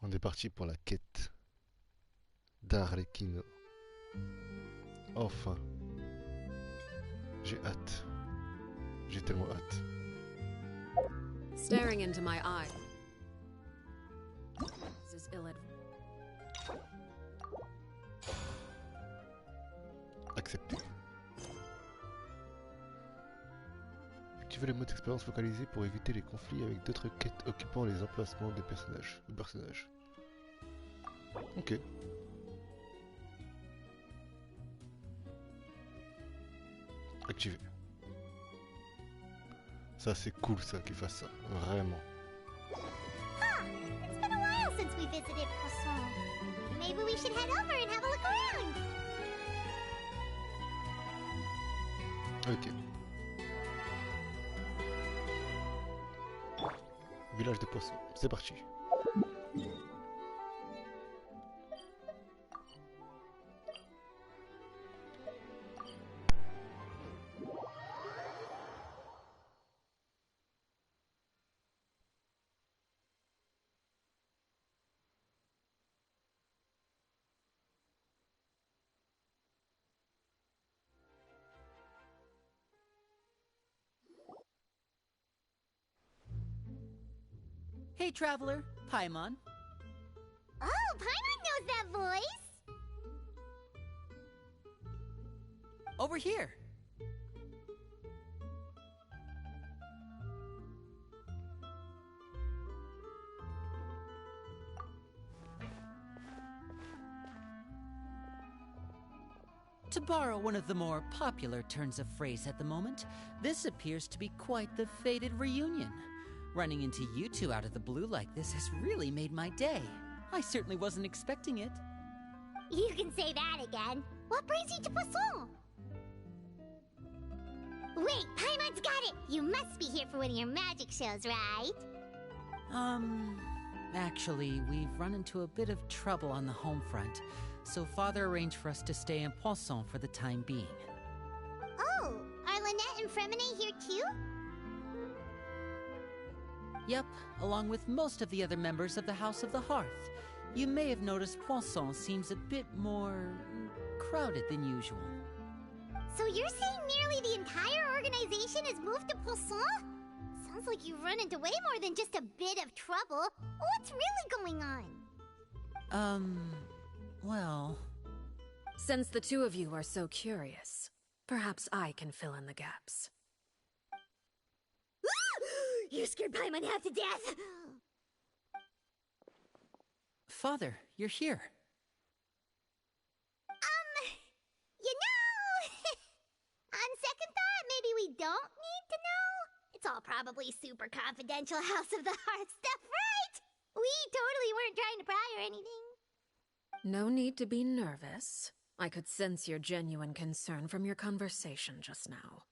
On est parti pour la quête d'Arlecchino. Enfin. J'ai hâte. J'ai tellement hâte. Staring into my eye. This is Accepté. Activez le mode expérience focalisé pour éviter les conflits avec d'autres quêtes occupant les emplacements des personnages. Ok. Activé. Ça c'est cool ça qu'il fasse ça, vraiment. Huh, it's been a while since we visited Poisson. Maybe we should head over and have a look around. Ok. Village de poissons, c'est parti. Hey, traveler, Paimon. Oh, Paimon knows that voice! Over here. To borrow one of the more popular turns of phrase at the moment, this appears to be quite the fated reunion. Running into you two out of the blue like this has really made my day. I certainly wasn't expecting it. You can say that again. What brings you to Poisson? Wait, Paimon's got it! You must be here for one of your magic shows, right? Actually, we've run into a bit of trouble on the home front, so Father arranged for us to stay in Poisson for the time being. Oh, are Lynette and Fremine here too? Yep, along with most of the other members of the House of the Hearth. You may have noticed Poisson seems a bit more crowded than usual. So you're saying nearly the entire organization has moved to Poisson? Sounds like you've run into way more than just a bit of trouble. What's really going on? Well... Since the two of you are so curious, perhaps I can fill in the gaps. You scared Paimon half to death! Father, you're here. You know... On second thought, maybe we don't need to know? It's all probably super confidential House of the Hearth stuff, right? We totally weren't trying to pry or anything. No need to be nervous. I could sense your genuine concern from your conversation just now.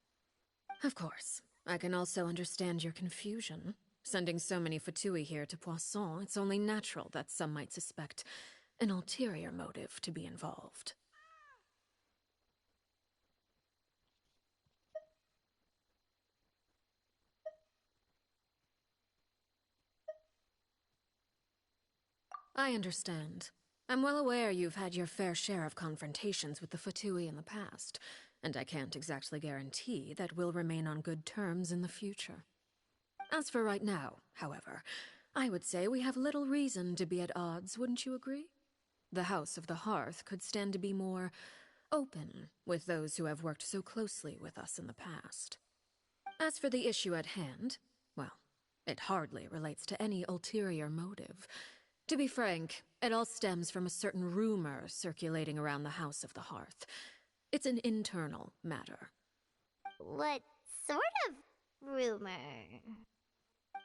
Of course, I can also understand your confusion. Sending so many Fatui here to Poisson, it's only natural that some might suspect an ulterior motive to be involved. I understand. I'm well aware you've had your fair share of confrontations with the Fatui in the past, and I can't exactly guarantee that we'll remain on good terms in the future. As for right now, however, I would say we have little reason to be at odds, wouldn't you agree? The House of the Hearth could stand to be more open with those who have worked so closely with us in the past. As for the issue at hand, well, it hardly relates to any ulterior motive. To be frank, it all stems from a certain rumor circulating around the House of the Hearth. It's an internal matter. What sort of rumor?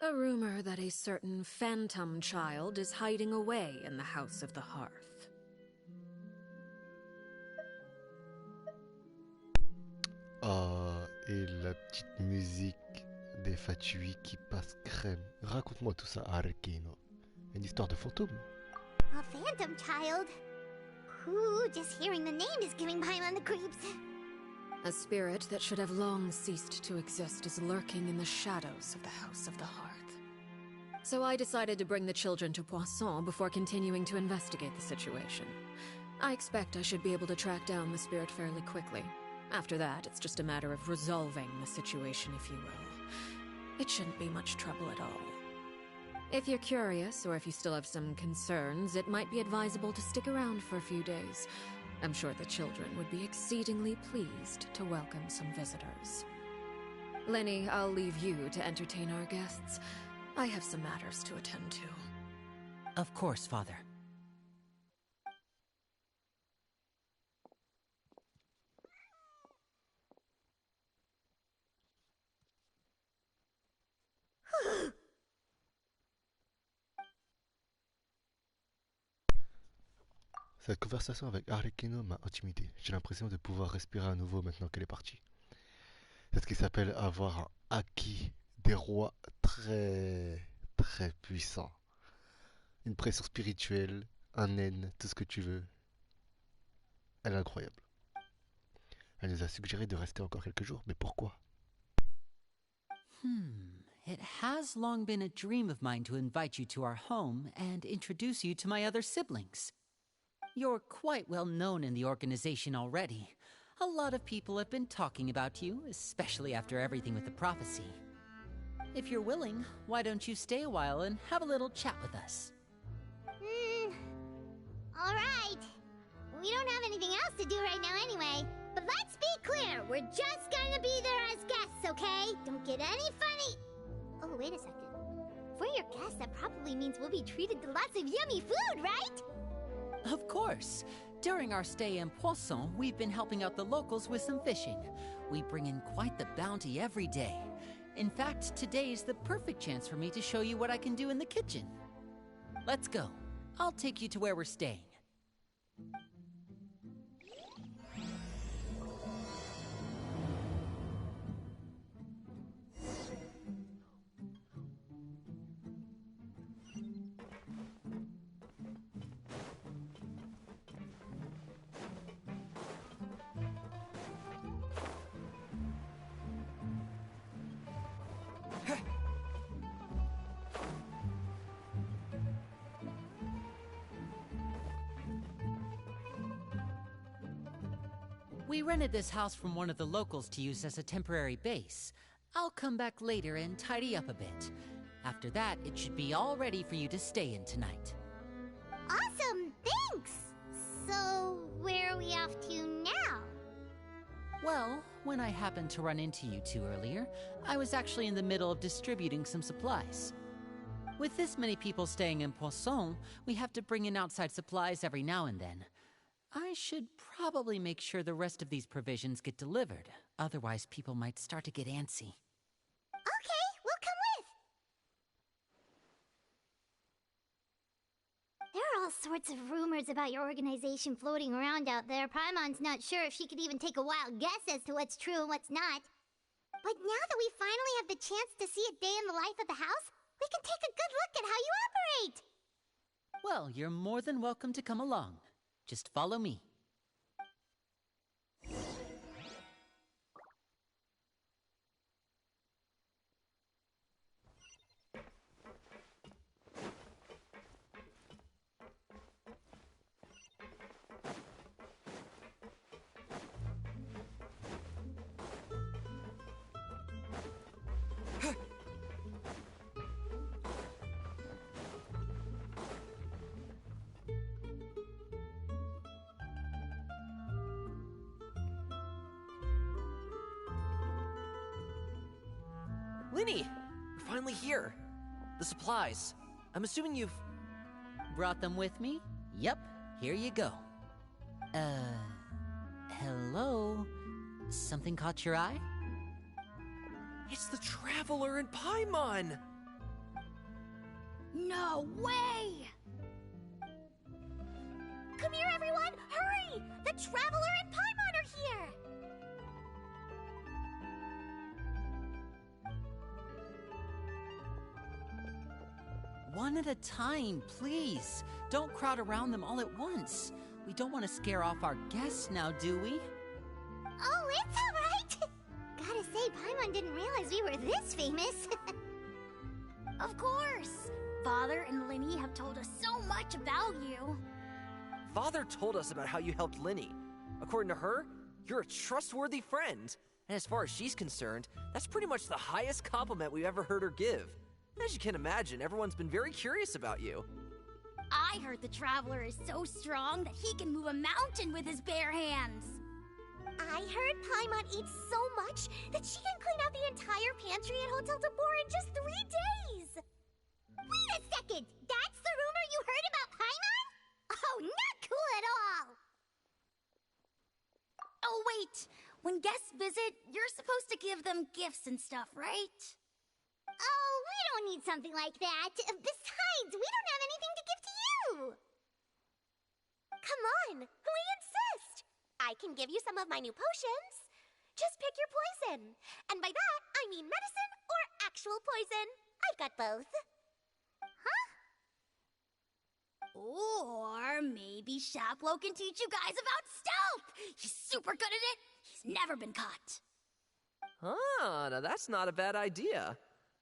A rumor that a certain phantom child is hiding away in the House of the Hearth. Ah, et la petite musique des Fatui qui passe crème. Raconte-moi tout ça, Arlecchino. Une histoire de fantôme? A phantom child? Ooh, just hearing the name is giving Paimon the creeps. A spirit that should have long ceased to exist is lurking in the shadows of the House of the Hearth. So I decided to bring the children to Poisson before continuing to investigate the situation. I expect I should be able to track down the spirit fairly quickly. After that, it's just a matter of resolving the situation, if you will. It shouldn't be much trouble at all. If you're curious, or if you still have some concerns, it might be advisable to stick around for a few days. I'm sure the children would be exceedingly pleased to welcome some visitors. Lenny, I'll leave you to entertain our guests. I have some matters to attend to. Of course, Father. Cette conversation avec Arlecchino m'a intimidé. J'ai l'impression de pouvoir respirer à nouveau maintenant qu'elle est partie. C'est ce qui s'appelle avoir un acquis des rois très puissant. Une pression spirituelle, un naine, tout ce que tu veux. Elle est incroyable. Elle nous a suggéré de rester encore quelques jours, mais pourquoi? It has long been a dream of mine to invite you to our home and introduce you to my other siblings. You're quite well known in the organization already. A lot of people have been talking about you, especially after everything with the prophecy. If you're willing, why don't you stay a while and have a little chat with us? Alright. We don't have anything else to do right now anyway. But let's be clear, we're just gonna be there as guests, okay? Don't get any funny... Oh, wait a second. For your guests, that probably means we'll be treated to lots of yummy food, right? Of course. During our stay in Poisson, we've been helping out the locals with some fishing. We bring in quite the bounty every day. In fact, today's the perfect chance for me to show you what I can do in the kitchen. Let's go. I'll take you to where we're staying. We rented this house from one of the locals to use as a temporary base. I'll come back later and tidy up a bit. After that, it should be all ready for you to stay in tonight. Awesome, thanks! So, where are we off to now? Well, when I happened to run into you two earlier, I was actually in the middle of distributing some supplies. With this many people staying in Poisson, we have to bring in outside supplies every now and then. I should probably make sure the rest of these provisions get delivered. Otherwise, people might start to get antsy. Okay, we'll come with! There are all sorts of rumors about your organization floating around out there. Paimon's not sure if she could even take a wild guess as to what's true and what's not. But now that we finally have the chance to see a day in the life of the house, we can take a good look at how you operate! Well, you're more than welcome to come along. Just follow me. Linny! We're finally here. The supplies. I'm assuming you've... Brought them with me? Yep, here you go. Hello? Something caught your eye? It's the Traveler in Paimon! No way! Come here, everyone! Hurry! The Traveler and Paimon are here! One at a time, please. Don't crowd around them all at once. We don't want to scare off our guests now, do we? Oh, it's alright! Gotta say, Paimon didn't realize we were this famous. Of course! Father and Linny have told us so much about you. Father told us about how you helped Linny. According to her, you're a trustworthy friend. And as far as she's concerned, that's pretty much the highest compliment we've ever heard her give. As you can imagine, everyone's been very curious about you. I heard the Traveler is so strong that he can move a mountain with his bare hands. I heard Paimon eats so much that she can clean out the entire pantry at Hotel de Boer in just 3 days. Wait a second! That's the rumor you heard about Paimon? Oh, not cool at all! Oh, wait. When guests visit, you're supposed to give them gifts and stuff, right? Oh, we don't need something like that. Besides, we don't have anything to give to you. Come on, we insist. I can give you some of my new potions. Just pick your poison. And by that, I mean medicine or actual poison. I've got both. Huh? Or maybe Shaplo can teach you guys about stealth. He's super good at it. He's never been caught. Ah, now that's not a bad idea.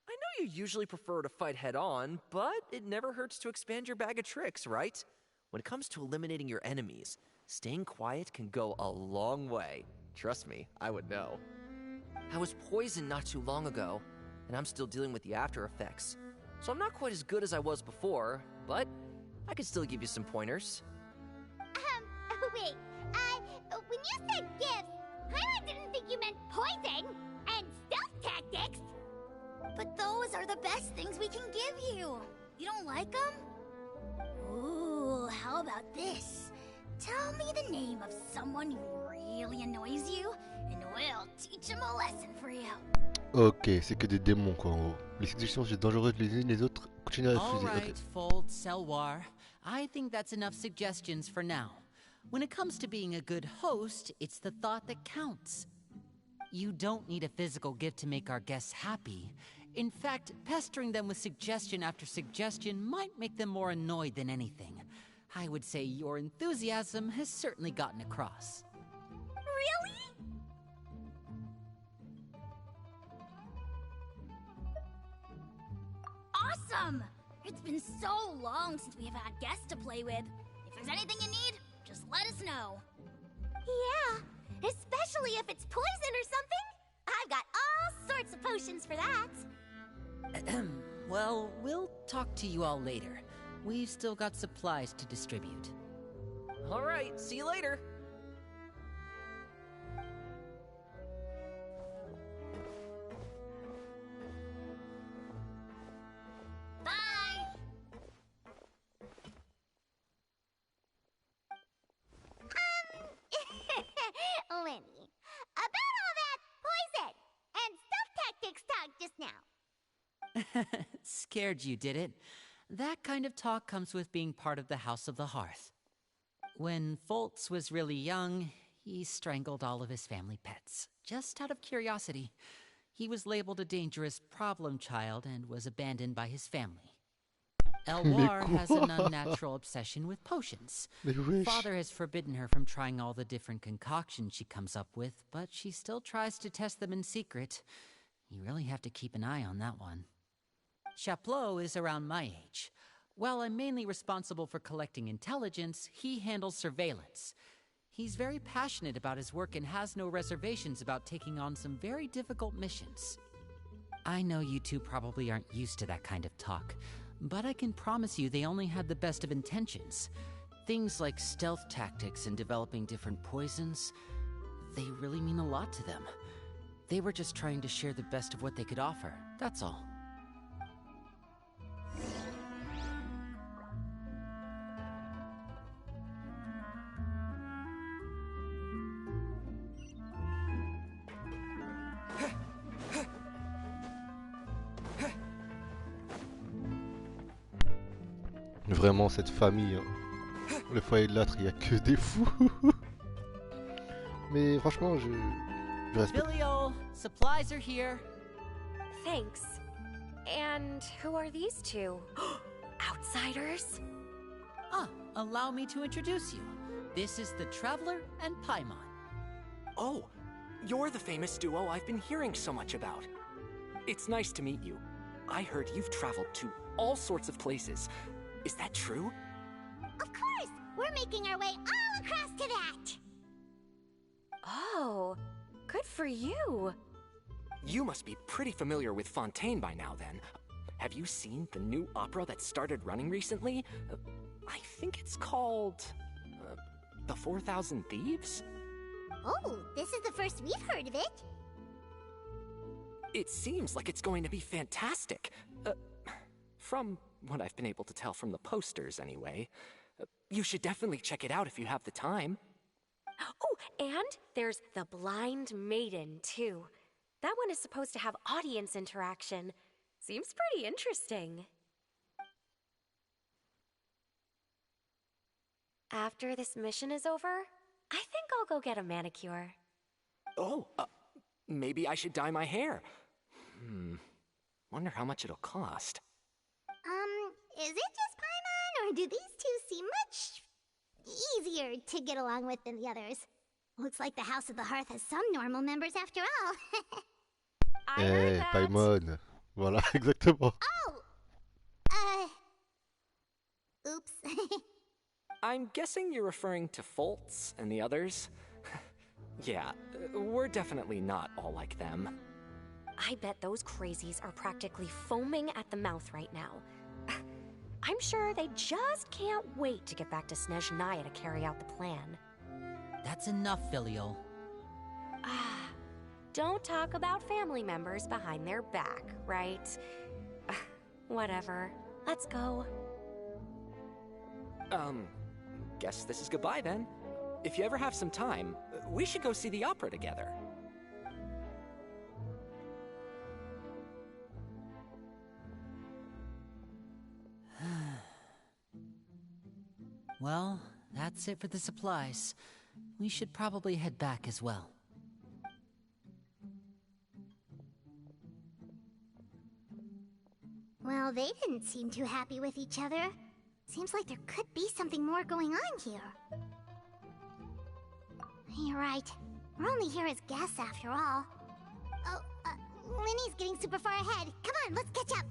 I know you usually prefer to fight head-on, but it never hurts to expand your bag of tricks, right? When it comes to eliminating your enemies, staying quiet can go a long way. Trust me, I would know. I was poisoned not too long ago, and I'm still dealing with the after effects. So I'm not quite as good as I was before, but I can still give you some pointers. Wait, when you said gifts, I didn't think you meant poison and stealth tactics. But those are the best things we can give you. You don't like them? Ooh, how about this? Tell me the name of someone who really annoys you, and we'll teach him a lesson for you. Ok, c'est que des démons quoi en gros. Les suggestions c'est dangereux de les unes les autres. Continuez à All refuser. right, Ok. Fold, Selwar. I think that's enough suggestions for now. When it comes to being a good host, it's the thought that counts. You don't need a physical gift to make our guests happy. In fact, pestering them with suggestion after suggestion might make them more annoyed than anything. I would say your enthusiasm has certainly gotten across. Really? Awesome! It's been so long since we have had guests to play with. If there's anything you need, just let us know. Yeah, especially if it's poison or something. I've got all sorts of potions for that. Well, we'll talk to you all later. We've still got supplies to distribute. All right, see you later. Bye! Lenny, about all that poison and stealth tactics talk just now. Scared you, did it? That kind of talk comes with being part of the House of the Hearth. When Foltz was really young, he strangled all of his family pets, just out of curiosity. He was labeled a dangerous problem child and was abandoned by his family. Elwar has an unnatural obsession with potions. Mais wesh. Father has forbidden her from trying all the different concoctions she comes up with, but she still tries to test them in secret. You really have to keep an eye on that one. Chaplot is around my age. While I'm mainly responsible for collecting intelligence, he handles surveillance. He's very passionate about his work and has no reservations about taking on some very difficult missions. I know you two probably aren't used to that kind of talk, but I can promise you they only had the best of intentions. Things like stealth tactics and developing different poisons, they really mean a lot to them. They were just trying to share the best of what they could offer, that's all. Vraiment cette famille, hein. Le foyer de l'âtre, il y a que des fous. Mais franchement, je respecte. Billy-o, supplies are here. Thanks. And who are these two? Outsiders? Allow me to introduce you. This is the Traveler and Paimon. Oh, you're the famous duo I've been hearing so much about. It's nice to meet you. I heard you've traveled to all sorts of places. Is that true? Of course! We're making our way all across to that! Oh, good for you. You must be pretty familiar with Fontaine by now, then. Have you seen the new opera that started running recently? I think it's called... The 4,000 Thieves? Oh, this is the first we've heard of it. It seems like it's going to be fantastic. From what I've been able to tell from the posters, anyway. You should definitely check it out if you have the time. Oh, and there's The Blind Maiden, too. That one is supposed to have audience interaction. Seems pretty interesting. After this mission is over, I think I'll go get a manicure. Oh, maybe I should dye my hair. Wonder how much it'll cost. Is it just Paimon, or do these two seem much easier to get along with than the others? Looks like the House of the Hearth has some normal members after all. I heard that. Paimon. Voilà, exactement. Oops. I'm guessing you're referring to Foltz and the others? Yeah, we're definitely not all like them. I bet those crazies are practically foaming at the mouth right now. I'm sure they just can't wait to get back to Snezhnaya to carry out the plan. That's enough, Filial. Don't talk about family members behind their back, right? Whatever. Let's go. Guess this is goodbye then. If you ever have some time, we should go see the opera together. Well, that's it for the supplies. We should probably head back as well. Well, they didn't seem too happy with each other. Seems like there could be something more going on here. You're right. We're only here as guests after all. Oh, Linny's getting super far ahead. Come on, let's catch up.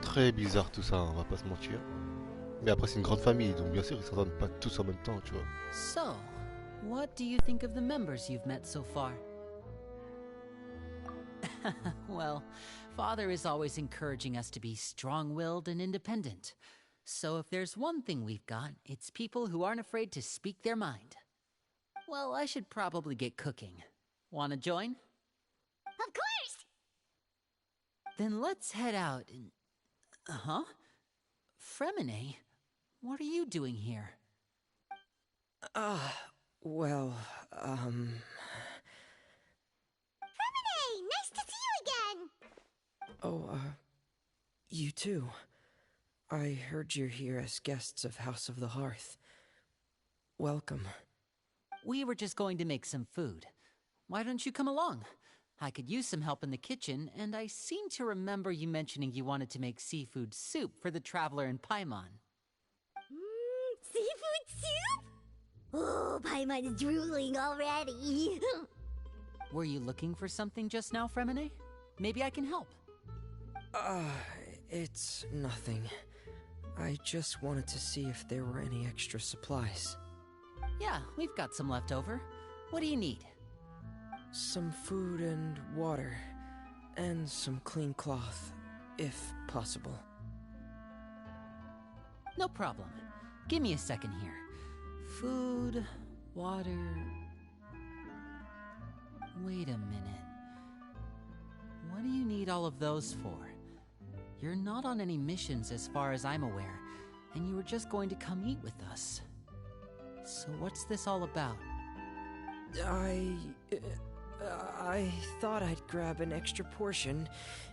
Très bizarre tout ça, on va pas se mentir. Mais après c'est une grande famille, donc bien sûr ils s'entendent pas tous en même temps, tu vois. So, what do you think of the members you've met so far? Well, Father is always encouraging us to be strong-willed and independent. So if there's one thing we've got, it's people who aren't afraid to speak their mind. Well, I should probably get cooking. Wanna join? Of course! Then let's head out and... Huh? Fremine? What are you doing here? Well, Fremine! Nice to see you again! Oh, you too. I heard you're here as guests of House of the Hearth. Welcome. We were just going to make some food. Why don't you come along? I could use some help in the kitchen, and I seem to remember you mentioning you wanted to make seafood soup for the traveler in Paimon. Seafood soup? Oh, Paimon's drooling already. Were you looking for something just now, Fremine? Maybe I can help. It's nothing. I just wanted to see if there were any extra supplies. Yeah, we've got some left over. What do you need? Some food and water, and some clean cloth, if possible. No problem. Give me a second here. Food, water... Wait a minute. What do you need all of those for? You're not on any missions as far as I'm aware, and you were just going to come eat with us. So what's this all about? I thought I'd grab an extra portion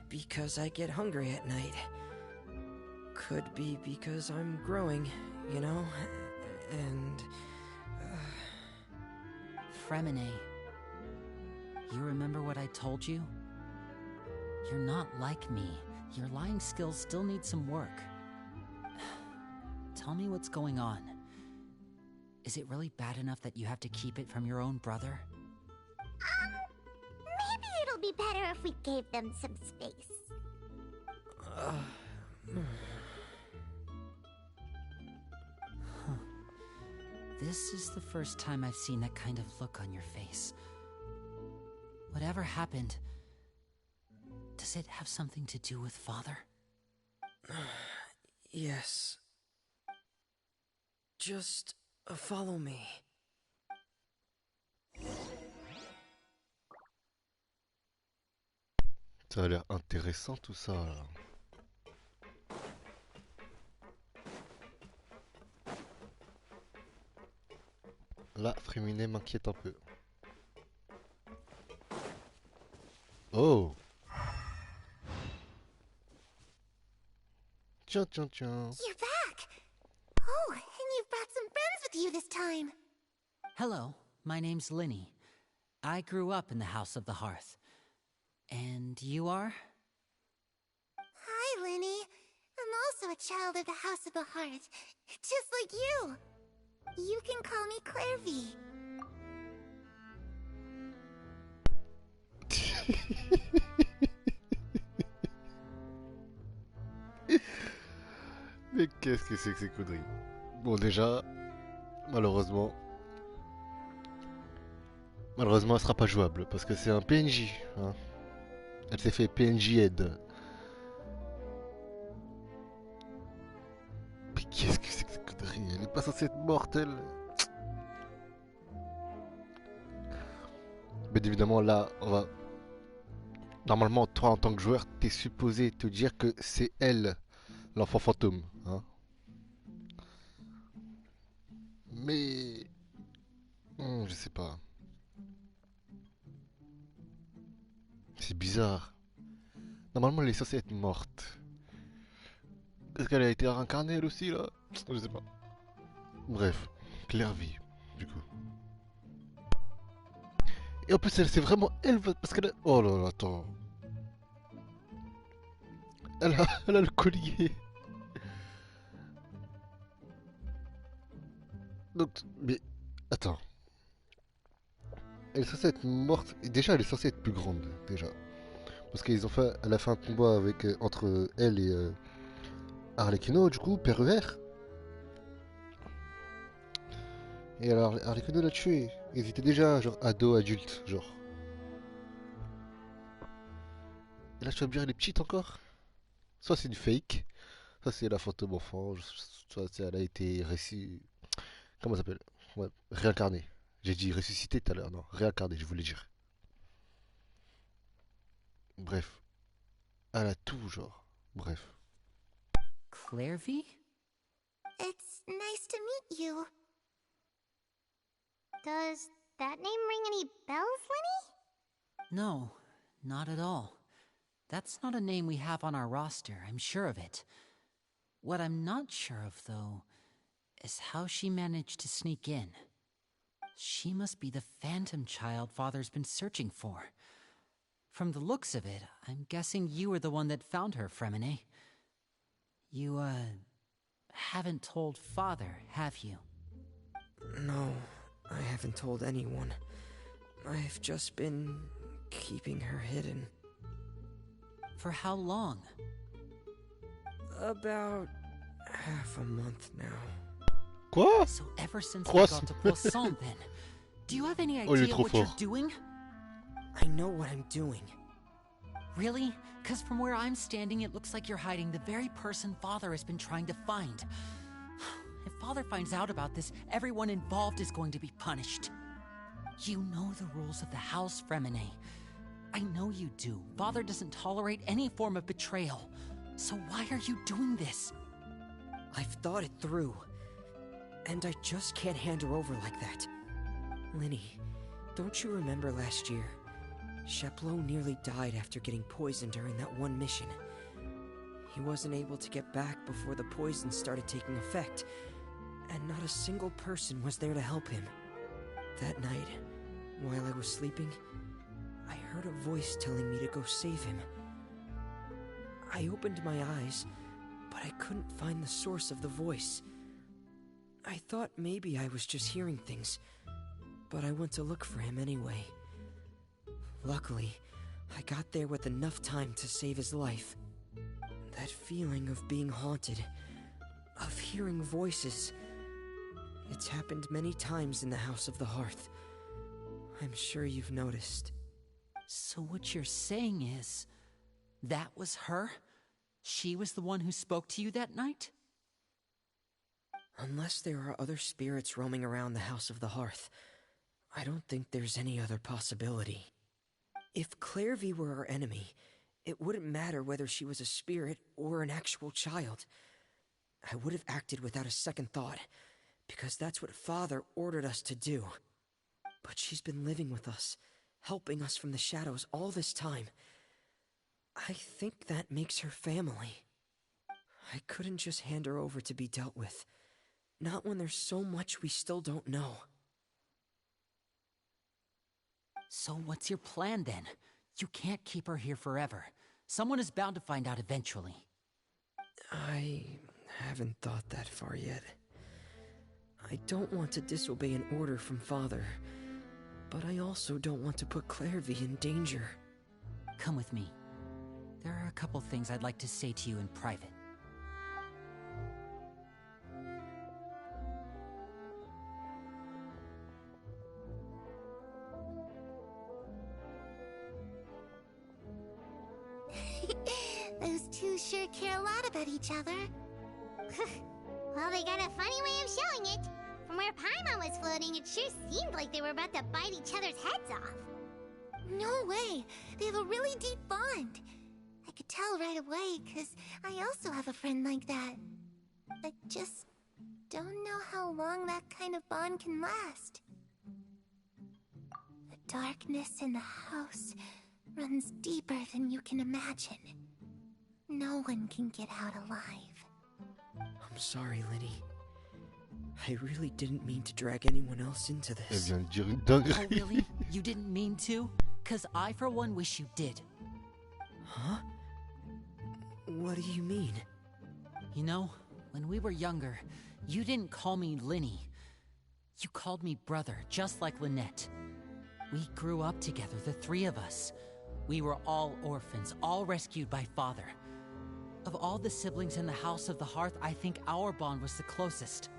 because I get hungry at night. Could be because I'm growing, you know? And... Fremine, you remember what I told you? You're not like me. Your lying skills still need some work. Tell me what's going on. Is it really bad enough that you have to keep it from your own brother? Maybe it'll be better if we gave them some space. This is the first time I've seen that kind of look on your face. Whatever happened, does it have something to do with Father? Yes. Just follow me. Ça a l'air intéressant tout ça. Là, Fréminet m'inquiète un peu. Oh! Tiens, tiens, tiens. You're back! Oh, and you've brought some friends with you this time. Hello, my name's Linny. I grew up in the House of the Hearth. And you are? Hi, Linny. I'm also a child of the House of the Hearth, just like you. You can call me Clairvy. Mais qu'est-ce que c'est que ces conneries? Bon, déjà, malheureusement, elle sera pas jouable parce que c'est un PNJ. Hein. Elle s'est fait PNJ aide. Mais qu'est-ce que c'est que ces conneries? Elle est pas censée être morte, elle. Mais évidemment, là, on va. Normalement, toi, en tant que joueur, t'es supposé te dire que c'est elle, l'enfant fantôme. Hein. Mais. Je sais pas. C'est bizarre. Normalement, elle est censée être morte. Est-ce qu'elle a été réincarnée, elle aussi, là? Je sais pas. Bref, Clairvy, du coup. Et en plus, c'est vraiment elle, parce qu'elle a... Oh là là, attends. Elle a le collier. Donc, mais... Attends. Elle est censée être morte. Et déjà, elle est censée être plus grande, déjà. Parce qu'elle a fait un combat avec, entre elle et Arlecchino, du coup, PRER. Et alors, Arlecchino l'a tué. Ils étaient déjà, genre, ados, adultes, genre. Et là, tu vas me dire, elle est petite encore? Soit c'est une fake, soit c'est la fantôme enfant, soit elle a été comment ça s'appelle? Ouais, réincarnée. J'ai dit ressuscité tout à l'heure, non, réincarnée, je voulais dire. Bref. Elle a tout, genre. Bref. Clairvy? It's nice to meet you. Does that name ring any bells, Linny? No, not at all. That's not a name we have on our roster, I'm sure of it. What I'm not sure of, though, is how she managed to sneak in. She must be the phantom child Father's been searching for. From the looks of it, I'm guessing you were the one that found her, Fremine. You, haven't told Father, have you? No, I haven't told anyone. I've just been keeping her hidden. For how long? About half a month now. Quoi? So ever since we got to Poisson, then. Do you have any idea what you're doing? I know what I'm doing. Really? Because from where I'm standing, it looks like you're hiding the very person Father has been trying to find. If Father finds out about this, everyone involved is going to be punished. You know the rules of the house, Fremine. I know you do. Father doesn't tolerate any form of betrayal. So why are you doing this? I've thought it through. And I just can't hand her over like that. Linny, don't you remember last year? Sheplo nearly died after getting poisoned during that one mission. He wasn't able to get back before the poison started taking effect, and not a single person was there to help him. That night, while I was sleeping, I heard a voice telling me to go save him. I opened my eyes, but I couldn't find the source of the voice. I thought maybe I was just hearing things, but I went to look for him anyway. Luckily, I got there with enough time to save his life. That feeling of being haunted, of hearing voices, it's happened many times in the House of the Hearth. I'm sure you've noticed. So what you're saying is, that was her? She was the one who spoke to you that night? Unless there are other spirits roaming around the House of the Hearth, I don't think there's any other possibility. If Clairvy were our enemy, it wouldn't matter whether she was a spirit or an actual child. I would have acted without a second thought, because that's what Father ordered us to do. But she's been living with us, helping us from the shadows all this time. I think that makes her family. I couldn't just hand her over to be dealt with. Not when there's so much we still don't know. So what's your plan then? You can't keep her here forever. Someone is bound to find out eventually. I haven't thought that far yet. I don't want to disobey an order from Father, but I also don't want to put Clairvy in danger. Come with me. There are a couple things I'd like to say to you in private. Those two sure care a lot about each other. Well, they got a funny way of showing it. From where Paimon was floating, it sure seemed like they were about to bite each other's heads off. No way! They have a really deep bond. I could tell right away, because I also have a friend like that. I just don't know how long that kind of bond can last. The darkness in the house runs deeper than you can imagine. No one can get out alive. I'm sorry, Linny. I really didn't mean to drag anyone else into Elle this. vient de dire une dinguerie. Oh, really? You didn't mean to? 'Cause I, for one, wish you did. Huh? What do you mean? You know, when we were younger, you didn't call me Linny. You called me brother, just like Lynette. We grew up together, the three of us. We were all orphans, all rescued by Father. Of all the siblings in the House of the Hearth, I think our bond was the closest.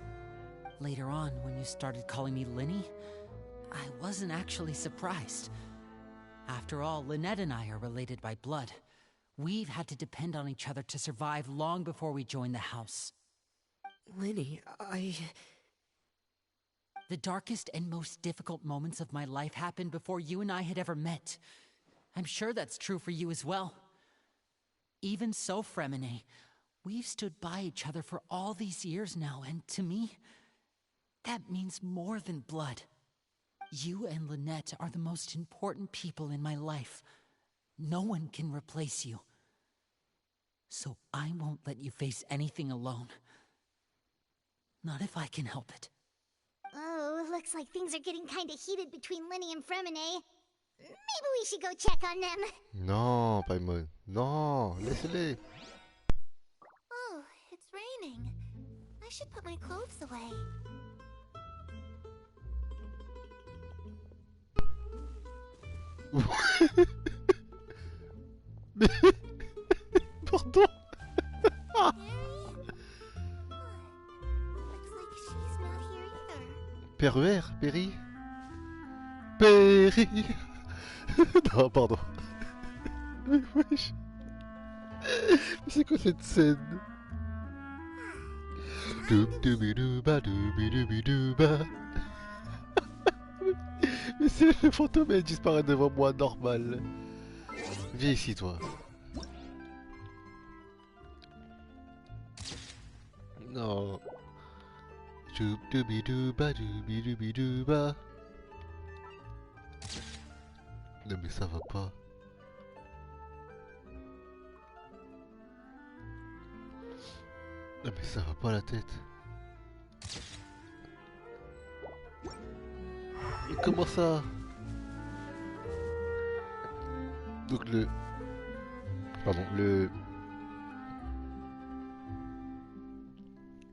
Later on, when you started calling me Linny, I wasn't actually surprised. After all, Lynette and I are related by blood. We've had to depend on each other to survive long before we joined the house. Linny, The darkest and most difficult moments of my life happened before you and I had ever met. I'm sure that's true for you as well. Even so, Fremine, we've stood by each other for all these years now, and to me, that means more than blood. You and Lynette are the most important people in my life. No one can replace you. So I won't let you face anything alone. Not if I can help it. Oh, looks like things are getting kinda heated between Linny and Fremine. Maybe we should go check on them. Non, Paimon. Non, laissez-les. Oh, it's raining. I should put my clothes away. Pardon. Looks like she's not here either. Pervers, Perry. Perry. Non, pardon. Mais wesh. Mais c'est quoi cette scène? Doum-doum-bidouba, doum-bidouba. Mais c'est le fantôme, elle disparaît devant moi, normal. Viens ici, toi. Non. Doum-doum-bidouba, doum-bidouba. Non mais ça va pas. Non mais ça va pas la tête. Mais comment ça? Donc le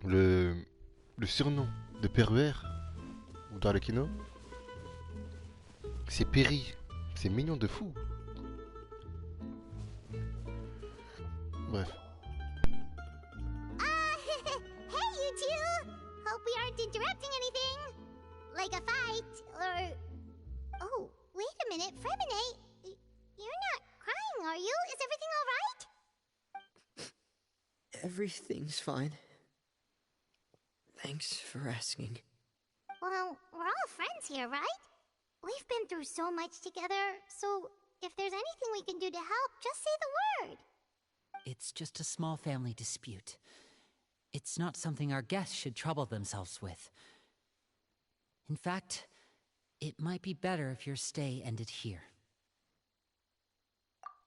Le, le surnom de Peruère ou d'Arlecchino, c'est Perry. C'est mignon de fou. Bref. Hey, you two! Hope we aren't interrupting anything. Like a fight, or... Oh, wait a minute, Fremine. You're not crying, are you? Is everything alright? Everything's fine. Thanks for asking. Well, we're all friends here, right? We've been through so much together, so if there's anything we can do to help, just say the word. It's just a small family dispute. It's not something our guests should trouble themselves with. In fact, it might be better if your stay ended here.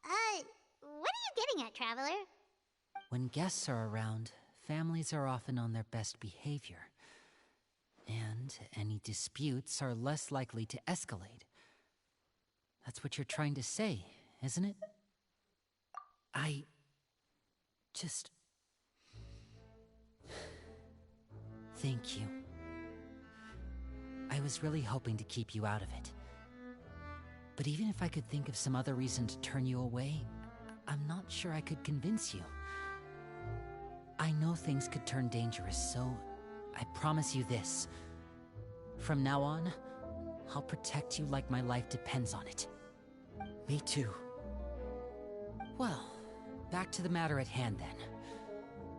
What are you getting at, Traveler? When guests are around, families are often on their best behavior. And any disputes are less likely to escalate. That's what you're trying to say, isn't it? I just... Thank you. I was really hoping to keep you out of it. But even if I could think of some other reason to turn you away, I'm not sure I could convince you. I know things could turn dangerous, so I promise you this. From now on, I'll protect you like my life depends on it. Me too. Well, back to the matter at hand then.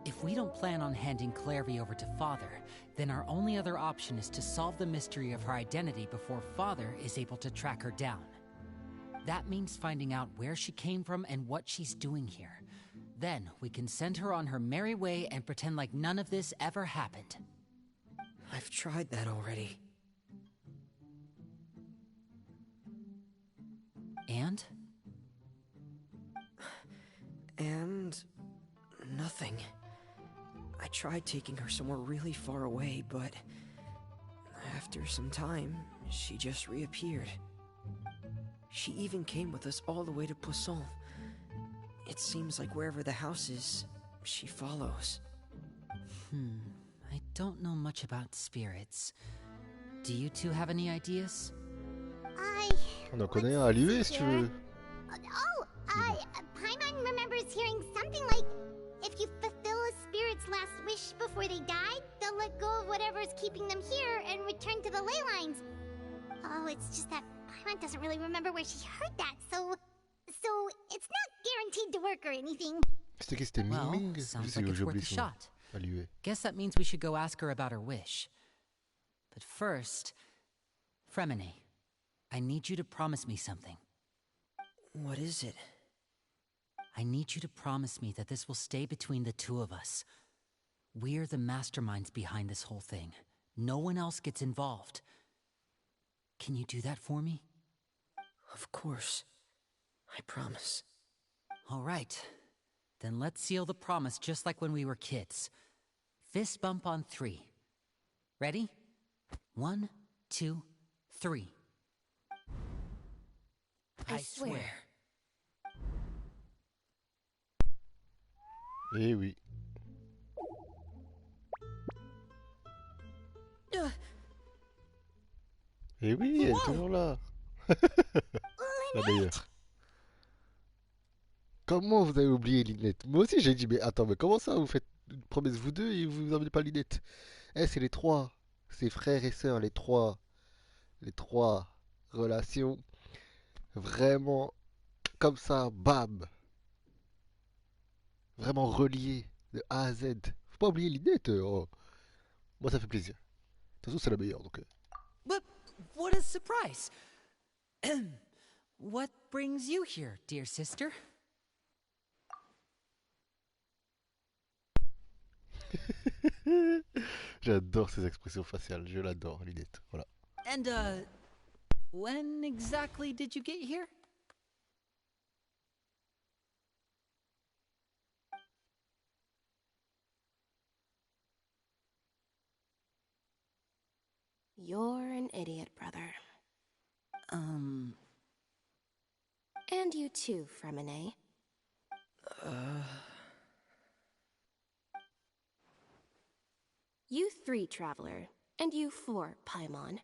If we don't plan on handing Clairvy over to Father, then our only other option is to solve the mystery of her identity before Father is able to track her down. That means finding out where she came from and what she's doing here. Then we can send her on her merry way and pretend like none of this ever happened. I've tried that already. And? And... nothing. I tried taking her somewhere really far away, but... after some time, she just reappeared. She even came with us all the way to Poisson. It seems like wherever the house is, she follows. I don't know much about spirits. Do you two have any ideas? On en connaît un à lui, si tu veux. Paimon remembers hearing something like, if you fulfill a spirit's last wish before they died, they'll let go of whatever is keeping them here and return to the ley lines. Oh, it's just that Paimon doesn't really remember where she heard that, so it's not guaranteed to work or anything. C'était qui? C'était Well, Ming Ming? sounds like it's worth a shot. À lui. Guess that means we should go ask her about her wish. But first, Fremine, I need you to promise me something. What is it? I need you to promise me that this will stay between the two of us. We're the masterminds behind this whole thing. No one else gets involved. Can you do that for me? Of course. I promise. All right. Then let's seal the promise just like when we were kids. Fist bump on 3. Ready? 1, 2, 3. I swear. Eh oui. Eh oui, elle est toujours là. La meilleure. Comment vous avez oublié Linette? Moi aussi j'ai dit, mais attends, mais comment ça vous faites une promesse vous deux et vous emmenez pas Linette? Eh, c'est les trois. C'est frères et sœurs, les trois. Les trois relations. Vraiment comme ça, bam. Vraiment reliées de A à Z. Faut pas oublier Linette. Oh. Moi ça fait plaisir. De toute façon c'est la meilleure donc. But what a surprise! What brings you here, dear sister? J'adore ces expressions faciales, je l'adore, Linette. Voilà. And, when exactly did you get here? You're an idiot, brother. And you too, Fremine. You 3, Traveler. And you 4, Paimon.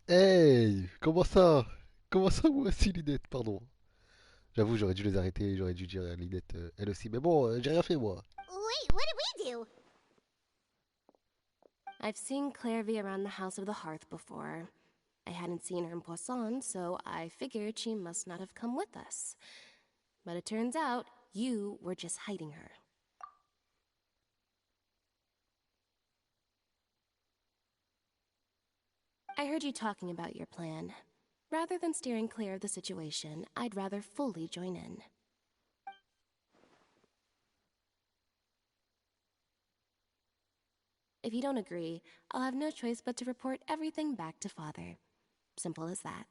Hey! Comment ça? Comment ça, moi aussi, Linette? Pardon. J'avoue, j'aurais dû les arrêter, j'aurais dû dire à Linette, elle aussi. Mais bon, j'ai rien fait, moi. Wait, what did we do? I've seen Clairvy around the House of the Hearth before. I hadn't seen her in Poisson, so I figured she must not have come with us. But it turns out you were just hiding her. I heard you talking about your plan. Rather than steering clear of the situation, I'd rather fully join in. If you don't agree, I'll have no choice but to report everything back to Father. Simple as that.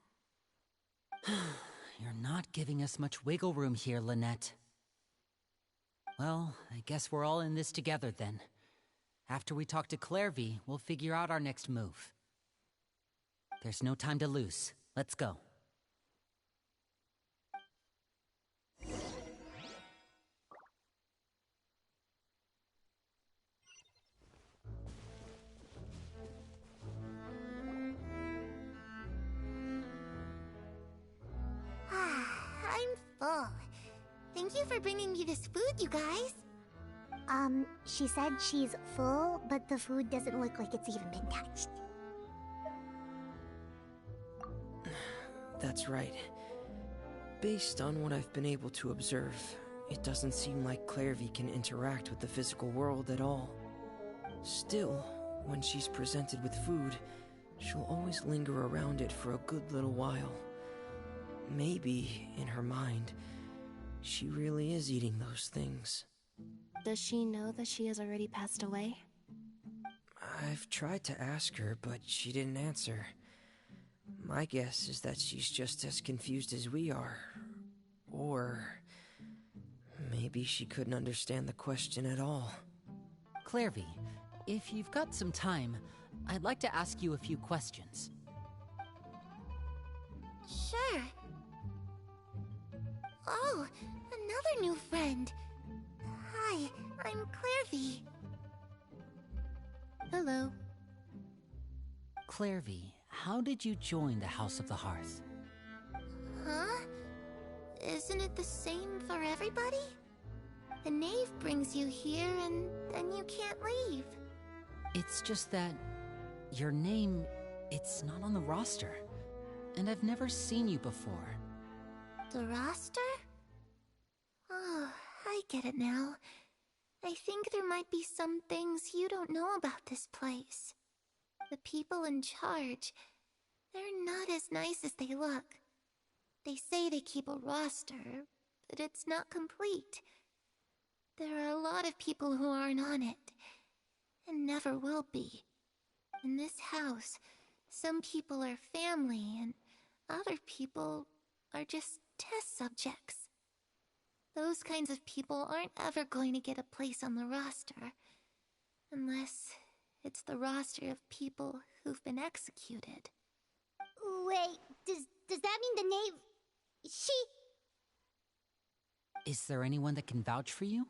You're not giving us much wiggle room here, Lynette. Well, I guess we're all in this together then. After we talk to Clairvy, we'll figure out our next move. There's no time to lose. Let's go. I'm full. Thank you for bringing me this food, you guys. She said she's full, but the food doesn't look like it's even been touched. That's right. Based on what I've been able to observe, it doesn't seem like Clairvy can interact with the physical world at all. Still, when she's presented with food, she'll always linger around it for a good little while. Maybe, in her mind, she really is eating those things. Does she know that she has already passed away? I've tried to ask her, but she didn't answer. My guess is that she's just as confused as we are. Or maybe she couldn't understand the question at all. Clairvy, if you've got some time, I'd like to ask you a few questions. Sure. Oh, another new friend. Hi, I'm Clairvy. Hello. Clairvy, how did you join the House of the Hearth? Huh? Isn't it the same for everybody? The knave brings you here and then you can't leave. It's just that your name, it's not on the roster. And I've never seen you before. The roster? Oh, I get it now. I think there might be some things you don't know about this place. The people in charge, they're not as nice as they look. They say they keep a roster, but it's not complete. There are a lot of people who aren't on it, and never will be. In this house, some people are family, and other people are just test subjects. Those kinds of people aren't ever going to get a place on the roster, unless it's the roster of people who've been executed. Wait, does that mean the knave... she... Is there anyone that can vouch for you?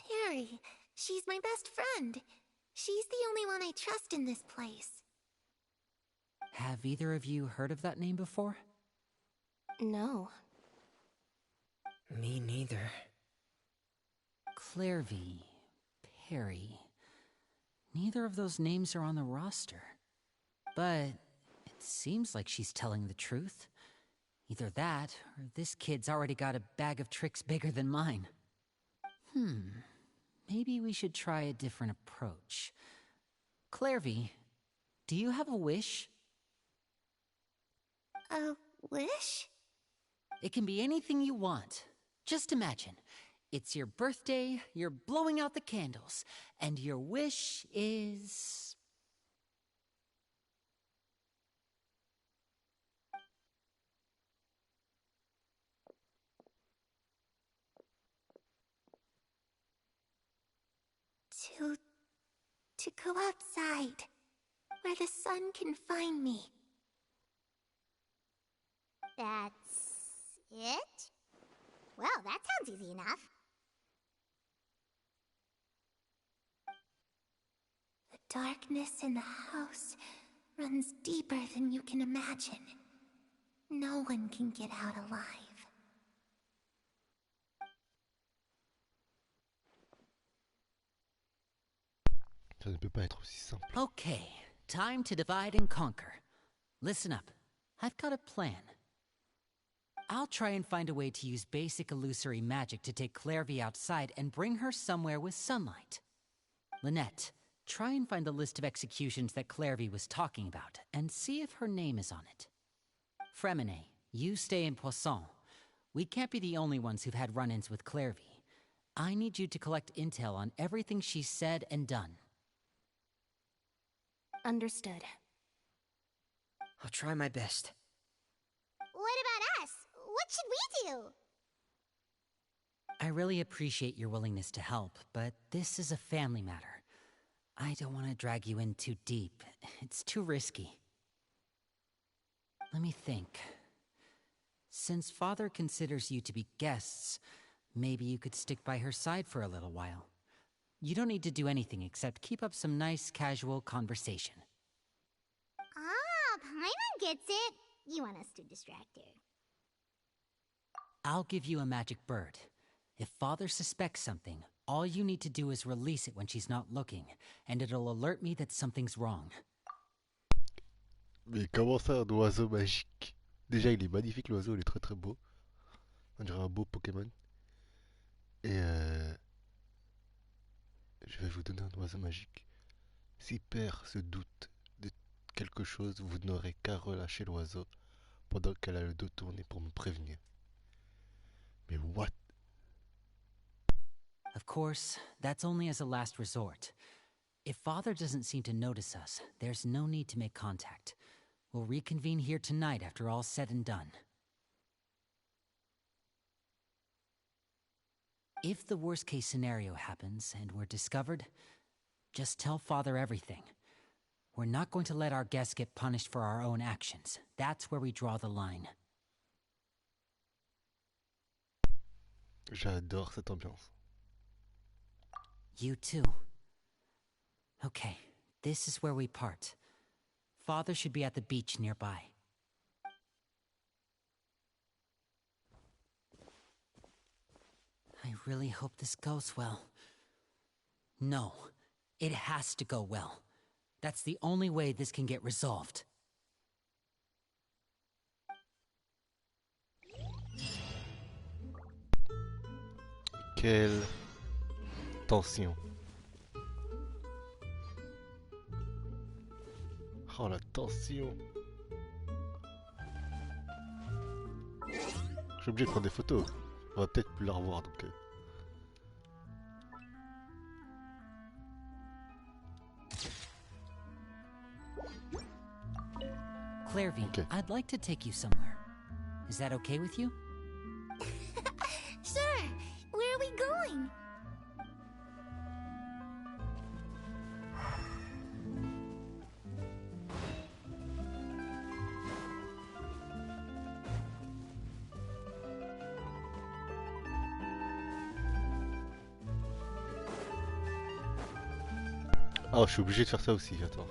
Perry. She's my best friend. She's the only one I trust in this place. Have either of you heard of that name before? No. Me neither. Clairvy, Perry. Neither of those names are on the roster. But it seems like she's telling the truth. Either that, or this kid's already got a bag of tricks bigger than mine. Maybe we should try a different approach. Clairvy, do you have a wish? A wish? It can be anything you want. Just imagine. It's your birthday, you're blowing out the candles, and your wish is... To go outside, where the sun can find me. That's it? Well, that sounds easy enough. The darkness in the house runs deeper than you can imagine. No one can get out alive. Ça ne peut pas être aussi simple. Okay, time to divide and conquer. Listen up. I've got a plan. I'll try and find a way to use basic illusory magic to take Clairvy outside and bring her somewhere with sunlight. Lynette, try and find the list of executions that Clairvy was talking about and see if her name is on it. Fremine, you stay in Poisson. We can't be the only ones who've had run-ins with Clairvy. I need you to collect intel on everything she's said and done. Understood. I'll try my best. What about us? What should we do? I really appreciate your willingness to help, but this is a family matter. I don't want to drag you in too deep. It's too risky. Let me think. Since Father considers you to be guests, maybe you could stick by her side for a little while. You don't need to do anything except keep up some nice, casual conversation. Ah, Paimon gets it. You want us to distract her. I'll give you a magic bird. If Father suspects something, all you need to do is release it when she's not looking, and it'll alert me that something's wrong. Mais comment ça, un oiseau magique? Déjà, il est magnifique l'oiseau, il est très très beau. On dirait un beau Pokémon. Et je vais vous donner un oiseau magique. Si Père se doute de quelque chose, vous n'aurez qu'à relâcher l'oiseau pendant qu'elle a le dos tourné pour me prévenir. Mais what? Of course, that's only as a last resort. If Father doesn't seem to notice us, there's no need to make contact. We'll reconvene here tonight after all's said and done. If the worst-case scenario happens and we're discovered, just tell Father everything. We're not going to let our guests get punished for our own actions. That's where we draw the line. J'adore cette ambiance. You too. Okay, this is where we part. Father should be at the beach nearby. I really hope this goes well. No, it has to go well. That's the only way this can get resolved. Quelle tension. Oh la tension. Je suis obligé de prendre des photos. On va peut-être plus la revoir donc. Clairvy, Okay. I'd like to take you somewhere. Is that okay with you? Sure. Where are we going? Oh, je suis obligé de faire ça aussi, attends.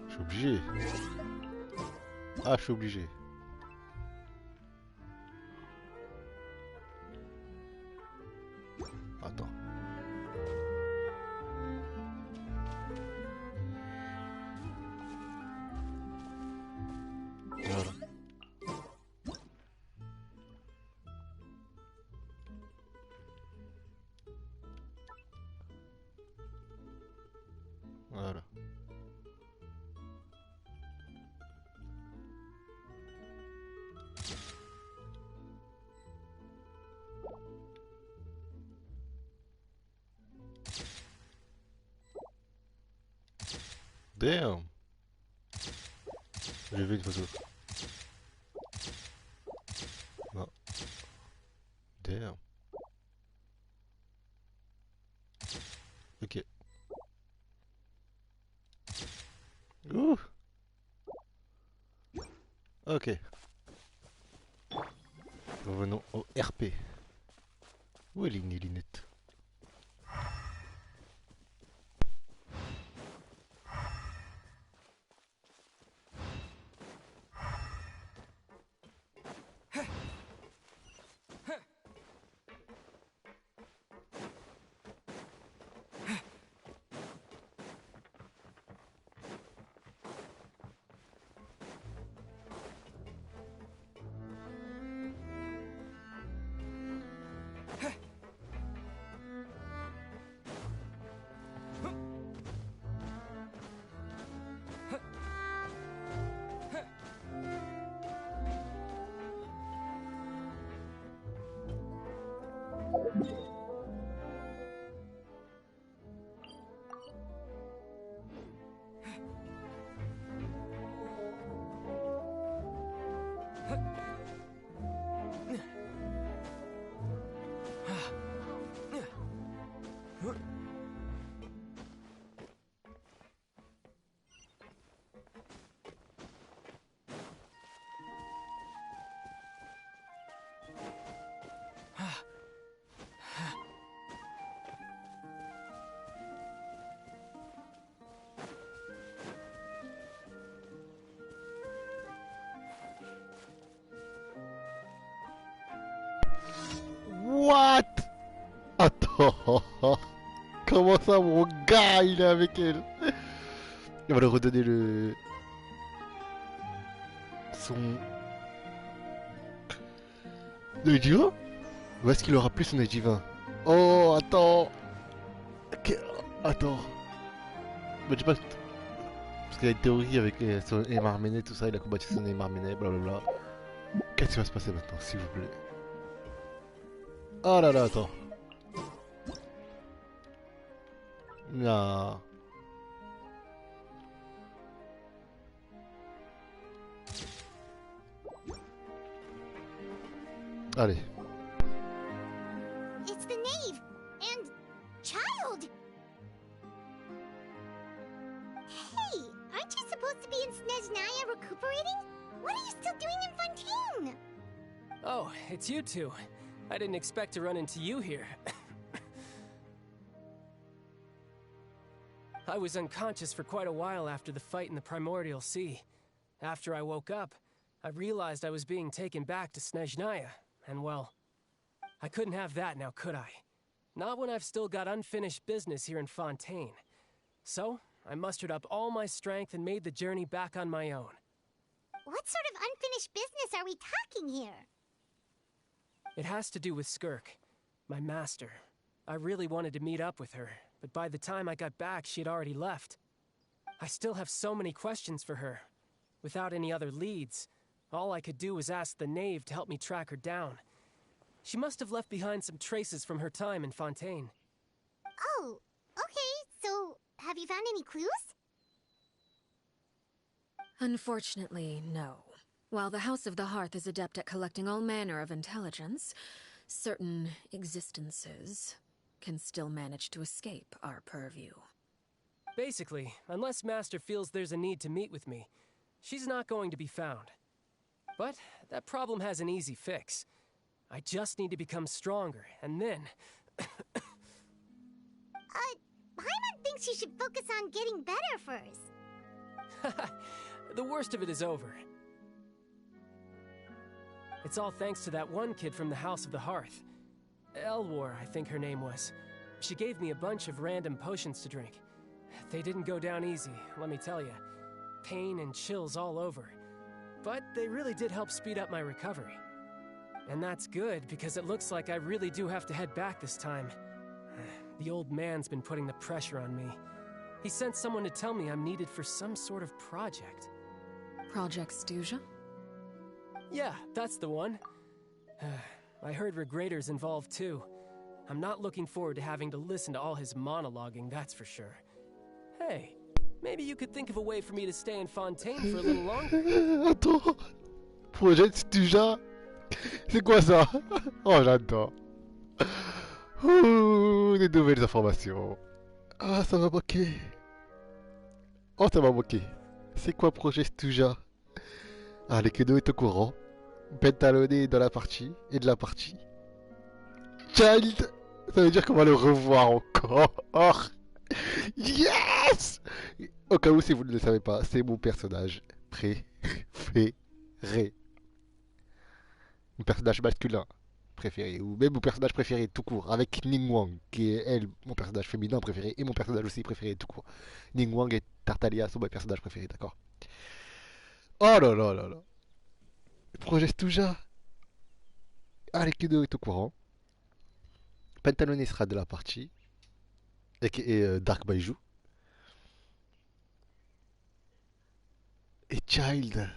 Je suis obligé. Ah, je suis obligé. Attends. Voilà. Voilà. Damn. J'ai vu une photo. Non. Damn. Ok. Ouh. Ok. Revenons au RP. Où est Linette? What? Attends. Comment ça, mon gars, il est avec elle? Il va lui redonner le... son... Le divin? Ou est-ce qu'il aura plus son œil divin? Oh, attends. Attends. Bah, je sais pas... Parce qu'il y a une théorie avec son Emarméné, tout ça, il a combattu son Emarméné, blablabla. Qu'est-ce qui va se passer maintenant, s'il vous plaît? Oh là là, attends. Non. Allez. It's the knave and child. Hey, aren't you supposed to be in Snezhnaya recuperating? What are you still doing in Fontaine? Oh, it's you two. I didn't expect to run into you here. I was unconscious for quite a while after the fight in the Primordial Sea. After I woke up, I realized I was being taken back to Snezhnaya, and well, I couldn't have that now, could I? Not when I've still got unfinished business here in Fontaine. So, I mustered up all my strength and made the journey back on my own. What sort of unfinished business are we talking here? It has to do with Skirk, my master. I really wanted to meet up with her, but by the time I got back, she had already left. I still have so many questions for her. Without any other leads, all I could do was ask the knave to help me track her down. She must have left behind some traces from her time in Fontaine. Oh, okay, so have you found any clues? Unfortunately, no. While the House of the Hearth is adept at collecting all manner of intelligence, certain existences can still manage to escape our purview. Basically, unless Master feels there's a need to meet with me, she's not going to be found. But that problem has an easy fix. I just need to become stronger, and then... Paimon thinks you should focus on getting better first. The worst of it is over. It's all thanks to that one kid from the House of the Hearth. Elwar, I think her name was. She gave me a bunch of random potions to drink. They didn't go down easy, let me tell you. Pain and chills all over. But they really did help speed up my recovery. And that's good, because it looks like I really do have to head back this time. The old man's been putting the pressure on me. He sent someone to tell me I'm needed for some sort of project. Project Stuja? Yeah, that's the one. I heard Regrader's involved too. I'm not looking forward to having to listen to all his monologuing, that's for sure. Hey, maybe you could think of a way for me to stay in Fontaine for a little longer. Attends. Projet Stuja? C'est quoi ça? Oh, j'adore. Ouh, des nouvelles informations. Ah, ça m'a manqué. Oh, ça m'a manqué. C'est quoi Projet Stuja? Ah, Arlecchino est au courant. Pentalonné dans la partie et de la partie. Child, ça veut dire qu'on va le revoir encore. Yes! Au cas où si vous ne le savez pas, c'est mon personnage préféré. Mon personnage masculin préféré, ou même mon personnage préféré tout court, avec Ning Wang, qui est elle, mon personnage féminin préféré, et mon personnage aussi préféré tout court. Ning Wang et Tartaglia sont mes personnages préférés, d'accord? Oh là là là là. Projet Stuja. Arlecchino est au courant. Pantalone sera de la partie. Et Dark Baiju. Et Child.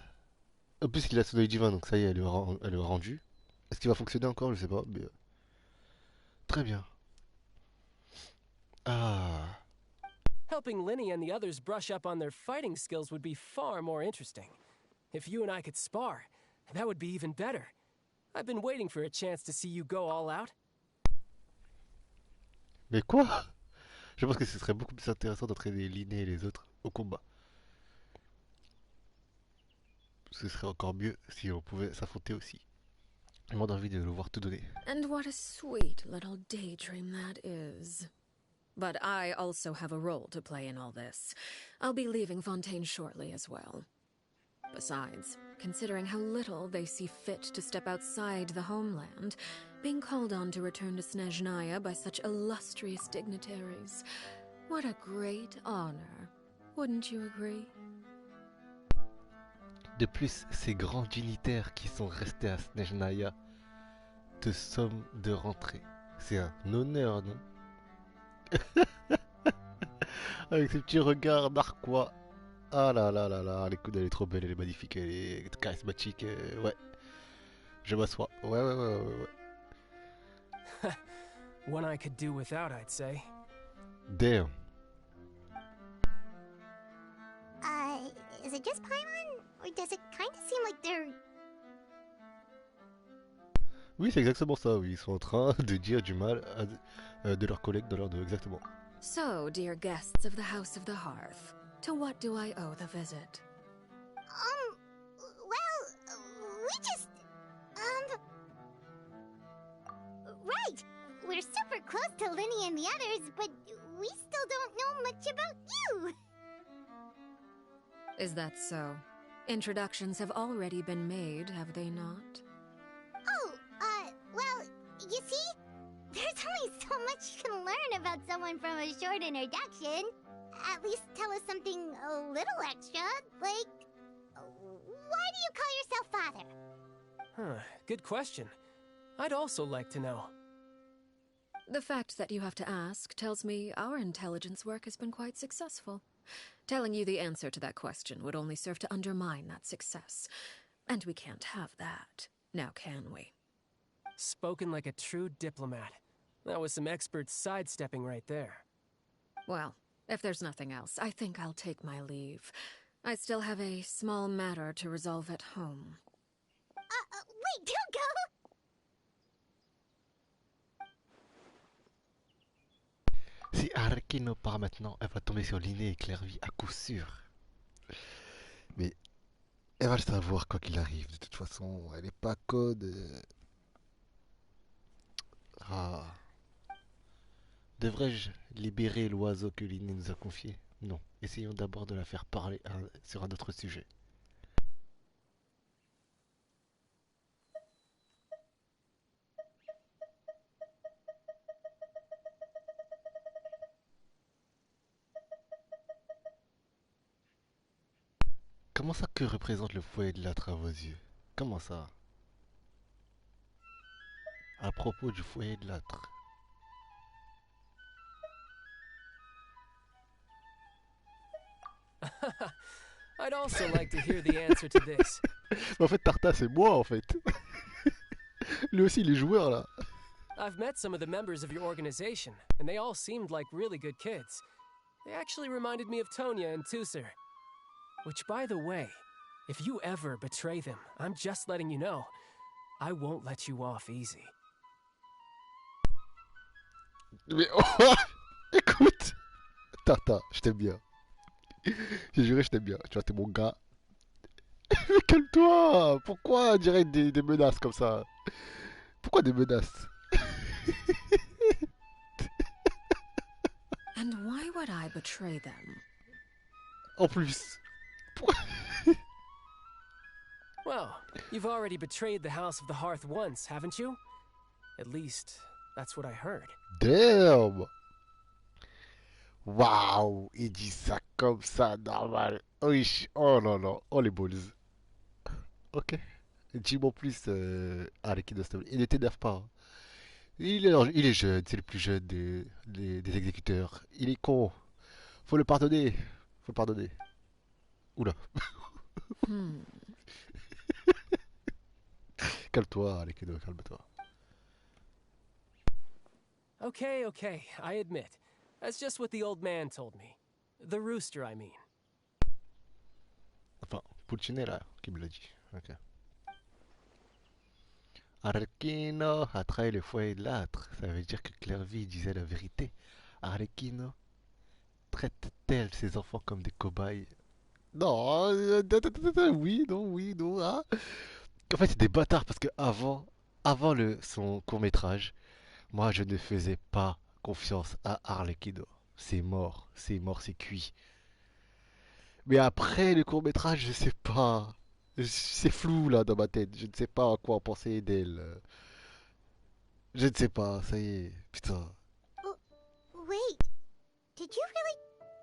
En plus, il a son œil divin, donc ça y est, elle est rendue. Est-ce qu'il va fonctionner encore? Je sais pas, mais. Très bien. Ah. Helping Linny and the others brush up on their fighting skills would be far more interesting. If you and I could spar, that would be even better. I've been waiting for a chance to see you go all out. Mais quoi? Je pense que ce serait beaucoup plus intéressant d'entraîner Linné et les autres au combat. Ce serait encore mieux si on pouvait s'affronter aussi. J'ai moins envie de le voir tout donner. And what a sweet little daydream that is. But I also have a role to play in all this. I'll be leaving Fontaine shortly as well. Besides, considering how little they see fit to step outside the homeland, being called on to return to Snezhnaya by such illustrious dignitaries, what a great honor. Wouldn't you agree? De plus, ces grands dignitaires qui sont restés à Snezhnaya te somment de rentrer. C'est un honneur, non? Avec ses petits regards narquois. Ah là là là là, elle est trop belle, elle est magnifique, elle est charismatique. Ouais, je m'assois. Ouais. One I could do without, I'd say. Damn. Is it just Paimon? Or does it kind of seem like they're... Oui, c'est exactement ça, oui. Ils sont en train de dire du mal de leurs collègues dans leur dos, exactement. So, dear guests of the House of the Hearth, to what do I owe the visit? Well, we just... Right! We're super close to Linny and the others, but we still don't know much about you! Is that so? Introductions have already been made, have they not? Oh, well, you see? There's only so much you can learn about someone from a short introduction. At least tell us something a little extra, like... Why do you call yourself father? Huh, good question. I'd also like to know. The fact that you have to ask tells me our intelligence work has been quite successful. Telling you the answer to that question would only serve to undermine that success. And we can't have that, now can we? Spoken like a true diplomat. That was some expert sidestepping right there. Well, if there's nothing else, I think I'll take my leave. I still have a small matter to resolve at home. Wait, don't go! Si Arlecchino part maintenant, elle va tomber sur Linné et Clairvy à coup sûr. Mais elle va le savoir quoi qu'il arrive. De toute façon, elle est pas code. Ah. Devrais-je libérer l'oiseau que Linné nous a confié? Non. Essayons d'abord de la faire parler sur un autre sujet. Comment ça que représente le foyer de l'âtre à vos yeux? Comment ça? À propos du foyer de l'âtre. I'd also like to hear the answer to this. En fait, Tarta, c'est moi, en fait. Lui aussi, il est joueur, là. I've met some of the members of your organization, and they all seemed like really good kids. They actually reminded me of Tonya and Tusser. Which, by the way, if you ever betray them, I'm just letting you know, I won't let you off easy. Mais oh, écoute, Tarta, je t'aime bien. J'ai juré, je t'aime bien. Tu vois, t'es mon gars. Mais calme-toi! Pourquoi dirait des menaces comme ça? Pourquoi des menaces? And why would I betray them? En plus. Well, you've already betrayed the House of the Hearth once, haven't you? At least, that's what I heard. Damn! Waouh! Il dit ça comme ça, normal. Oui, oh là là, oh les balls. Ok. Dis-moi plus, Arlecchino, s'il te plaît. Il ne t'énerve pas, hein. Il est jeune, c'est le plus jeune des exécuteurs. Il est con. Faut le pardonner. Faut le pardonner. Oula. Hmm. Calme-toi, Arlecchino, calme-toi. Okay, I admit. That's just what the old man told me. The rooster, I mean. Enfin, Pulcinella qui me l'a dit. Ok. Arlecchino a trahi le foyer de l'âtre. Ça veut dire que Clairvy disait la vérité. Arlecchino traite-t-elle ses enfants comme des cobayes? Non, oui, non, hein. En fait, c'est des bâtards parce que avant son court métrage, moi je ne faisais pas confiance à Arlecchino. C'est mort, c'est cuit. Mais après le court métrage, je sais pas. C'est flou là dans ma tête. Je ne sais pas à quoi en penser d'elle. Je ne sais pas, ça y est, putain. Oh, wait. Did you really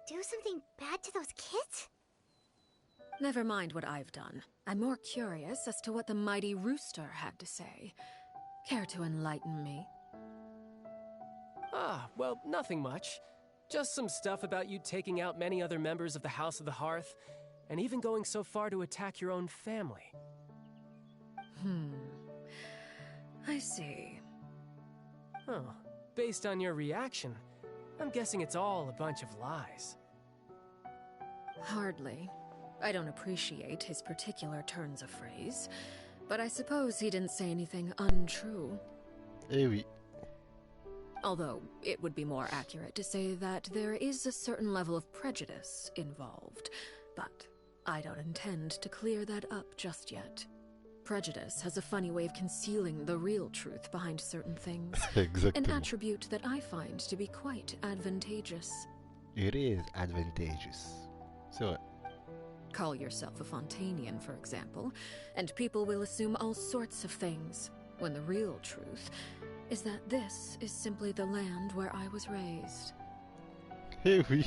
do something bad to those kids? Never mind what I've done. I'm more curious as to what the mighty rooster had to say. Care to enlighten me? Ah, well, nothing much. Just some stuff about you taking out many other members of the House of the Hearth, and even going so far to attack your own family. I see. Oh, based on your reaction, I'm guessing it's all a bunch of lies. Hardly. I don't appreciate his particular turns of phrase, but I suppose he didn't say anything untrue. Eh oui. Although, it would be more accurate to say that there is a certain level of prejudice involved, but I don't intend to clear that up just yet. Prejudice has a funny way of concealing the real truth behind certain things, an Exactement. attribute that I find to be quite advantageous. It is advantageous. C'est vrai. Call yourself a Fontanian, for example, and people will assume all sorts of things, when the real truth is that this is simply the land where I was raised. Eh oui.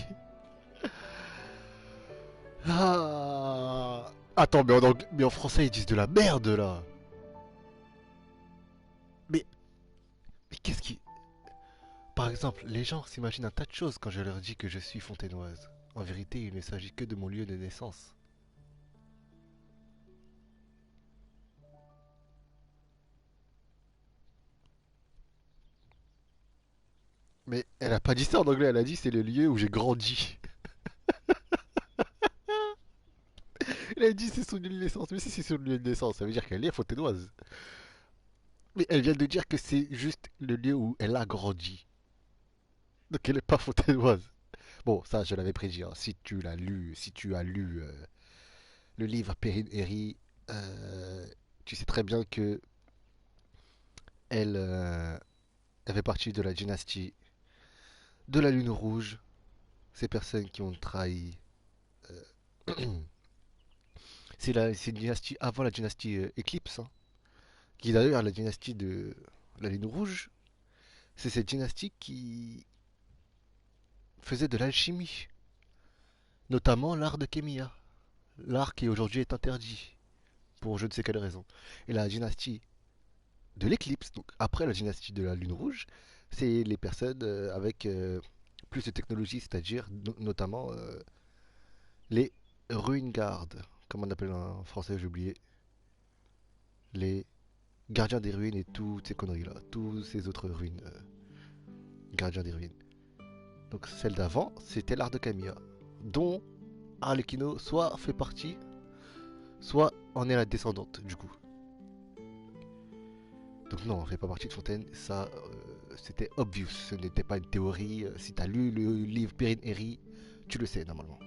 Ah. Attends, mais en français ils disent de la merde là. Mais qu'est-ce qui... Par exemple, les gens s'imaginent un tas de choses quand je leur dis que je suis fontainoise. En vérité, il ne s'agit que de mon lieu de naissance. Mais elle a pas dit ça en anglais, elle a dit c'est le lieu où j'ai grandi. Elle a dit c'est son lieu de naissance, mais si c'est son lieu de naissance, ça veut dire qu'elle est fontainoise. Mais elle vient de dire que c'est juste le lieu où elle a grandi. Donc elle est pas fontainoise. Bon, ça je l'avais prédit, hein. Si tu l'as lu, si tu as lu le livre Perrine Herry, tu sais très bien que elle fait partie de la dynastie de la Lune Rouge. Ces personnes qui ont trahi. C'est une dynastie avant la dynastie Éclipse, hein, qui est d'ailleurs la dynastie de la Lune Rouge. C'est cette dynastie qui faisait de l'alchimie, notamment l'art de Kémia, l'art qui aujourd'hui est interdit pour je ne sais quelle raison. Et la dynastie de l'éclipse, donc après la dynastie de la Lune Rouge, c'est les personnes avec plus de technologie, c'est-à-dire notamment les ruines gardes, comme on appelle en français, j'ai oublié, les gardiens des ruines et toutes ces conneries-là, tous ces autres ruines, gardiens des ruines. Donc celle d'avant, c'était l'art de Kamiya, dont Arlecchino soit fait partie, soit en est la descendante du coup. Donc non, on fait pas partie de Fontaine, ça c'était obvious, ce n'était pas une théorie. Si t'as lu le livre Perrine Herry, tu le sais normalement.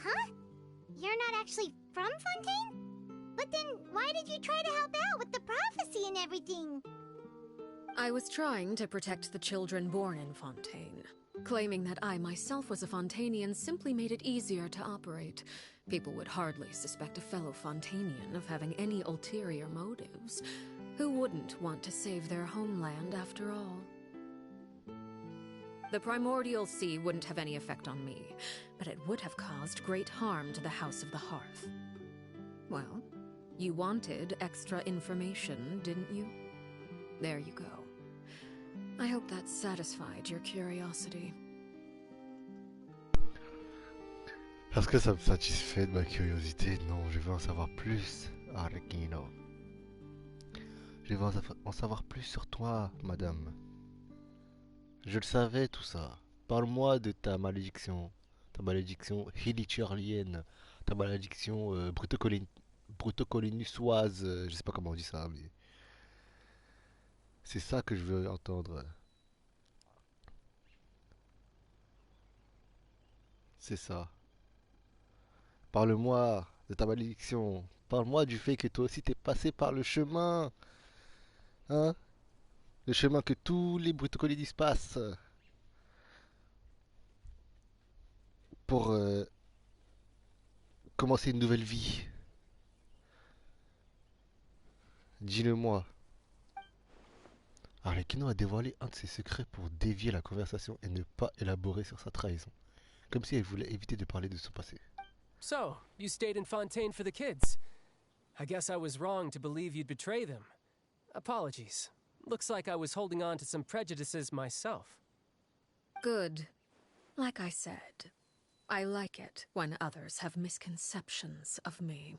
Huh? you're not actually from Fontaine? But then, why did you try to help out with the prophecy and everything? I was trying to protect the children born in Fontaine. Claiming that I myself was a Fontainian simply made it easier to operate. People would hardly suspect a fellow Fontainian of having any ulterior motives. Who wouldn't want to save their homeland after all? The primordial sea wouldn't have any effect on me, but it would have caused great harm to the House of the Hearth. Well, you wanted extra information, didn't you? There you go. I hope that satisfied your curiosity. Est-ce que ça me satisfait de ma curiosité? Non, je veux en savoir plus, Arlecchino. Je veux en savoir plus sur toi, madame. Je le savais tout ça. Parle-moi de ta malédiction hillichurlienne, ta malédiction brutocolinusoise, je sais pas comment on dit ça, mais c'est ça que je veux entendre. C'est ça. Parle-moi de ta malédiction. Parle-moi du fait que toi aussi t'es passé par le chemin. Hein? Le chemin que tous les brutocolinis passent. Pour commencer une nouvelle vie. Dis-le-moi. Arlecchino a dévoilé un de ses secrets pour dévier la conversation et ne pas élaborer sur sa trahison. Comme si elle voulait éviter de parler de son passé. So, you stayed in Fontaine for the kids. I guess I was wrong to believe you'd betray them. Apologies. Looks like I was holding on to some prejudices myself. Good. Like I said, I like it when others have misconceptions of me.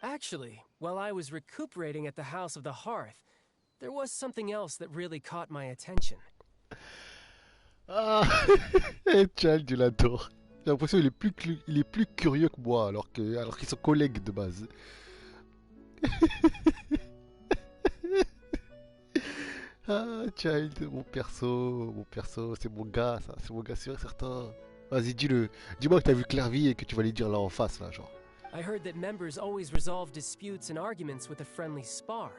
Actually, while I was recuperating at the House of the Hearth, there was something else that really caught my attention. Ah, Child, je l'adore. J'ai l'impression qu'il est plus curieux que moi, alors qu'ils sont collègues de base. Ah, Child, mon perso, c'est mon gars, ça, c'est mon gars sûr et certain. Vas-y, dis-le. Dis-moi que t'as vu Clairvy et que tu vas lui dire là en face, là, genre. I heard that members always resolve disputes and arguments with a friendly spar,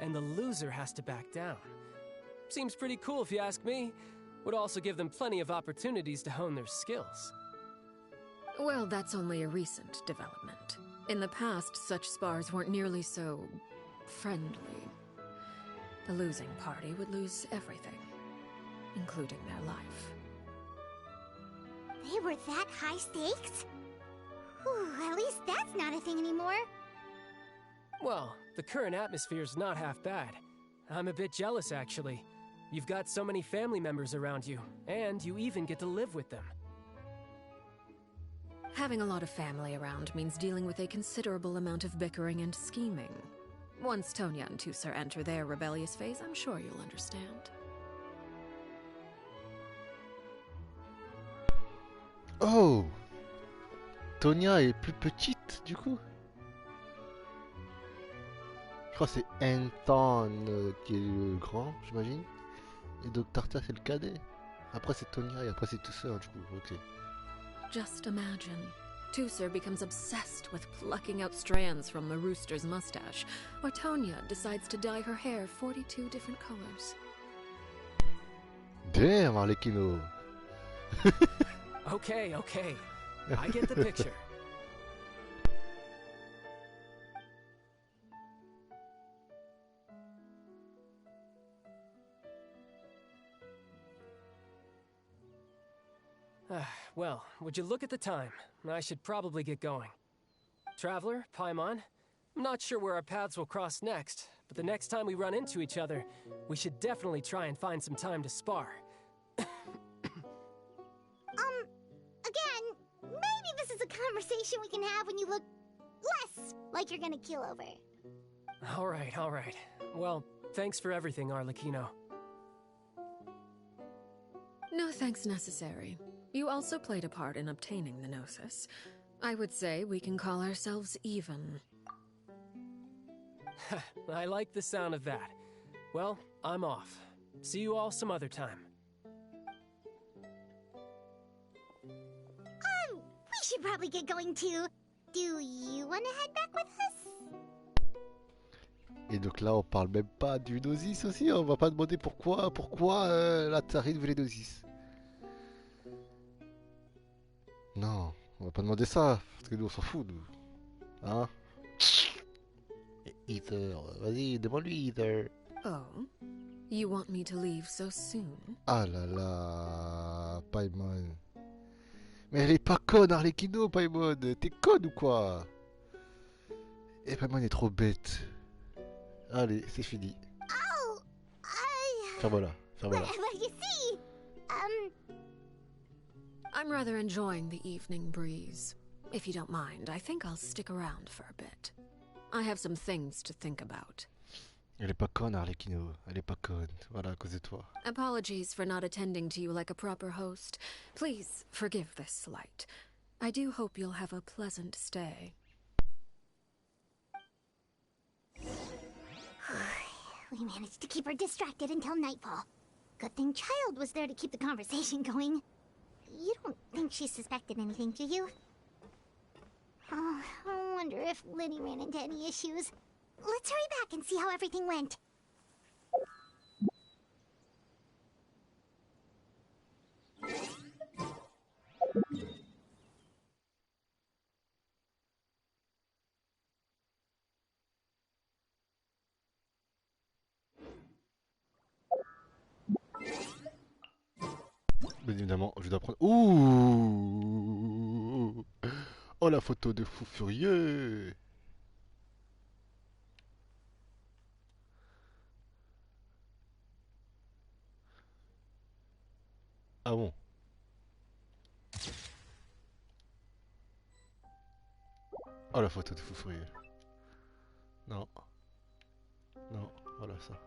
and the loser has to back down. Seems pretty cool if you ask me. Would also give them plenty of opportunities to hone their skills. Well, that's only a recent development. In the past, such spars weren't nearly so friendly. The losing party would lose everything, including their life. They were that high stakes? Whew, at least that's not a thing anymore. Well, the current atmosphere's not half bad. I'm a bit jealous, actually. You've got so many family members around you, and you even get to live with them. Having a lot of family around means dealing with a considerable amount of bickering and scheming. Once Tonya and Tusser enter their rebellious phase, I'm sure you'll understand. Oh! Tonya est plus petite, du coup? Je crois que c'est Anton qui est le grand, j'imagine. Et donc Tarta c'est le cadet. Après c'est Tonya et après c'est Tusser, du coup, ok. Just imagine. Tusser becomes obsessed with plucking out strands from the rooster's mustache, or Tonya decides to dye her hair 42 different colors. Damn, Arlecchino! Okay. I get the picture. Well, would you look at the time? I should probably get going. Traveler, Paimon, I'm not sure where our paths will cross next, but the next time we run into each other, we should definitely try and find some time to spar. Again, maybe this is a conversation we can have when you look less like you're gonna kill over. All right. Well, thanks for everything, Arlecchino. No thanks necessary. You also played a part in obtaining the Gnosis. I would say we can call ourselves even. I like the sound of that. Well, I'm off. See you all some other time. We should probably get going too. Do you want to head back with us? Et donc là, on parle même pas du Gnosis aussi. On va pas demander pourquoi la Tarine veut les Gnosis. Non, on va pas demander ça. Parce que nous, on s'en fout, nous. Hein? Ether, vas-y, demande-lui, Ether. Oh, you want me to leave so soon? Ah là là, Paimon. Mais elle est pas conne, Arlecchino, Paimon. T'es conne ou quoi? Et Paimon est trop bête. Allez, c'est fini. Oh, Ferme-la, ferme-la. But you see, I'm rather enjoying the evening breeze. If you don't mind, I think I'll stick around for a bit. I have some things to think about. Elle est pas conne, Arlecchino. Elle est pas conne. Voilà, à cause de toi. Apologies for not attending to you like a proper host. Please forgive this slight. I do hope you'll have a pleasant stay. we managed to keep her distracted until nightfall. Good thing Child was there to keep the conversation going. You don't think she suspected anything, do you? Oh, I wonder if Linny ran into any issues. Let's hurry back and see how everything went. Bien évidemment, je dois prendre... Ouh! Oh, la photo de fou furieux! Ah bon? Oh, la photo de fou furieux. Non. Non, voilà ça.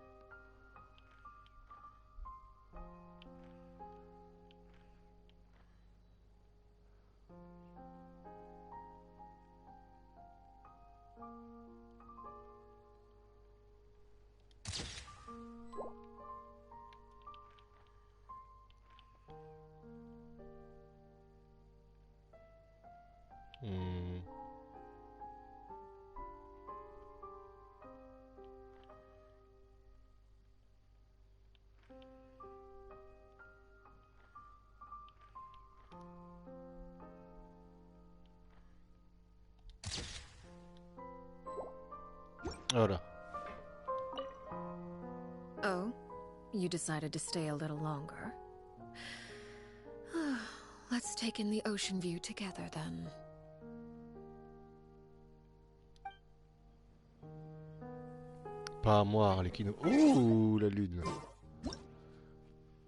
Hmm. Voilà. Oh, you decided to stay a little longer. Let's take in the ocean view together then. Pas à moi, Arlecchino. Ouh, la lune.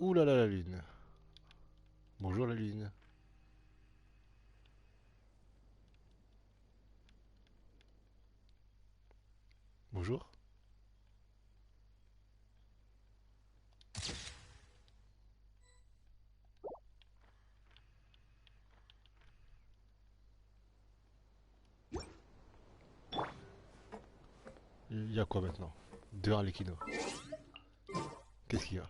Ouh là là, la lune. Bonjour la lune. Bonjour. Il y a quoi maintenant? Deux Arlecchino. Qu'est-ce qu'il y a?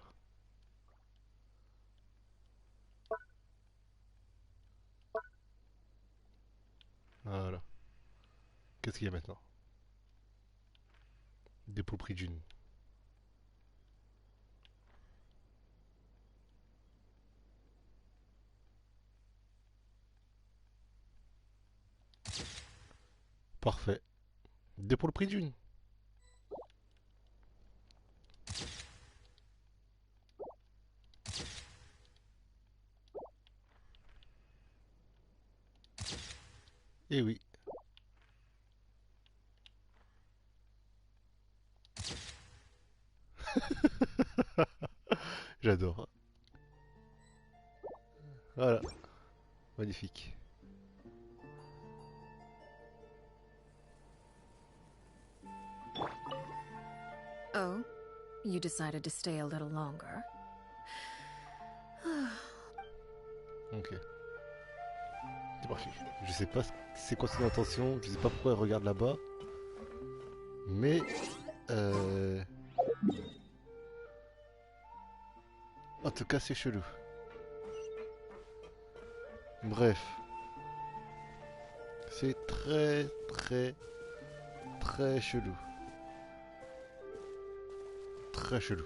Voilà. Qu'est-ce qu'il y a maintenant? Dépôt prix d'une. Parfait. Dépôt le prix d'une. Eh oui. J'adore. Voilà. Magnifique. Oh, you decided to stay a little longer. Ok. C'est parti. Je sais pas c'est quoi son intention, je sais pas pourquoi elle regarde là-bas. Mais... En tout cas, c'est chelou. Bref. C'est très très très chelou. Très chelou.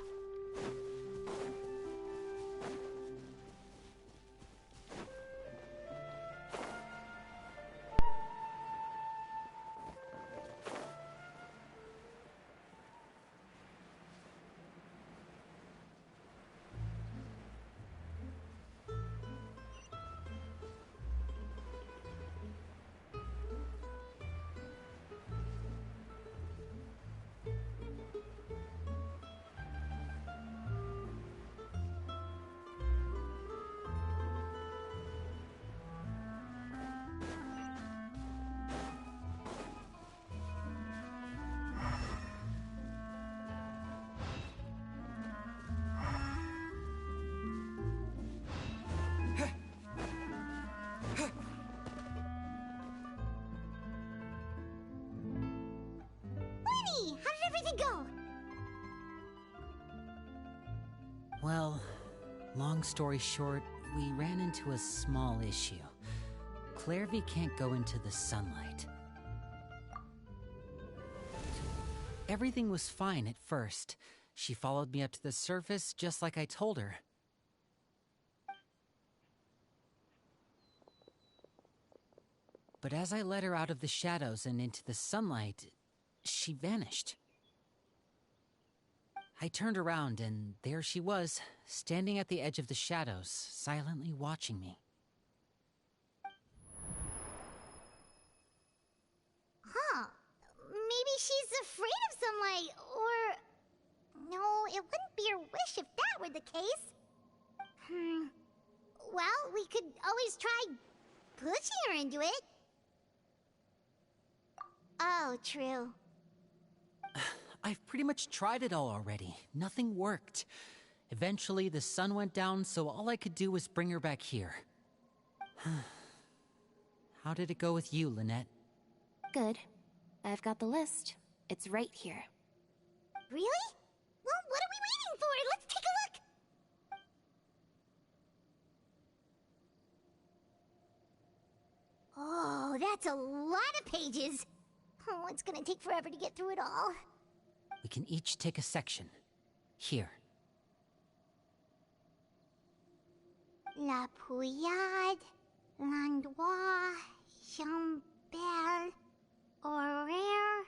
Well, long story short, we ran into a small issue. Clairvy can't go into the sunlight. Everything was fine at first. She followed me up to the surface just like I told her. But as I led her out of the shadows and into the sunlight, she vanished. I turned around, and there she was, standing at the edge of the shadows, silently watching me. Huh. Maybe she's afraid of sunlight, or... No, it wouldn't be her wish if that were the case. Well, we could always try pushing her into it. Oh, true. I've pretty much tried it all already. Nothing worked. Eventually, the sun went down, so all I could do was bring her back here. How did it go with you, Lynette? Good. I've got the list. It's right here. Really? Well, what are we waiting for? Let's take a look! Oh, that's a lot of pages. Oh, it's gonna take forever to get through it all. We can each take a section. Here. La Pouillade, l'endroit, Chambel, horaire.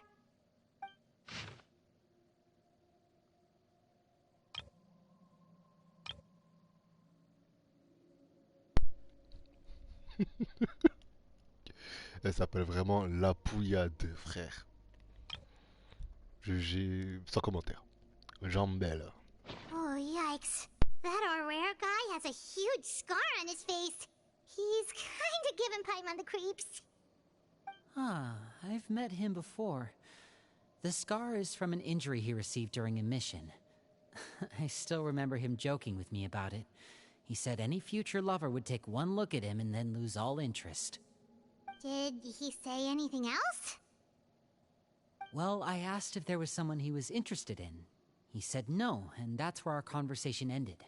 Elle s'appelle vraiment La Pouillade, frère. J'ai sans commentaire. Jambelle. Oh, yikes. That horaire guy has a huge scar on his face. He's kinda giving Paimon the creeps. Ah, I've met him before. The scar is from an injury he received during a mission. I still remember him joking with me about it. He said any future lover would take one look at him and then lose all interest. Did he say anything else? Well, I asked if there was someone he was interested in. He said no, and that's where our conversation ended.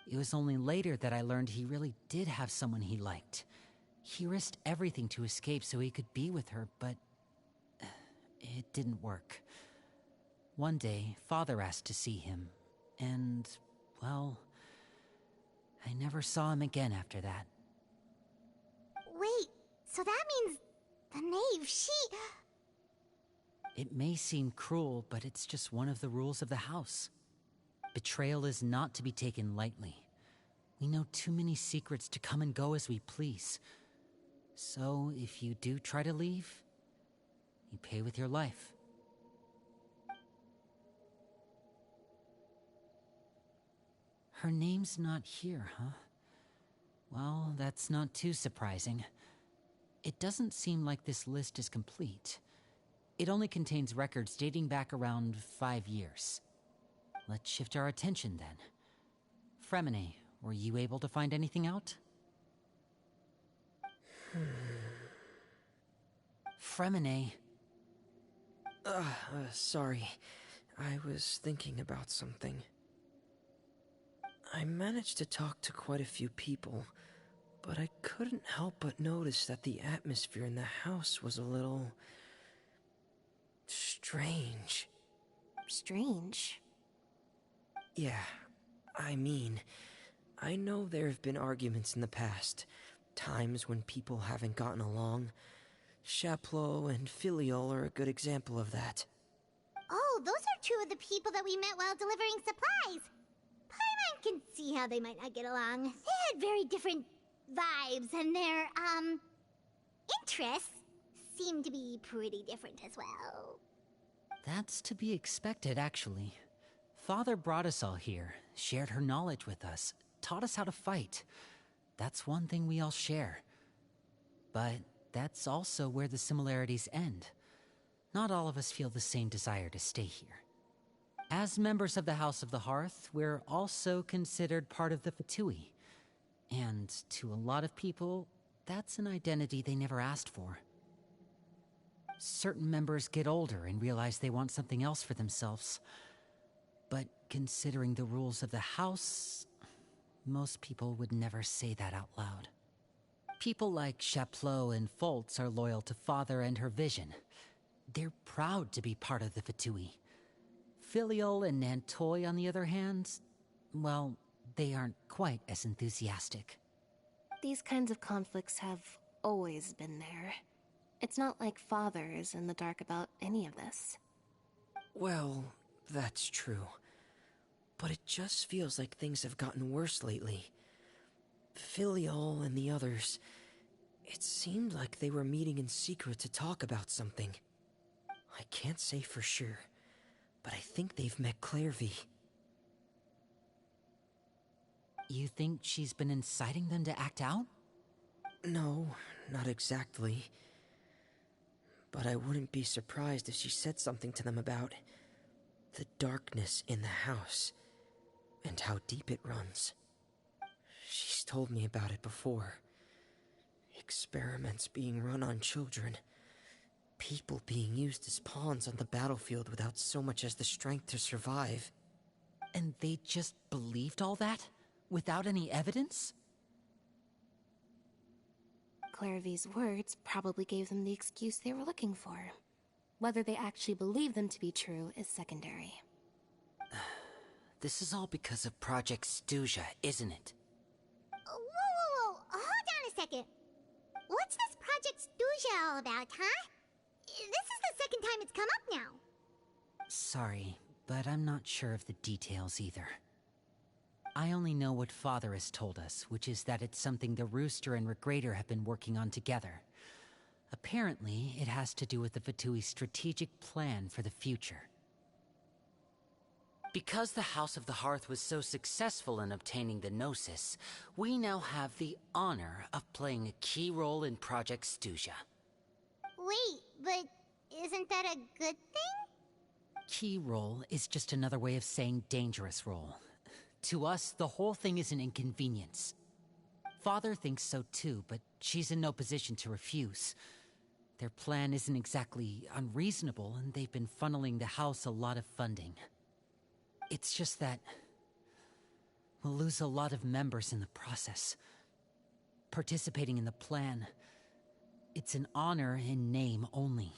It was only later that I learned he really did have someone he liked. He risked everything to escape so he could be with her, but it didn't work. One day, Father asked to see him, and, well, I never saw him again after that. Wait, so that means the knave, she... It may seem cruel, but it's just one of the rules of the house. Betrayal is not to be taken lightly. We know too many secrets to come and go as we please. So, if you do try to leave, you pay with your life. Her name's not here, huh? Well, that's not too surprising. It doesn't seem like this list is complete. It only contains records dating back around 5 years. Let's shift our attention then. Fremine, were you able to find anything out? Fremine. Sorry. I was thinking about something. I managed to talk to quite a few people, but I couldn't help but notice that the atmosphere in the house was a little... strange. Strange? Yeah, I mean, I know there have been arguments in the past, times when people haven't gotten along. Chaplot and Filiol are a good example of that. Oh, those are two of the people that we met while delivering supplies. Paimon can see how they might not get along. They had very different vibes, and their, interests seem to be pretty different as well. That's to be expected, actually. Father brought us all here, shared her knowledge with us, taught us how to fight. That's one thing we all share. But that's also where the similarities end. Not all of us feel the same desire to stay here. As members of the House of the Hearth, we're also considered part of the Fatui. And to a lot of people, that's an identity they never asked for. Certain members get older and realize they want something else for themselves. But considering the rules of the house, most people would never say that out loud. People like Chaplot and Foltz are loyal to Father and her vision. They're proud to be part of the Fatui. Filiol and Nantoy, on the other hand, well, they aren't quite as enthusiastic. These kinds of conflicts have always been there. It's not like Father is in the dark about any of this. Well, that's true. But it just feels like things have gotten worse lately. Filiol and the others, it seemed like they were meeting in secret to talk about something. I can't say for sure, but I think they've met Clairvy. You think she's been inciting them to act out? No, not exactly. But I wouldn't be surprised if she said something to them about the darkness in the house and how deep it runs. She's told me about it before. Experiments being run on children. People being used as pawns on the battlefield without so much as the strength to survive. And they just believed all that? Without any evidence? Clairvy's words probably gave them the excuse they were looking for. Whether they actually believe them to be true is secondary. This is all because of Project Stuja, isn't it? Whoa. Hold on a second. What's this Project Stuja all about, huh? This is the second time it's come up now. Sorry, but I'm not sure of the details either. I only know what Father has told us, which is that it's something the Rooster and Regrator have been working on together. Apparently, it has to do with the Fatui's strategic plan for the future. Because the House of the Hearth was so successful in obtaining the Gnosis, we now have the honor of playing a key role in Project Stuja. Wait, but isn't that a good thing? Key role is just another way of saying dangerous role. To us, the whole thing is an inconvenience. Father thinks so too, but she's in no position to refuse. Their plan isn't exactly unreasonable, and they've been funneling the house a lot of funding. It's just that we'll lose a lot of members in the process. Participating in the plan, it's an honor in name only.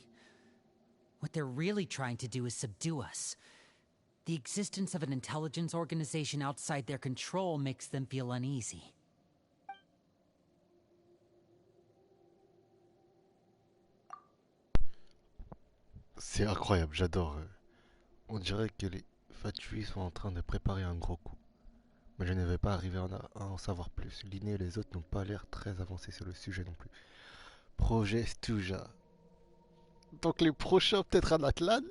What they're really trying to do is subdue us. The existence of an intelligence organization outside their control makes them feel uneasy. C'est incroyable, j'adore. On dirait que les Fatui sont en train de préparer un gros coup. Mais je ne vais pas arriver à en savoir plus. Linné et les autres n'ont pas l'air très avancés sur le sujet non plus. Projet Stuja. Donc les prochains peut-être en Atlan,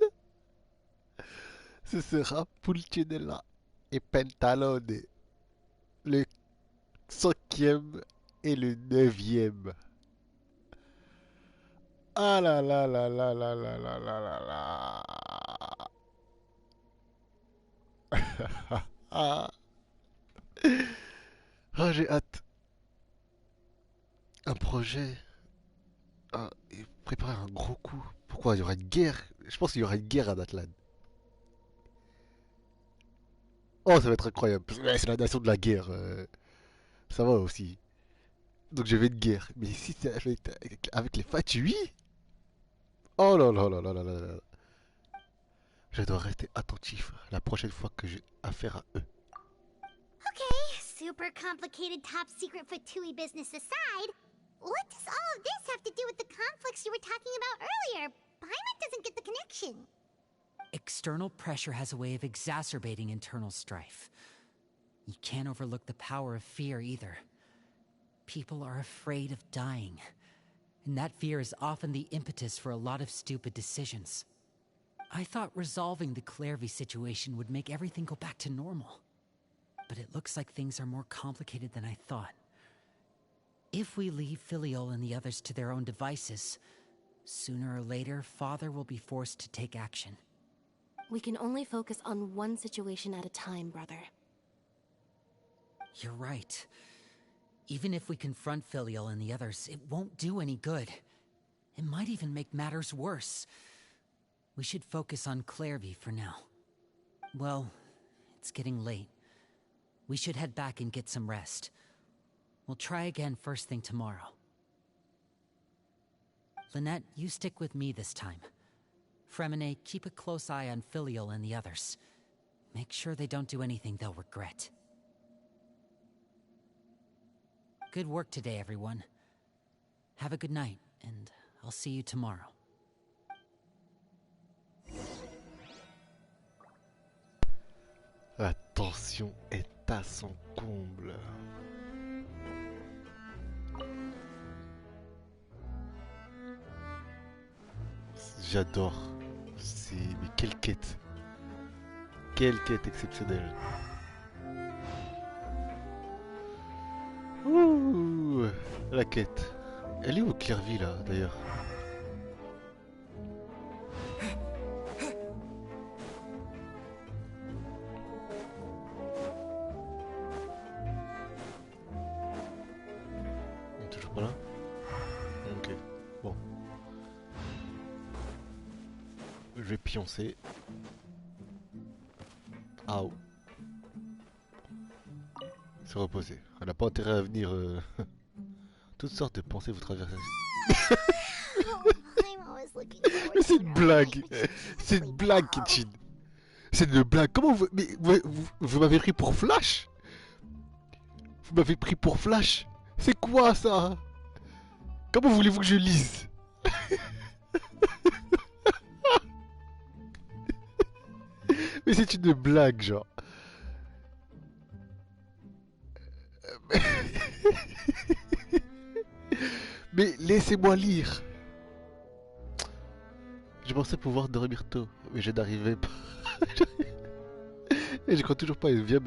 ce sera Pulcinella et Pentalone. Le 5e et le 9e. Ah là là là là là là là là là là. Ah, ah j'ai hâte. Un projet. Ah, et préparer un gros coup. Pourquoi il y aura une guerre? Je pense qu'il y aura une guerre à Atlan. Oh, ça va être incroyable. Ouais, c'est la nation de la guerre. Ça va aussi. Donc je vais de guerre. Mais si c'est avec les Fatui. Oh là là là là là là là. Je dois rester attentif la prochaine fois que j'ai affaire à eux. Okay, super complicated top secret Fatui business aside, what does all of this have to do with the conflicts you were talking about earlier? Paimon doesn't get the connection. External pressure has a way of exacerbating internal strife. You can't overlook the power of fear either. People are afraid of dying, and that fear is often the impetus for a lot of stupid decisions. I thought resolving the Clairvy situation would make everything go back to normal. But it looks like things are more complicated than I thought. If we leave Filiol and the others to their own devices, sooner or later, Father will be forced to take action. We can only focus on one situation at a time, brother. You're right. Even if we confront Filiol and the others, it won't do any good. It might even make matters worse. We should focus on Clairvy for now. Well, it's getting late. We should head back and get some rest. We'll try again first thing tomorrow. Lynette, you stick with me this time. Fremine, keep a close eye on Filiol and the others. Make sure they don't do anything they'll regret. Good work today, everyone. Have a good night, and I'll see you tomorrow. La tension est à son comble. J'adore. Mais quelle quête. Quelle quête exceptionnelle. Ouh, la quête. Elle est où Clairvy là d'ailleurs? Toujours pas là? Ok, bon. Je vais pioncer. Ah oh. Se reposer. Elle n'a pas intérêt à venir. Toutes sortes de pensées vous traversent. Mais c'est une blague. C'est une blague, Kenshin. C'est une blague. Comment vous... Mais vous m'avez pris pour Flash? Vous m'avez pris pour Flash? C'est quoi ça? Comment voulez-vous que je lise? Mais c'est une blague, genre. Mais laissez-moi lire. Je pensais pouvoir dormir tôt, mais je n'arrivais pas. Et je crois toujours pas, il vient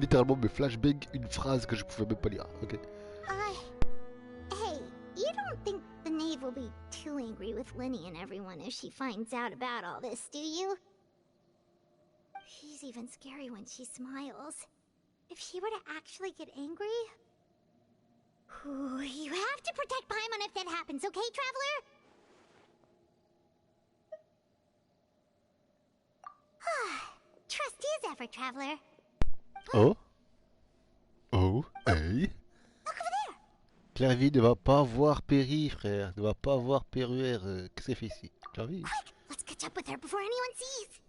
littéralement me flashbang une phrase que je pouvais même pas lire. Ok. Hey, you don't think the knave will be too angry with Linny and everyone if she finds out about all this, do you? She's even scary when she smiles. If she were to actually get angry... Ooh, you have to protect Paimon if that happens, okay, Traveler? Trust is ever, Traveler. Oh? Oh? Hey? Look over there! Clairvy ne va pas voir Perry, frère. Ne va pas voir Perruère. Qu'est-ce qu'elle fait ici? Clairvy? Quick, let's catch up with her before anyone sees.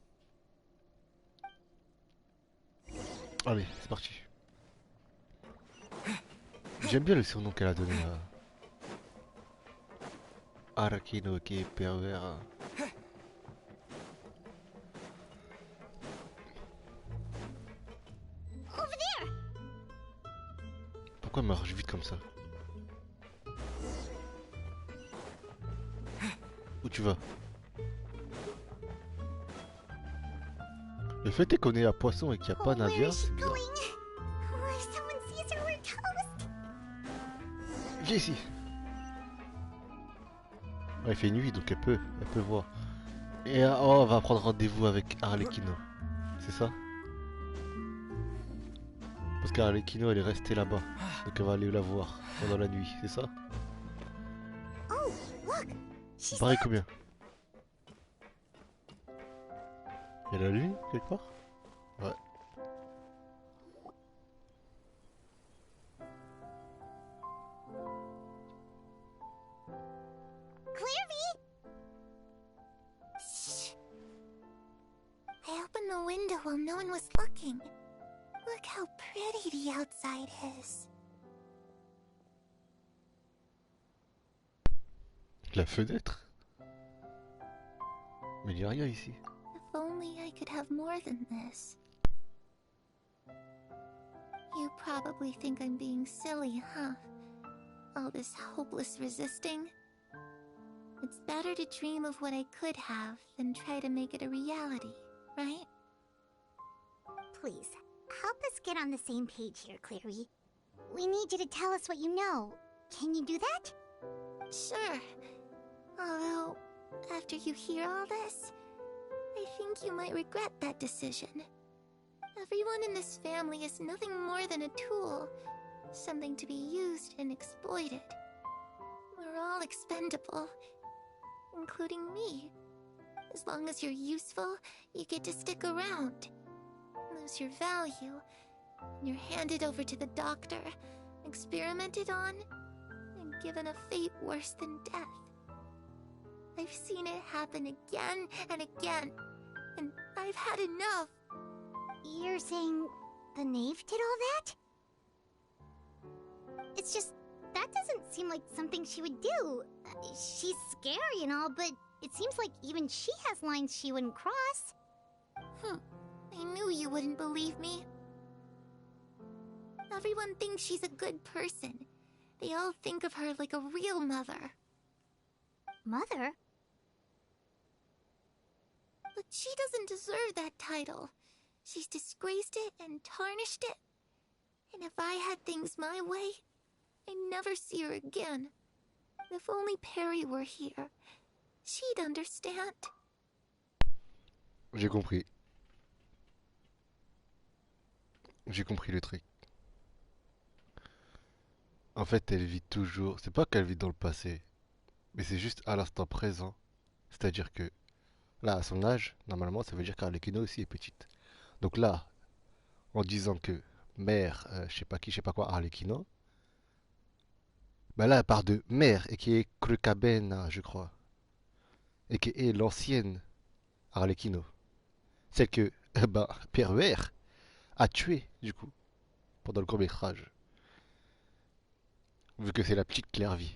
Allez, c'est parti. J'aime bien le surnom qu'elle a donné à Arlecchino qui est pervers. Over there! Pourquoi elle marche vite comme ça? Où tu vas? Le fait est qu'on est à Poisson et qu'il n'y a pas navire, c'est bizarre. Viens ici. Ouais, il fait nuit donc elle peut voir. Et oh, on va prendre rendez-vous avec Arlecchino. C'est ça? Parce qu'Arlecchino elle est restée là-bas. Donc elle va aller la voir pendant la nuit, c'est ça? Pareil combien? Il y a la lune quelque part? Ouais. while no one was looking. Look how pretty the outside is. La fenêtre? Mais il n'y a rien ici. If only I could have more than this. You probably think I'm being silly, huh? All this hopeless resisting. It's better to dream of what I could have than try to make it a reality, right? Please, help us get on the same page here, Clary. We need you to tell us what you know. Can you do that? Sure. Although, after you hear all this, I think you might regret that decision. Everyone in this family is nothing more than a tool, something to be used and exploited. We're all expendable, including me. As long as you're useful, you get to stick around. Lose your value, and you're handed over to the doctor, experimented on, and given a fate worse than death. I've seen it happen again and again, and I've had enough. You're saying the knave did all that? It's just, that doesn't seem like something she would do. She's scary and all, but it seems like even she has lines she wouldn't cross. I knew you wouldn't believe me. Everyone thinks she's a good person. They all think of her like a real mother. Mother? But she doesn't deserve that title. She's disgraced it and tarnished it. And if I had things my way, I'd never see her again. If only Perry were here, she'd understand. J'ai compris. J'ai compris le truc. En fait, elle vit toujours... C'est pas qu'elle vit dans le passé, mais c'est juste à l'instant présent. C'est-à-dire que, là, à son âge, normalement, ça veut dire qu'Arlecchino aussi est petite. Donc là, en disant que mère, je sais pas qui, je sais pas quoi, Arlecchino, bah là, elle part de mère, et qui est Crucabena, je crois. Et qui est l'ancienne Arlecchino. Celle que, bah, Perver a tué, du coup, pendant le court-métrage. Vu que c'est la petite Clairvy.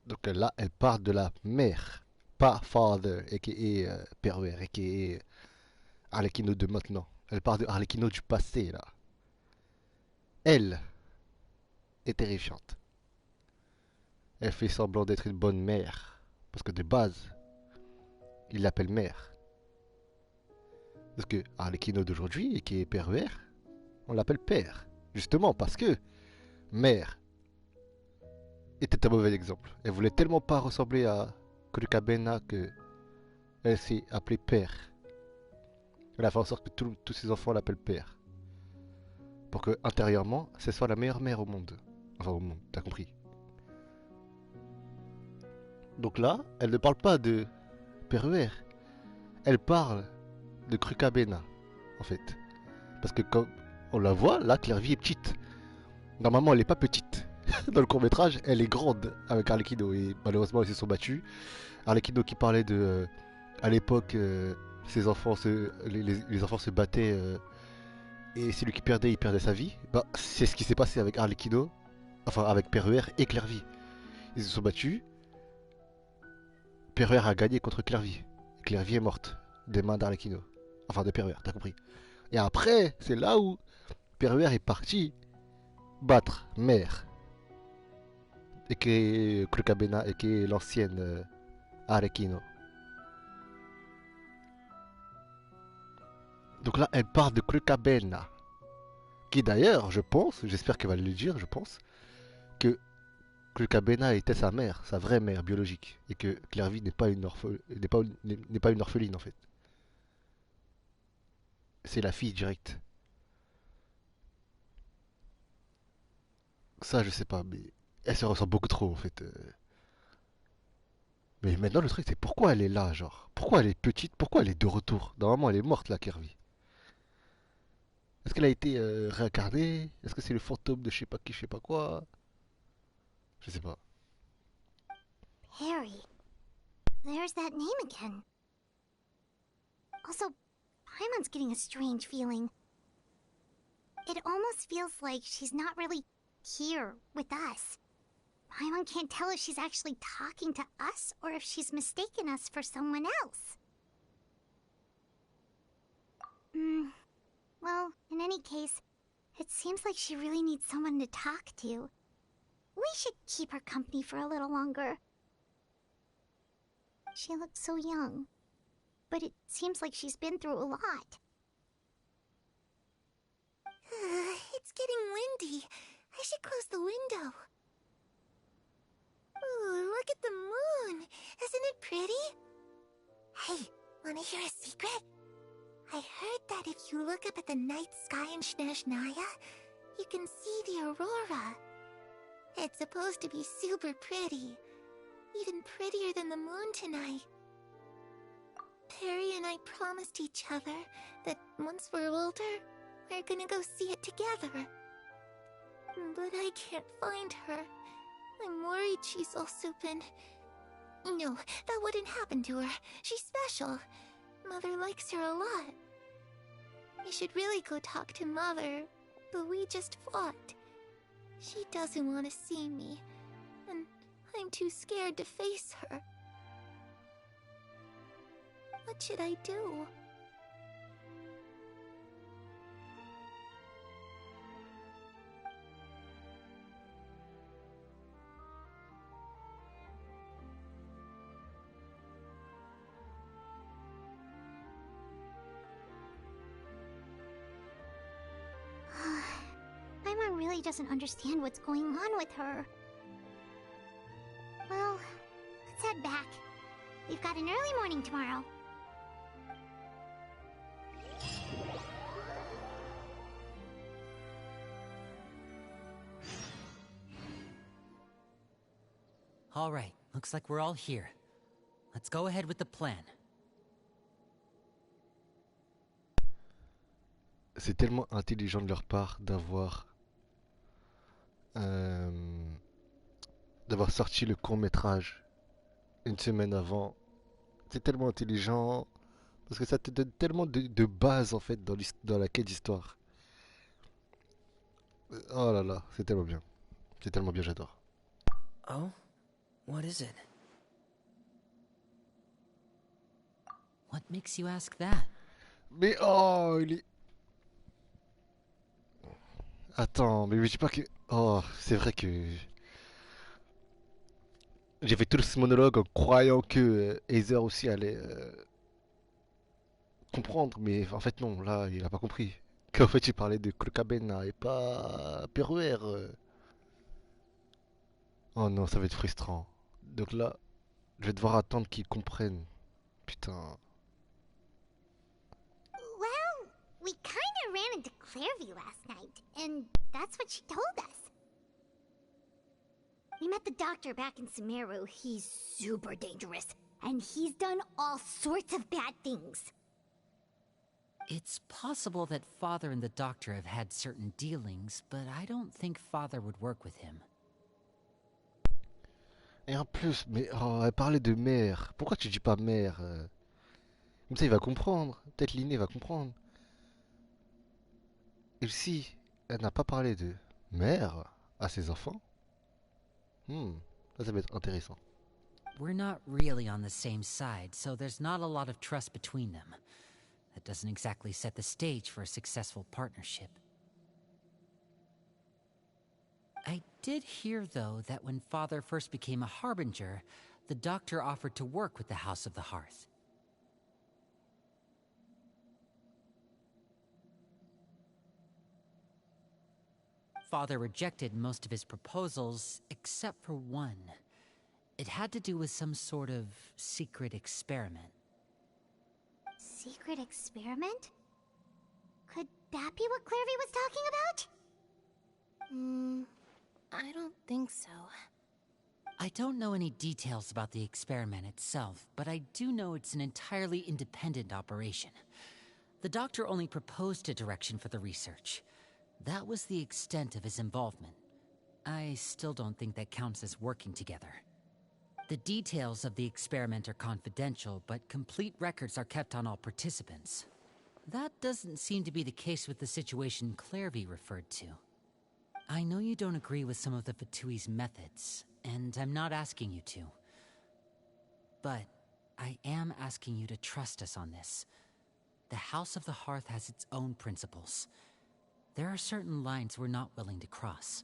Donc là, elle part de la mère, pas father, et qui est Perver, et qui est Arlecchino de maintenant. Elle part de Arlecchino du passé, là. Elle est terrifiante. Elle fait semblant d'être une bonne mère. Parce que de base, il l'appelle mère. Parce que Arlecchino d'aujourd'hui, et qui est Perver, on l'appelle père. Justement parce que mère était un mauvais exemple. Elle voulait tellement pas ressembler à Crucabena que elle s'est appelée père. Elle a fait en sorte que tous ses enfants l'appellent père. Pour que, intérieurement, ce soit la meilleure mère au monde. Enfin, au monde, t'as compris. Donc là, elle ne parle pas de Perver. Elle parle de Crucabena, en fait. Parce que comme on la voit, là, Clairvy est petite. Normalement, elle n'est pas petite. Dans le court-métrage, elle est grande avec Arlecchino. Et malheureusement, ils se sont battus. Arlecchino qui parlait de... à l'époque, les enfants se battaient... et celui qui perdait, il perdait sa vie. Bah, c'est ce qui s'est passé avec Arlecchino. Enfin, avec Perver et Clairvy. Ils se sont battus. Perver a gagné contre Clairvy. Clairvy est morte des mains d'Arlecchino. Enfin, de Perver, t'as compris. Et après, c'est là où Perver est parti battre Mère. Et qui est Crucabena, et qui est l'ancienne Arlecchino. Donc là, elle parle de Crucabena. Qui d'ailleurs, je pense, j'espère qu'elle va le dire, je pense, que Crucabena était sa mère, sa vraie mère biologique. Et que Clairvy n'est pas une orpheline en fait. C'est la fille directe. Ça, je sais pas, mais elle se ressemble beaucoup trop en fait. Mais maintenant, le truc, c'est pourquoi elle est là, genre. Pourquoi elle est petite, pourquoi elle est de retour. Normalement, elle est morte, la Clairvy. Est-ce qu'elle a été réincarnée? Est-ce que c'est le fantôme de je sais pas qui, je sais pas quoi? Je sais pas. Harry. There's that name again. Also, Paimon's getting a strange feeling. It almost feels like she's not really here with us. Paimon can't tell if she's actually talking to us or if she's mistaken us for someone else. Well, in any case, it seems like she really needs someone to talk to. We should keep her company for a little longer. She looks so young, but it seems like she's been through a lot. It's getting windy. I should close the window. Ooh, look at the moon. Isn't it pretty? Hey, wanna hear a secret? I heard that if you look up at the night sky in Snezhnaya, you can see the aurora. It's supposed to be super pretty. Even prettier than the moon tonight. Perry and I promised each other that once we're older, we're gonna go see it together. But I can't find her. I'm worried she's also been... No, that wouldn't happen to her. She's special. Mother likes her a lot. We should really go talk to Mother, but we just fought. She doesn't want to see me, and I'm too scared to face her. What should I do? Paimon really doesn't understand what's going on with her. Well, let's head back. We've got an early morning tomorrow. All right, looks like we're all here. Let's go ahead with the plan. C'est tellement intelligent de leur part d'avoir sorti le court-métrage une semaine avant. C'est tellement intelligent parce que ça te donne tellement de bases en fait dans la quête d'histoire. Oh là là, c'est tellement bien. C'est tellement bien, j'adore. Oh? What is it? What makes you ask that? Mais oh, il est... Attends, mais je dis pas que... Oh, c'est vrai que... J'ai fait tout ce monologue en croyant que Heather aussi allait comprendre, mais en fait non, là, il a pas compris. Qu'en fait, il parlait de Clocabena et pas Peruer. Oh non, ça va être frustrant. Donc là, je vais devoir attendre qu'ils comprennent. Putain. Well, we kinda ran into Clairview last night, and that's what she told us. We met the doctor back in Sumeru. He's super dangerous, and he's done all sorts of bad things. It's possible that Father and the Doctor have had certain dealings, but I don't think Father would work with him. Et en plus, mais oh, elle parlait de mère. Pourquoi tu dis pas mère Comme ça, il va comprendre. Peut-être Linné va comprendre. Et si elle n'a pas parlé de mère à ses enfants, ça va être intéressant. We're not really on the same side, so there's not a lot of trust between them. That doesn't exactly set the stage for a successful partnership. I did hear, though, that when Father first became a Harbinger, the Doctor offered to work with the House of the Hearth. Father rejected most of his proposals, except for one. It had to do with some sort of secret experiment. Secret experiment? Could that be what Clairview was talking about? I don't think so. I don't know any details about the experiment itself, but I do know it's an entirely independent operation. The Doctor only proposed a direction for the research. That was the extent of his involvement. I still don't think that counts as working together. The details of the experiment are confidential, but complete records are kept on all participants. That doesn't seem to be the case with the situation Clairvy referred to. I know you don't agree with some of the Fatui's methods, and I'm not asking you to. But I am asking you to trust us on this. The House of the Hearth has its own principles. There are certain lines we're not willing to cross.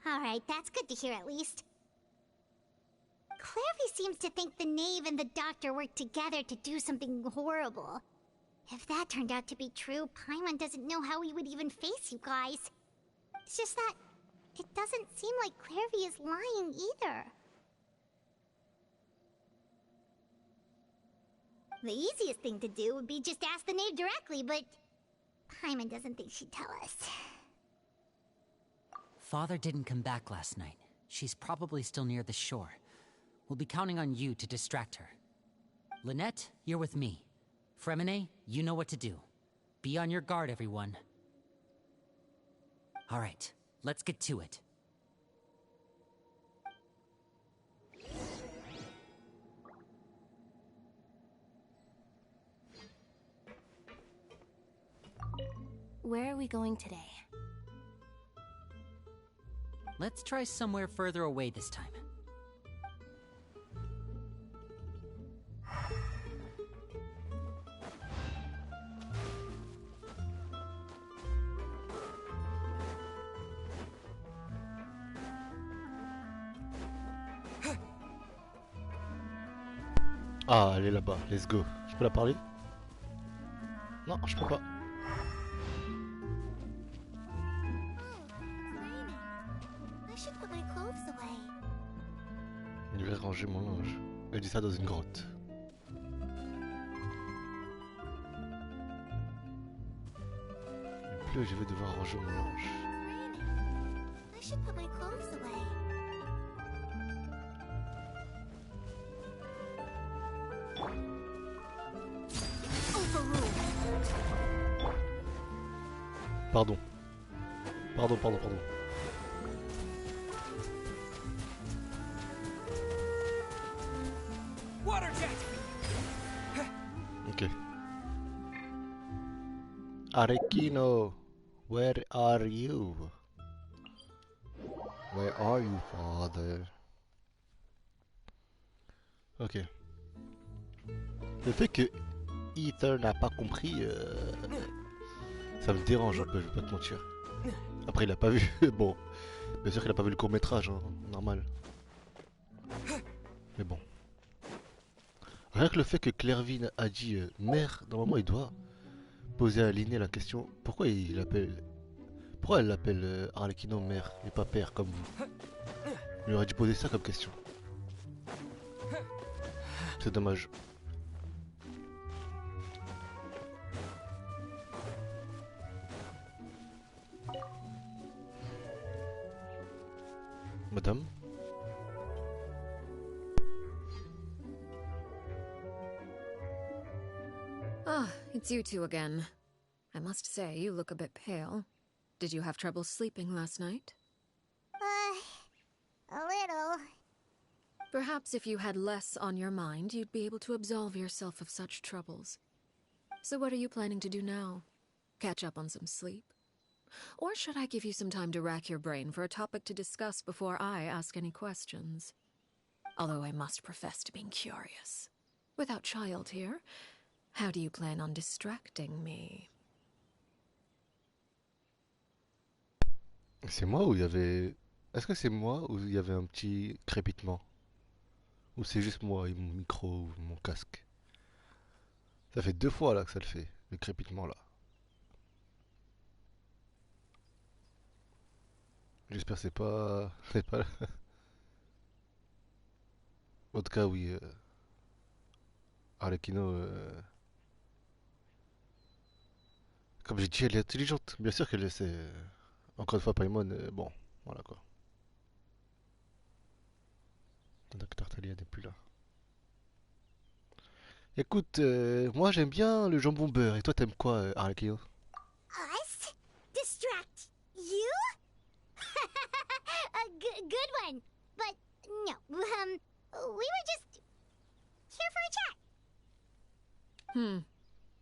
Alright, that's good to hear at least. Clairvy seems to think the knave and the doctor worked together to do something horrible. If that turned out to be true, Paimon doesn't know how he would even face you guys. It's just that it doesn't seem like Clairvy is lying either. The easiest thing to do would be just ask the knave directly, but Paimon doesn't think she'd tell us. Father didn't come back last night. She's probably still near the shore. We'll be counting on you to distract her. Lynette, you're with me. Fremine, you know what to do. Be on your guard, everyone. All right, let's get to it. Where are we going today? Let's try somewhere further away this time. Ah, elle est là-bas, let's go. Je peux la parler? Non, je peux pas. I should put my clothes away. Je vais ranger mon linge. Elle dit ça dans une grotte. Il pleut, je vais devoir ranger mon linge. I should put my clothes away. Pardon. Pardon. Water jet! Ok. Arlecchino, where are you? Where are you, father? Ok. Le fait que Ether n'a pas compris, ça me dérange un peu, je vais pas te mentir. Après, il a pas vu. Bon, bien sûr qu'il a pas vu le court-métrage, hein, normal. Mais bon. Rien que le fait que Clairvy a dit mère, normalement il doit poser à Linné la question pourquoi il appelle. Pourquoi elle l'appelle Arlecchino mère et pas père comme vous? Il aurait dû poser ça comme question. C'est dommage. Madame? Ah, it's you two again. I must say, you look a bit pale. Did you have trouble sleeping last night? A little. Perhaps if you had less on your mind, you'd be able to absolve yourself of such troubles. So what are you planning to do now? Catch up on some sleep? Or should I give you some time to rack your brain for a topic to discuss before I ask any questions? Although I must profess to being curious. Without child here, how do you plan on distracting me? C'est moi ou il y avait... Est-ce que c'est moi ou il y avait un petit crépitement? Ou c'est juste moi et mon micro ou mon casque? Ça fait 2 fois là que ça le fait, le crépitement là. J'espère que c'est pas... C'est pas... En tout cas oui, Arlecchino... Comme j'ai dit, elle est intelligente. Bien sûr qu'elle le sait. Encore une fois, Paimon, bon, voilà quoi. Le docteur Talia n'est plus là. Écoute, moi j'aime bien le jambon beurre. Et toi t'aimes quoi, Arlecchino? Us? Distract you? A good one. But no, we were just here for a chat.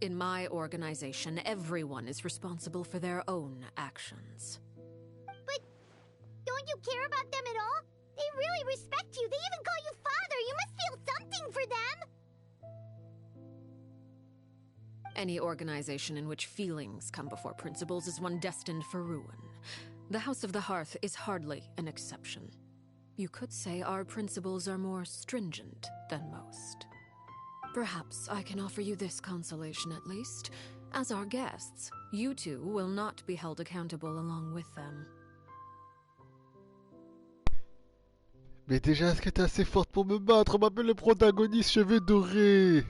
In my organization, everyone is responsible for their own actions. But don't you care about them at all? They really respect you. They even call you father. You must feel something for them. Any organization in which feelings come before principles is one destined for ruin. The House of the Hearth is hardly an exception. You could say our principles are more stringent than most. Perhaps I can offer you this consolation at least. As our guests, you two will not be held accountable along with them. Mais déjà, est-ce que t'es assez forte pour me battre? On m'appelle le protagoniste cheveux dorés.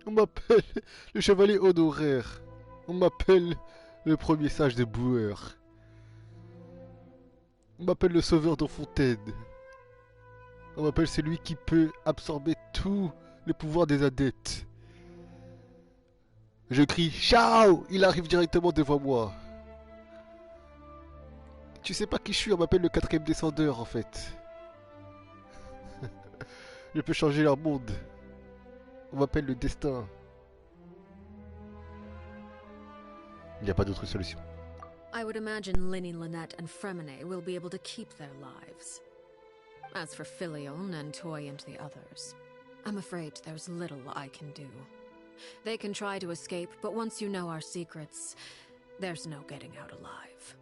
On m'appelle le chevalier honoraire. On m'appelle le premier sage des boueurs. On m'appelle le sauveur de fontaine. On m'appelle celui qui peut absorber tout le pouvoir des adeptes. Je crie « Ciao !» Il arrive directement devant moi. Tu sais pas qui je suis, on m'appelle le quatrième descendeur en fait. Je peux changer leur monde. On m'appelle le destin. Il n'y a pas d'autre solution. I would imagine Linny, Lynette, and Fremine will be able to keep their lives. As for Filion and Toy and the others, I'm afraid there's little I can do. They can try to escape, but once you know our secrets, there's no getting out alive.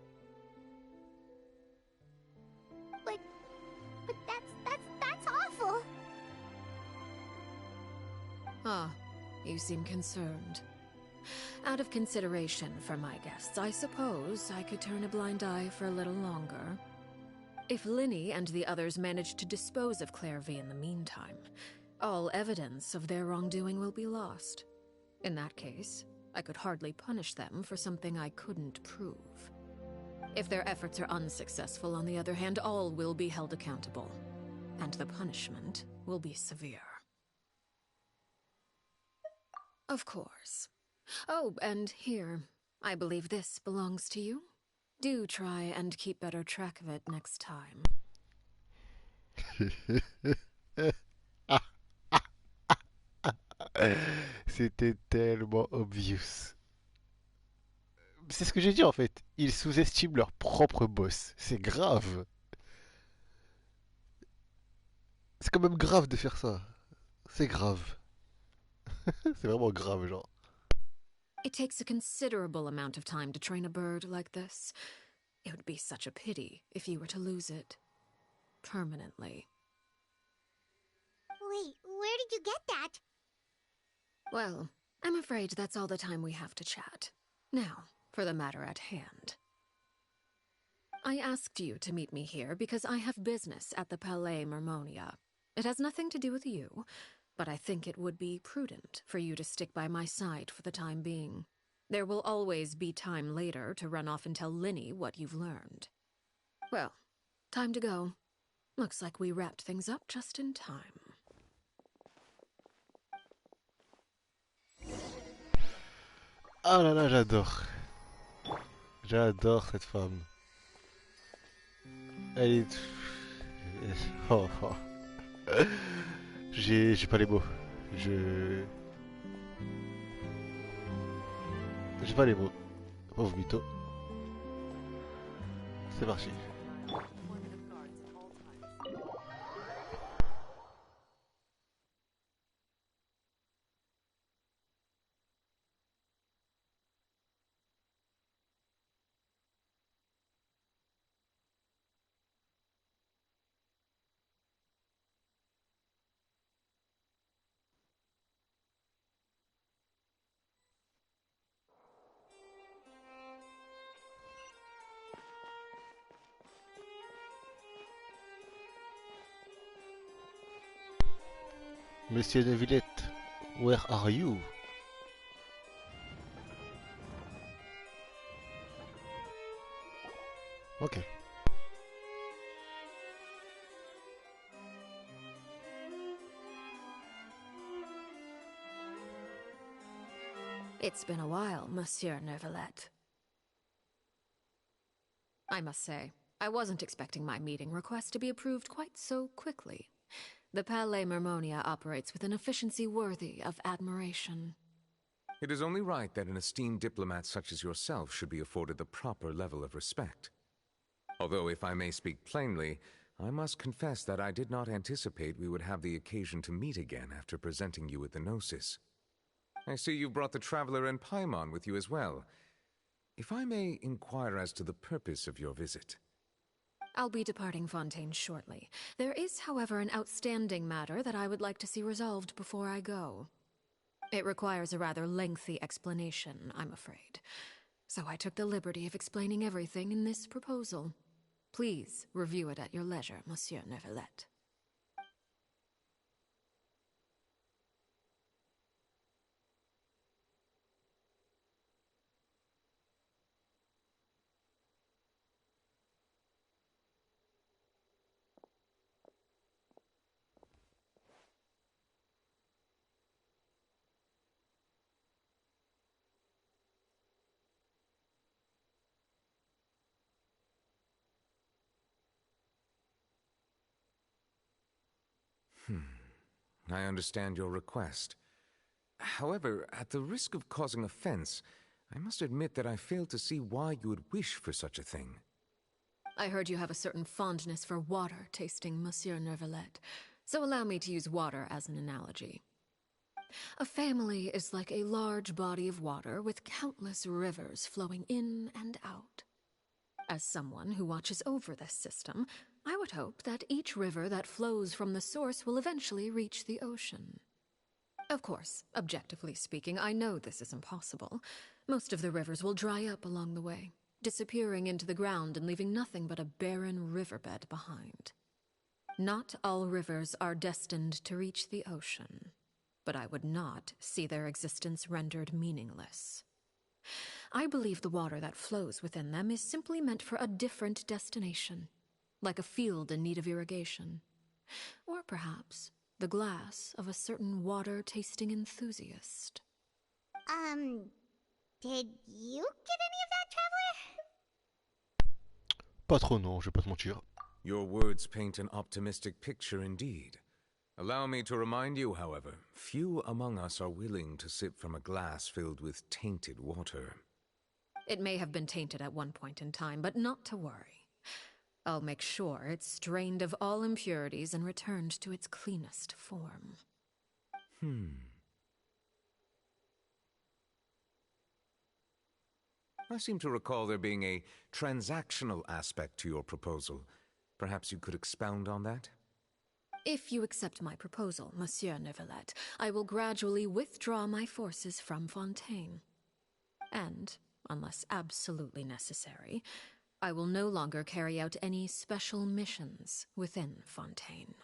But that's awful. Ah, you seem concerned. Out of consideration for my guests, I suppose I could turn a blind eye for a little longer. If Linny and the others manage to dispose of Claire V in the meantime, all evidence of their wrongdoing will be lost. In that case, I could hardly punish them for something I couldn't prove. If their efforts are unsuccessful, on the other hand, all will be held accountable, and the punishment will be severe. Of course. Oh, and here, I believe this belongs to you. Do try and keep better track of it next time. C'était tellement obvious. C'est ce que j'ai dit en fait. Ils sous-estiment leur propre boss. C'est grave. C'est quand même grave de faire ça. C'est grave. C'est vraiment grave, genre. It takes a considerable amount of time to train a bird like this. It would be such a pity if you were to lose it. Permanently. Wait, where did you get that? Well, I'm afraid that's all the time we have to chat. Now, for the matter at hand. I asked you to meet me here because I have business at the Palais Mermonia. It has nothing to do with you, but I think it would be prudent for you to stick by my side for the time being. There will always be time later to run off and tell Linny what you've learned. Well, time to go. Looks like we wrapped things up just in time. Ah là là, j'adore. J'adore cette femme. Elle est... Oh, oh. J'ai pas les mots. J'ai pas les mots. Pauvre mytho. C'est parti. Monsieur de Villette, where are you? Okay. It's been a while, Monsieur Neuvillette. I must say, I wasn't expecting my meeting request to be approved quite so quickly. The Palais Mermonia operates with an efficiency worthy of admiration. It is only right that an esteemed diplomat such as yourself should be afforded the proper level of respect. Although, if I may speak plainly, I must confess that I did not anticipate we would have the occasion to meet again after presenting you with the Gnosis. I see you brought the Traveler and Paimon with you as well. If I may inquire as to the purpose of your visit. I'll be departing Fontaine shortly. There is, however, an outstanding matter that I would like to see resolved before I go. It requires a rather lengthy explanation, I'm afraid. So I took the liberty of explaining everything in this proposal. Please review it at your leisure, Monsieur Neuvillette. I understand your request. However, at the risk of causing offense, I must admit that I fail to see why you would wish for such a thing. I heard you have a certain fondness for water tasting, Monsieur Neuvillette, so allow me to use water as an analogy. A family is like a large body of water with countless rivers flowing in and out. As someone who watches over this system, I would hope that each river that flows from the source will eventually reach the ocean. Of course, objectively speaking, I know this is impossible. Most of the rivers will dry up along the way, disappearing into the ground and leaving nothing but a barren riverbed behind. Not all rivers are destined to reach the ocean, but I would not see their existence rendered meaningless. I believe the water that flows within them is simply meant for a different destination, like a field in need of irrigation. Or perhaps the glass of a certain water-tasting enthusiast. Did you get any of that, Traveler? Pas trop, non, je vais pas te mentir. Your words paint an optimistic picture indeed. Allow me to remind you, however, few among us are willing to sip from a glass filled with tainted water. It may have been tainted at one point in time, but not to worry. I'll make sure it's strained of all impurities and returned to its cleanest form. I seem to recall there being a transactional aspect to your proposal. Perhaps you could expound on that? If you accept my proposal, Monsieur Neuvillette, I will gradually withdraw my forces from Fontaine. And, unless absolutely necessary, I will no longer carry out any special missions within Fontaine.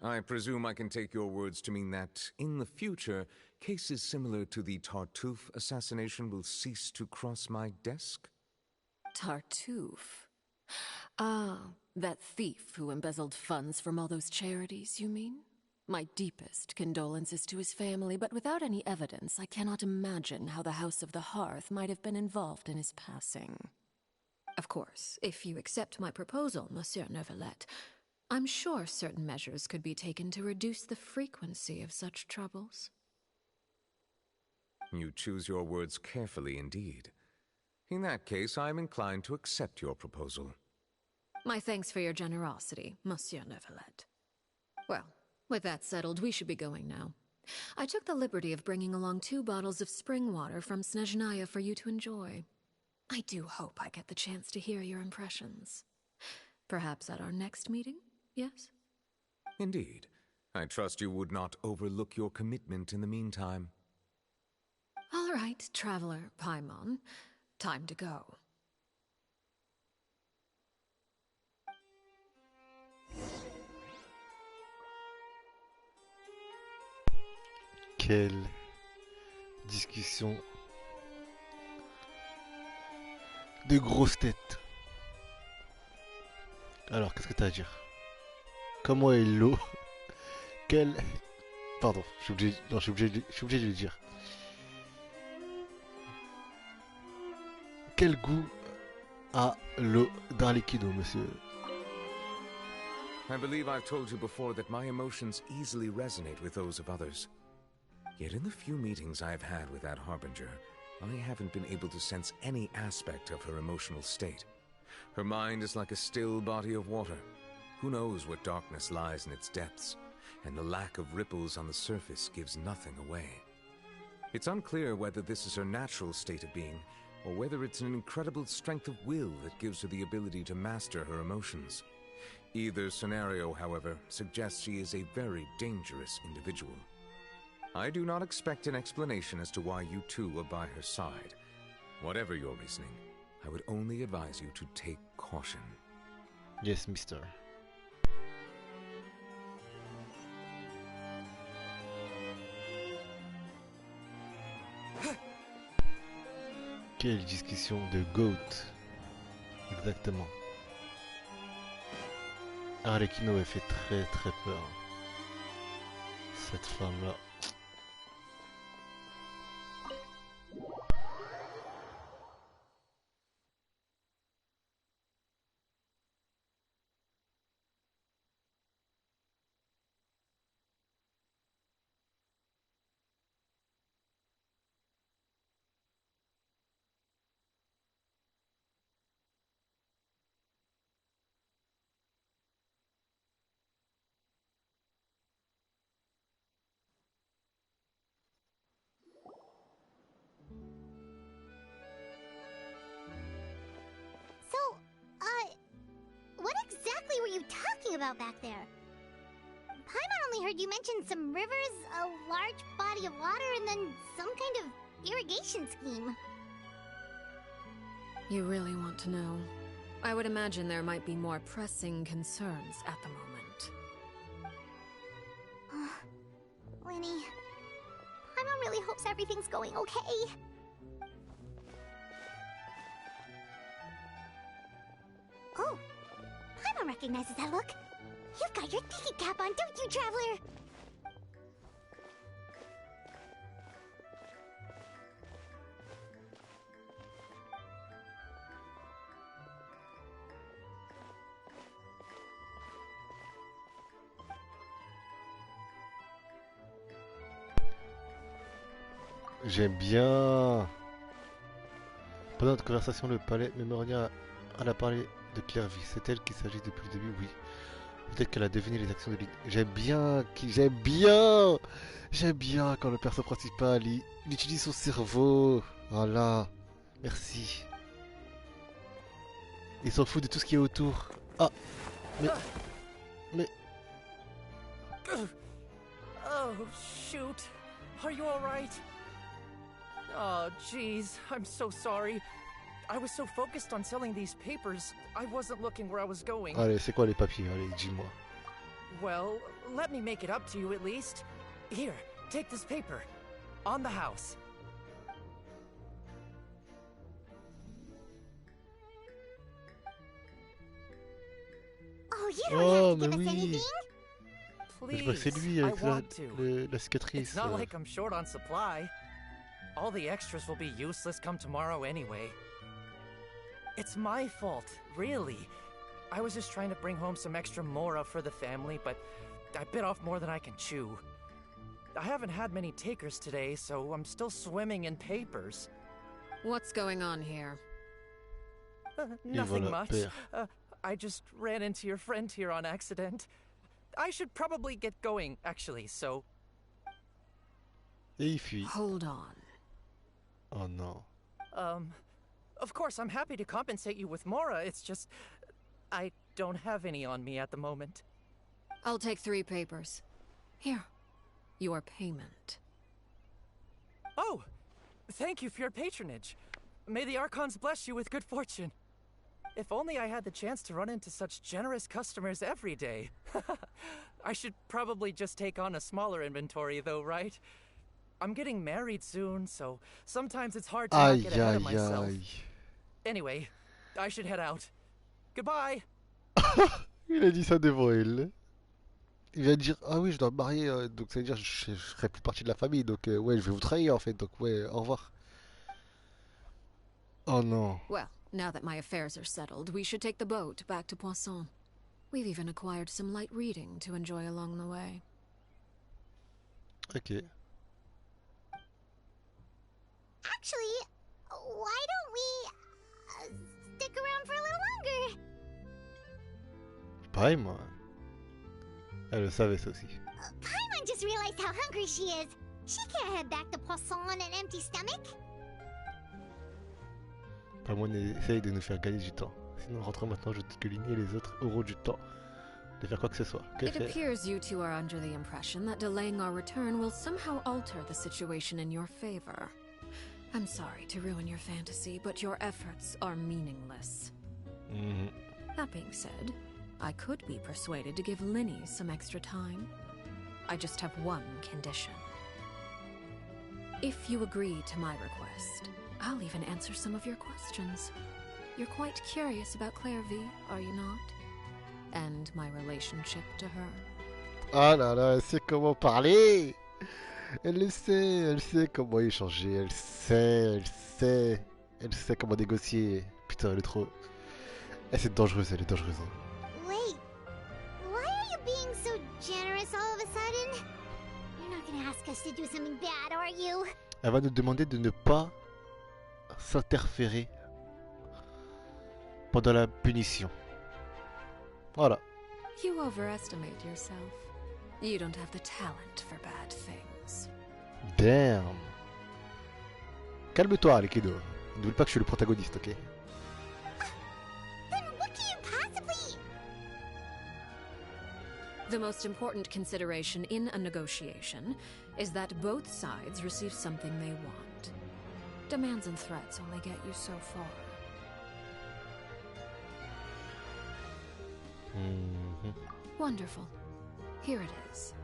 I presume I can take your words to mean that, in the future, cases similar to the Tartuffe assassination will cease to cross my desk? Tartuffe? Ah, that thief who embezzled funds from all those charities, you mean? My deepest condolences to his family, but without any evidence, I cannot imagine how the House of the Hearth might have been involved in his passing. Of course, if you accept my proposal, Monsieur Neuvillette, I'm sure certain measures could be taken to reduce the frequency of such troubles. You choose your words carefully indeed. In that case, I am inclined to accept your proposal. My thanks for your generosity, Monsieur Neuvillette. Well, with that settled, we should be going now. I took the liberty of bringing along 2 bottles of spring water from Snezhnaya for you to enjoy. I do hope I get the chance to hear your impressions. Perhaps at our next meeting, yes? Indeed. I trust you would not overlook your commitment in the meantime. All right, Traveler Paimon. Time to go. Quelle discussion de grosses têtes. Alors, qu'est-ce que t'as à dire? Comment est l'eau? Quel... Pardon, je suis obligé de le dire. Quel goût a l'eau d'Arlecchino, monsieur? I believe I've told you before that my emotions easily resonate with those of others. Yet in the few meetings I've had with that Harbinger, I haven't been able to sense any aspect of her emotional state. Her mind is like a still body of water. Who knows what darkness lies in its depths, and the lack of ripples on the surface gives nothing away. It's unclear whether this is her natural state of being, or whether it's an incredible strength of will that gives her the ability to master her emotions. Either scenario, however, suggests she is a very dangerous individual. I do not expect an explanation as to why you two are by her side. Whatever your reasoning, I would only advise you to take caution. Yes, mister. Quelle discussion de goat. Exactement. Arlecchino elle fait très très peur. Cette femme-là. What exactly were you talking about back there? Paimon only heard you mention some rivers, a large body of water, and then some kind of irrigation scheme. You really want to know? I would imagine there might be more pressing concerns at the moment. Winnie, Paimon really hopes everything's going okay. Oh, Paimon recognizes that look. You've got your tiki cap on, don't you, Traveler? J'aime bien. Pendant notre conversation, le palais mémorial a parlé de Clairvy. C'est elle qu'il s'agit depuis le début, oui. Peut-être qu'elle a deviné les actions de l'île. J'aime bien quand le perso principal il utilise son cerveau. Voilà. Merci. Il s'en fout de tout ce qui est autour. Ah. Mais. Oh, shoot. Are you alright? Oh, jeez. I'm so sorry. I was so focused on selling these papers, I wasn't looking where I was going. Allez, c'est quoi les papiers? Allez, dis-moi. Well, let me make it up to you at least. Here, take this paper. On the house. Oh, you don't have to give us oui. anything. Je vois que c'est lui avec la cicatrice. It's not like I'm short on supply. All the extras will be useless come tomorrow anyway. It's my fault, really. I was just trying to bring home some extra mora for the family, but I bit off more than I can chew. I haven't had many takers today, so I'm still swimming in papers. What's going on here? Nothing much. I just ran into your friend here on accident. I should probably get going, actually, so... Et il fuit. Hold on. Oh non. Of course, I'm happy to compensate you with mora, it's just... I don't have any on me at the moment. I'll take 3 papers. Here. Your payment. Oh! Thank you for your patronage. May the Archons bless you with good fortune. If only I had the chance to run into such generous customers every day. I should probably just take on a smaller inventory though, right? I'm getting married soon, so sometimes it's hard to not get ahead of myself. Anyway, I should head out. Goodbye! Il a dit ça devant elle. Il vient de dire ah oui je dois me marier donc ça veut dire je ferai plus partie de la famille donc ouais je vais vous trahir en fait donc ouais au revoir. Oh non. Well, now that my affairs are settled, we should take the boat back to Poisson. We've even acquired some light reading to enjoy along the way. Ok. Actually, why don't we stick around for a little longer? Pareil, elle le savait ça aussi. Paimon just realized how hungry she is. She can't head back to Poisson on an empty stomach. Paimon essaye de nous faire gagner du temps. Sinon, rentrons maintenant, je doute que Lini et les autres auront du temps de faire quoi que ce soit. It appears you two are under the impression that delaying our return will somehow alter the situation in your favor. I'm sorry to ruin your fantasy, but your efforts are meaningless. That being said, I could be persuaded to give Linny some extra time. I just have one condition. If you agree to my request, I'll even answer some of your questions. You're quite curious about Clairvy, are you not? And my relationship to her. Ah là là, elle sait comment parler. Elle sait comment échanger, elle sait comment négocier. Putain, elle est trop... Elle est dangereuse, Wait, why are you being so generous all of a sudden? You're not gonna ask us to do something bad, are you? Elle va nous demander de ne pas s'interférer pendant la punition. Voilà. You overestimate yourself. You don't have the talent for bad things. Damn. Calme-toi, Arlecchino. N'oublie pas que je suis le protagoniste, ok? Then what can you possibly... The most important consideration in a negotiation is that both sides receive something they want. Demands and threats only get you so far. Wonderful. Here it is.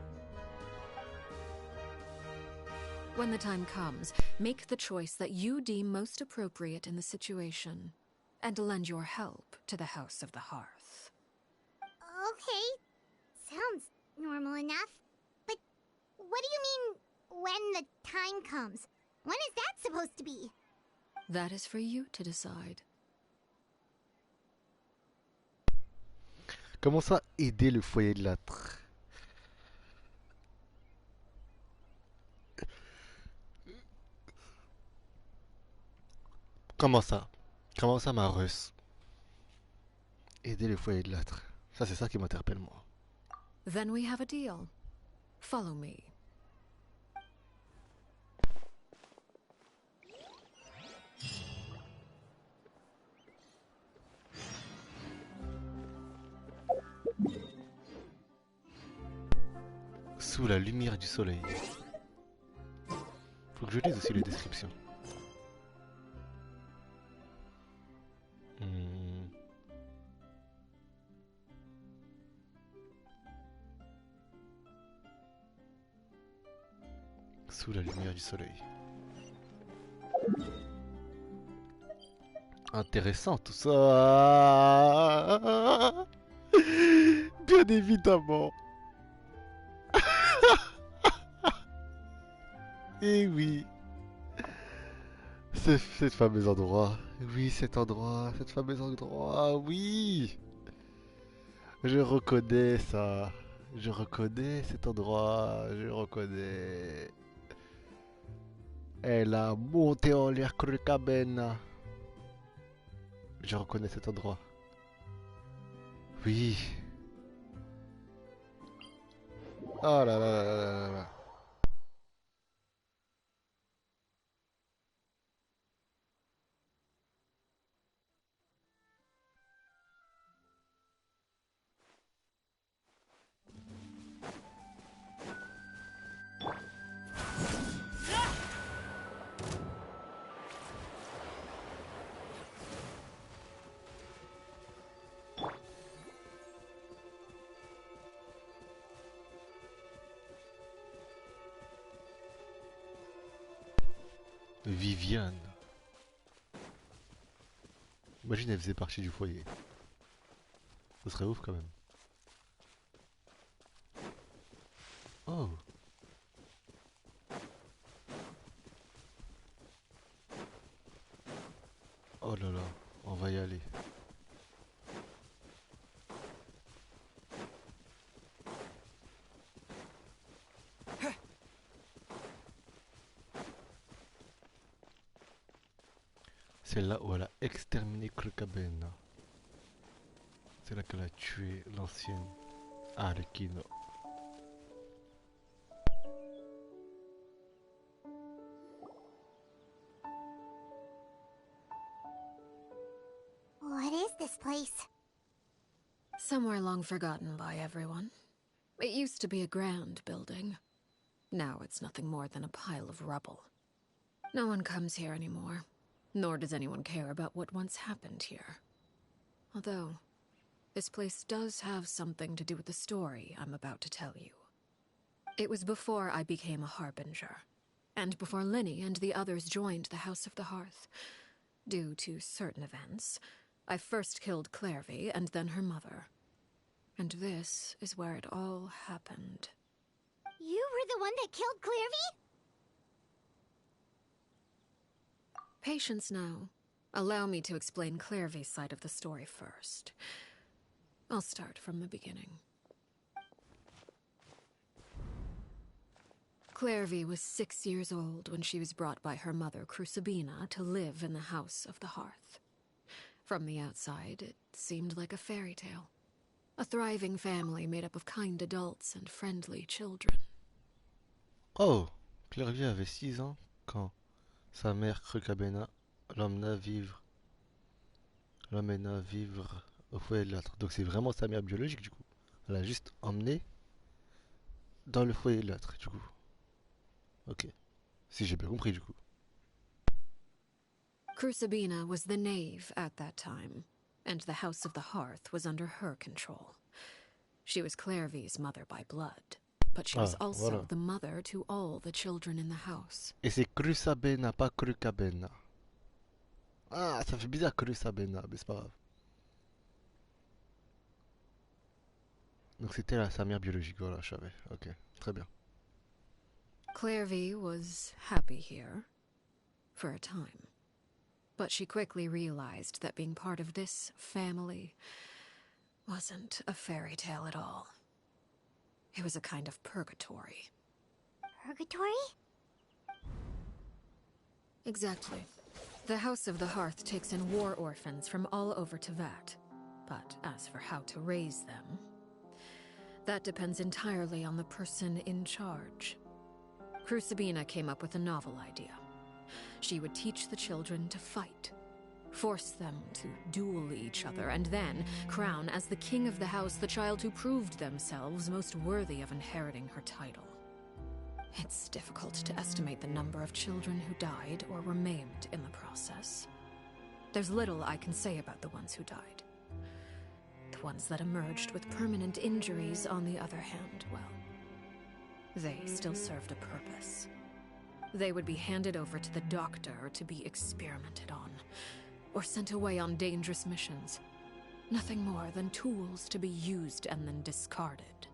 When the time comes, make the choice that you deem most appropriate in the situation, and lend your help to the House of the Hearth. Okay, sounds normal enough. But what do you mean, when the time comes? When is that supposed to be? That is for you to decide. Comment ça, aider le foyer de l'âtre? Comment ça? Comment ça, ma Russe? Aider le foyer de l'âtre. Ça, c'est ça qui m'interpelle, moi. Then we have a deal. Follow me. Sous la lumière du soleil. Faut que je lise aussi les descriptions. Sous la lumière du soleil. Intéressant tout ça. Bien évidemment. Et oui. Cette fameux endroit. Oui, cet endroit. Cette fameux endroit. Oui. Je reconnais ça. Je reconnais cet endroit. Je reconnais. Elle a monté en l'air que le cabane. Je reconnais cet endroit. Oui. Oh là là là là là là. Viviane. Imagine, elle faisait partie du foyer. Ce serait ouf quand même. Oh. Oh là là, on va y aller. C'est là où elle a exterminé Krukabena. C'est là qu'elle a tué l'ancienne Arlecchino. What is this place? Somewhere long forgotten by everyone. It used to be a grand building. Now it's nothing more than a pile of rubble. No one comes here anymore, nor does anyone care about what once happened here. Although, this place does have something to do with the story I'm about to tell you. It was before I became a Harbinger, and before Linny and the others joined the House of the Hearth. Due to certain events, I first killed Clairvy and then her mother. And this is where it all happened. You were the one that killed Clairvy? Patience now. Allow me to explain Clairvy's side of the story first. I'll start from the beginning. Clairvy was 6 years old when she was brought by her mother, Crucibina, to live in the House of the Hearth. From the outside, it seemed like a fairy tale. A thriving family made up of kind adults and friendly children. Oh, Clairvy avait 6 ans quand sa mère Krukabena l'emmena vivre au foyer de l'âtre. Donc c'est vraiment sa mère biologique du coup. Elle a juste emmené dans le foyer de l'âtre du coup. Ok. Si j'ai bien compris du coup. Crucibina was the knave at that time, and the House of the Hearth was under her control. She was Clairvy's mother by blood, but she was also voilà. the mother to all the children in the house. Et c'est Krusabena, pas Krukabena. Ah, ça fait bizarre Krusabena, mais c'est pas grave. Donc c'était sa mère biologique, voilà, je savais. Ok, très bien. Clairvy was happy here, for a time. But she quickly realized that being part of this family wasn't a fairy tale at all. It was a kind of purgatory. Purgatory? Exactly. The House of the Hearth takes in war orphans from all over Tevat. But as for how to raise them, that depends entirely on the person in charge. Crucibina came up with a novel idea. She would teach the children to fight, force them to duel each other, and then crown as the king of the house the child who proved themselves most worthy of inheriting her title. It's difficult to estimate the number of children who died or were maimed in the process. There's little I can say about the ones who died. The ones that emerged with permanent injuries, on the other hand, well, they still served a purpose. They would be handed over to the doctor to be experimented on, or sent away on dangerous missions. Nothing more than tools to be used and then discarded.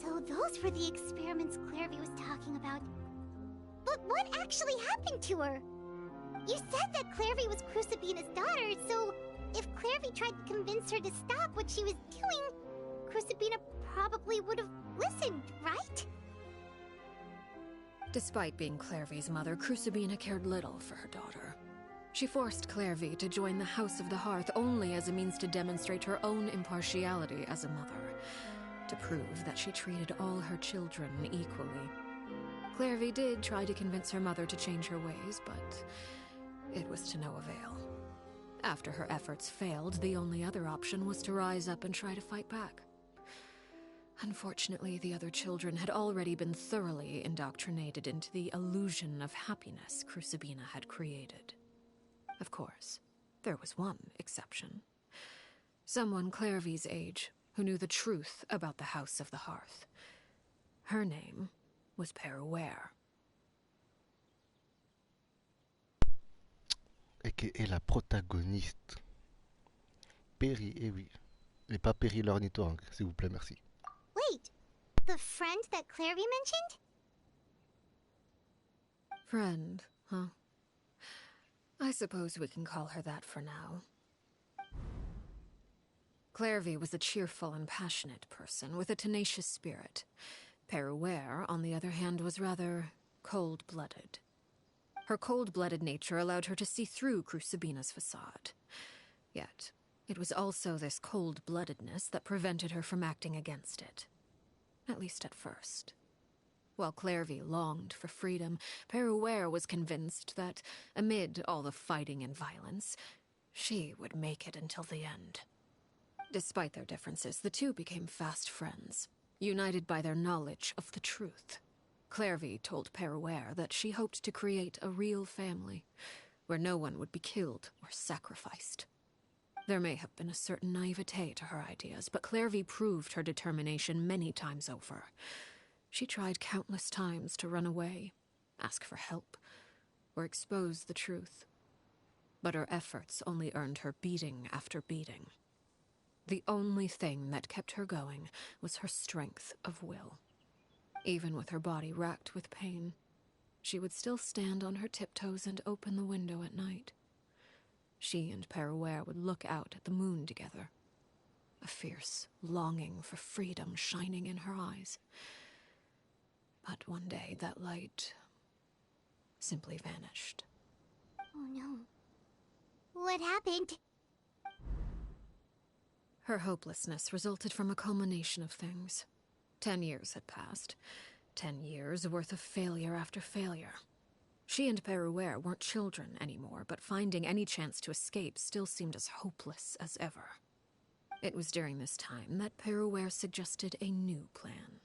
So those were the experiments Clairvy was talking about. But what actually happened to her? You said that Clairvy was Crucibina's daughter, so if Clairvy tried to convince her to stop what she was doing, Crucibina probably would have listened, right? Despite being Clairvy's mother, Crucibina cared little for her daughter. She forced Clairvy to join the House of the Hearth only as a means to demonstrate her own impartiality as a mother, to prove that she treated all her children equally. Clairvy did try to convince her mother to change her ways, but it was to no avail. After her efforts failed, the only other option was to rise up and try to fight back. Unfortunately, the other children had already been thoroughly indoctrinated into the illusion of happiness Crucibina had created. Of course, there was one exception. Someone Clairvy's age who knew the truth about the House of the Hearth. Her name was Perouer. Et qui est la protagoniste. Perry, eh oui. Et pas Perry l'ornithorynque, s'il vous plaît, merci. Wait, the friend that Clairvy mentioned? Friend, huh? I suppose we can call her that for now. Clairvy was a cheerful and passionate person with a tenacious spirit. Perouer, on the other hand, was rather cold-blooded. Her cold-blooded nature allowed her to see through Crucibina's facade. Yet, it was also this cold-bloodedness that prevented her from acting against it. At least at first. While Clairvy longed for freedom, Peruere was convinced that, amid all the fighting and violence, she would make it until the end. Despite their differences, the two became fast friends, united by their knowledge of the truth. Clairvy told Peruere that she hoped to create a real family, where no one would be killed or sacrificed. There may have been a certain naivete to her ideas, but Clairvy proved her determination many times over. She tried countless times to run away, ask for help, or expose the truth. But her efforts only earned her beating after beating. The only thing that kept her going was her strength of will. Even with her body racked with pain, she would still stand on her tiptoes and open the window at night. She and Peruere would look out at the moon together, a fierce longing for freedom shining in her eyes. But one day that light simply vanished. Oh no. What happened? Her hopelessness resulted from a culmination of things. 10 years had passed. 10 years worth of failure after failure. She and Peruere weren't children anymore, but finding any chance to escape still seemed as hopeless as ever. It was during this time that Peruere suggested a new plan.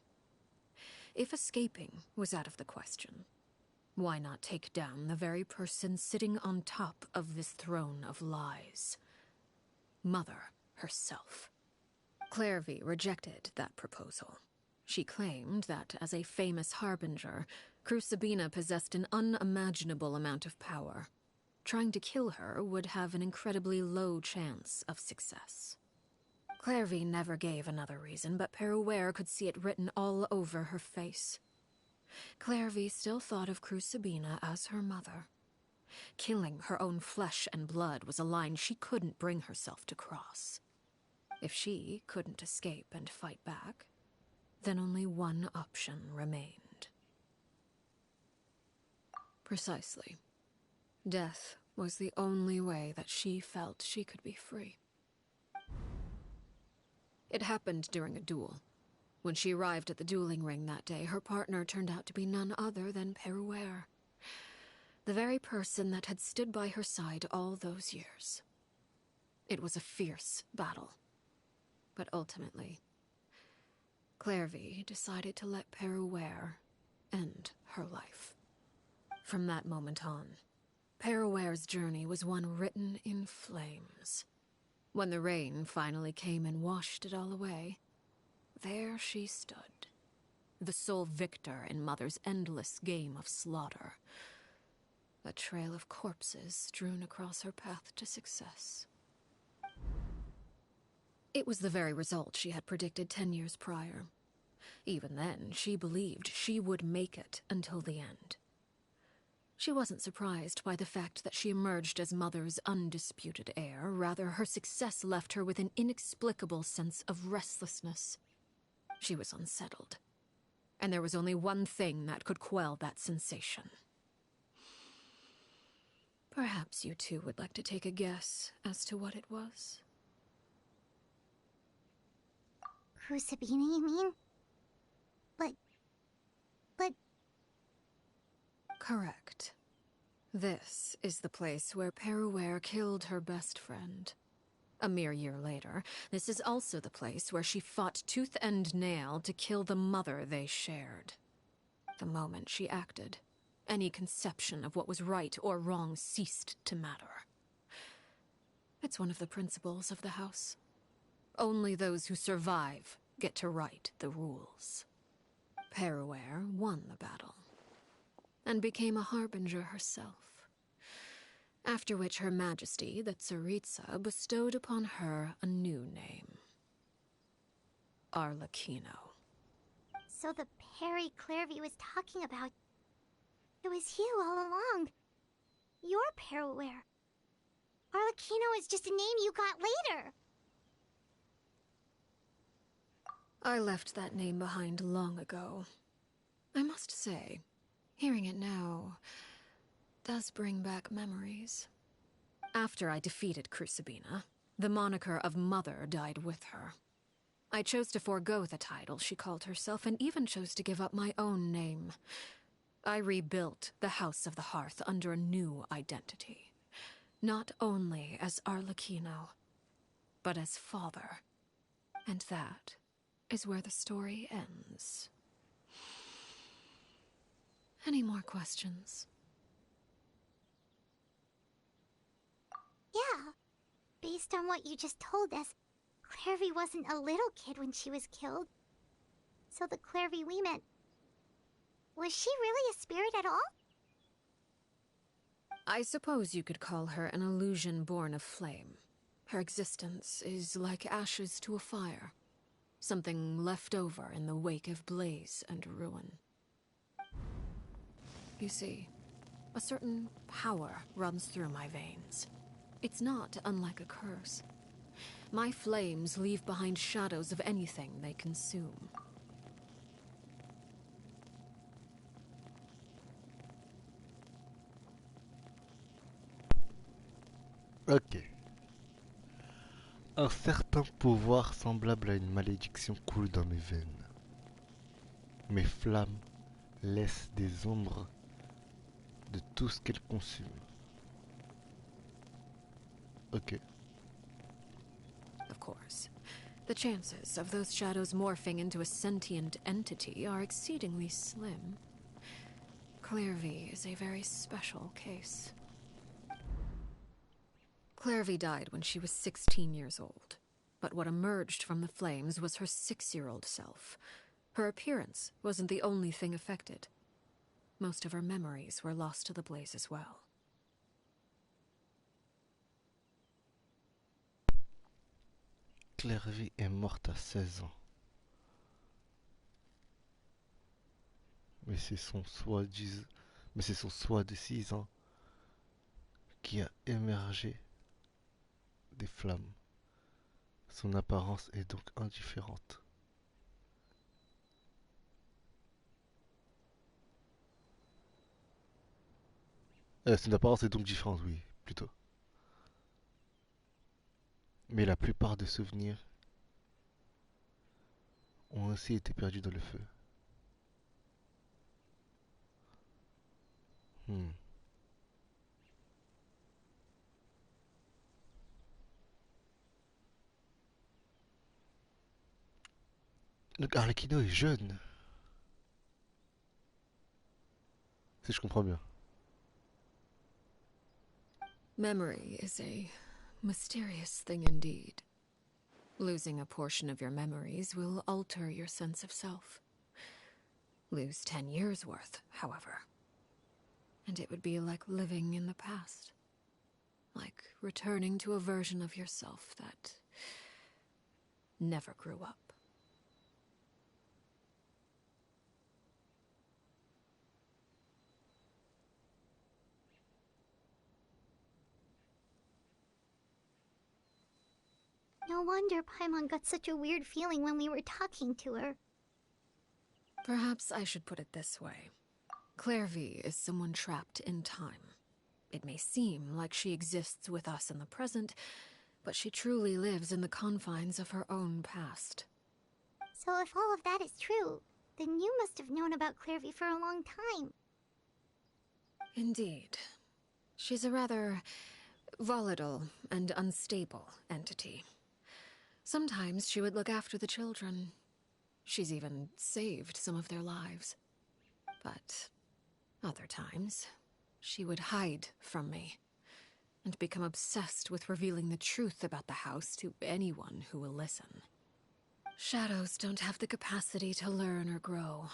If escaping was out of the question, why not take down the very person sitting on top of this throne of lies? Mother herself. Clairvy rejected that proposal. She claimed that, as a famous harbinger, Crucibina possessed an unimaginable amount of power. Trying to kill her would have an incredibly low chance of success. Clairvy never gave another reason, but Peruere could see it written all over her face. Clairvy still thought of Crucibina as her mother. Killing her own flesh and blood was a line she couldn't bring herself to cross. If she couldn't escape and fight back, then only one option remained. Precisely. Death was the only way that she felt she could be free. It happened during a duel. When she arrived at the dueling ring that day, her partner turned out to be none other than Peruere, the very person that had stood by her side all those years. It was a fierce battle. But ultimately, Clairvy decided to let Peruere end her life. From that moment on, Peruere's journey was one written in flames. When the rain finally came and washed it all away, there she stood, the sole victor in Mother's endless game of slaughter. A trail of corpses strewn across her path to success. It was the very result she had predicted 10 years prior. Even then, she believed she would make it until the end. She wasn't surprised by the fact that she emerged as Mother's undisputed heir. Rather, her success left her with an inexplicable sense of restlessness. She was unsettled, and there was only one thing that could quell that sensation. Perhaps you two would like to take a guess as to what it was? Crucibina, you mean? But... Correct. This is the place where Peruere killed her best friend. A mere year later, this is also the place where she fought tooth and nail to kill the mother they shared. The moment she acted, any conception of what was right or wrong ceased to matter. It's one of the principles of the house. Only those who survive get to write the rules. Peruere won the battle, and became a harbinger herself. After which Her Majesty, the Tsaritsa, bestowed upon her a new name. Arlecchino. So the Perry Clairvy was talking about... It was you all along. You're Peruere. Arlecchino is just a name you got later. I left that name behind long ago. I must say, hearing it now, does bring back memories. After I defeated Crucibina, the moniker of Mother died with her. I chose to forego the title she called herself and even chose to give up my own name. I rebuilt the House of the Hearth under a new identity. Not only as Arlecchino, but as father. And that is where the story ends. Any more questions? Yeah. Based on what you just told us, Clairvy wasn't a little kid when she was killed. So the Clairvy we met... Was she really a spirit at all? I suppose you could call her an illusion born of flame. Her existence is like ashes to a fire. Something left over in the wake of blaze and ruin. You see, a certain power runs through my veins. It's not unlike a curse. My flames leave behind shadows of anything they consume. Ok. Un certain pouvoir semblable à une malédiction coule dans mes veines. Mes flammes laissent des ombres de tout ce qu'elles consument. Ok. Of course. The chances of those shadows morphing into a sentient entity are exceedingly slim. Clairvy is a very special case. Clairvy died when she was 16 years old, but what emerged from the flames was her 6-year-old self. Her appearance wasn't the only thing affected. Most of her memories were lost to the blaze as well. Clairvy est morte à 16 ans. Mais c'est son soi de 6 ans qui a émergé des flammes. Son apparence est donc indifférente. Son apparence est donc différente, oui, plutôt. Mais la plupart des souvenirs ont aussi été perdus dans le feu. Donc Arlecchino est jeune. Si je comprends bien. Memory is a mysterious thing indeed. Losing a portion of your memories will alter your sense of self. Lose 10 years' worth, however, and it would be like living in the past. Like returning to a version of yourself that never grew up. No wonder Paimon got such a weird feeling when we were talking to her. Perhaps I should put it this way. Clairvy is someone trapped in time. It may seem like she exists with us in the present, but she truly lives in the confines of her own past. So if all of that is true, then you must have known about Clairvy for a long time. Indeed. She's a rather volatile and unstable entity. Sometimes she would look after the children. She's even saved some of their lives. But other times, she would hide from me and become obsessed with revealing the truth about the house to anyone who will listen. Shadows don't have the capacity to learn or grow.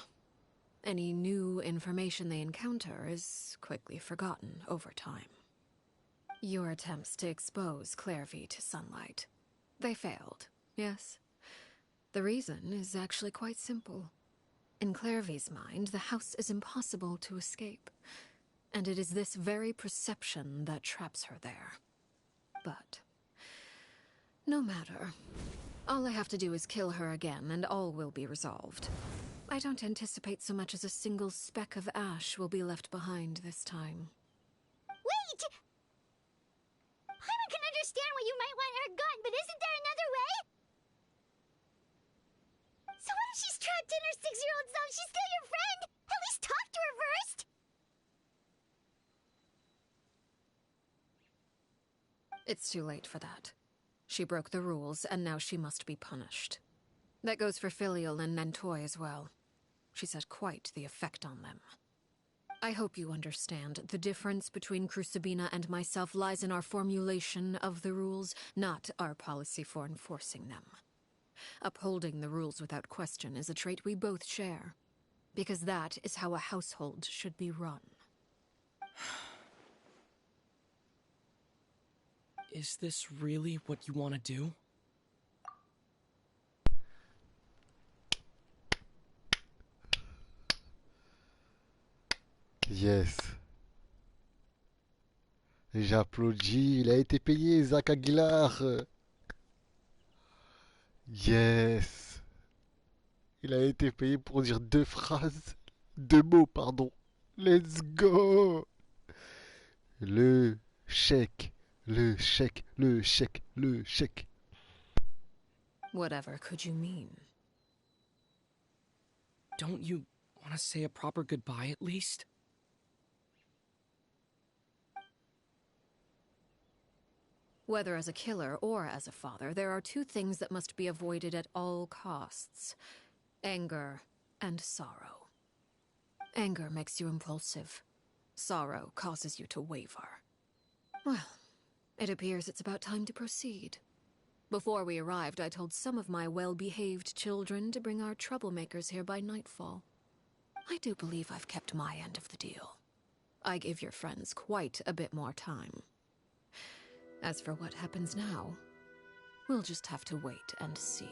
Any new information they encounter is quickly forgotten over time. Your attempts to expose Clairvy to sunlight. They failed, yes? The reason is actually quite simple. In Clairvy's mind, the house is impossible to escape, and it is this very perception that traps her there. But no matter. All I have to do is kill her again, and all will be resolved. I don't anticipate so much as a single speck of ash will be left behind this time. might want her gone, but isn't there another way? So what if she's trapped in her 6-year-old self? She's still your friend! At least talk to her first! It's too late for that. She broke the rules, and now she must be punished. That goes for Filial and Nentoy as well. She's had quite the effect on them. I hope you understand. The difference between Crucibina and myself lies in our formulation of the rules, not our policy for enforcing them. Upholding the rules without question is a trait we both share, because that is how a household should be run. Is this really what you want to do? Yes. J'applaudis, il a été payé, Zach Aguilar. Yes. Il a été payé pour dire 2 phrases. 2 mots, pardon. Let's go. Le chèque. Le chèque. Le chèque. Le chèque. Whatever could you mean? Don't you want to say a proper goodbye at least? Whether as a killer or as a father, there are 2 things that must be avoided at all costs: anger and sorrow. Anger makes you impulsive. Sorrow causes you to waver. Well, it appears it's about time to proceed. Before we arrived, I told some of my well-behaved children to bring our troublemakers here by nightfall. I do believe I've kept my end of the deal. I give your friends quite a bit more time. As for what happens now, we'll just have to wait and see.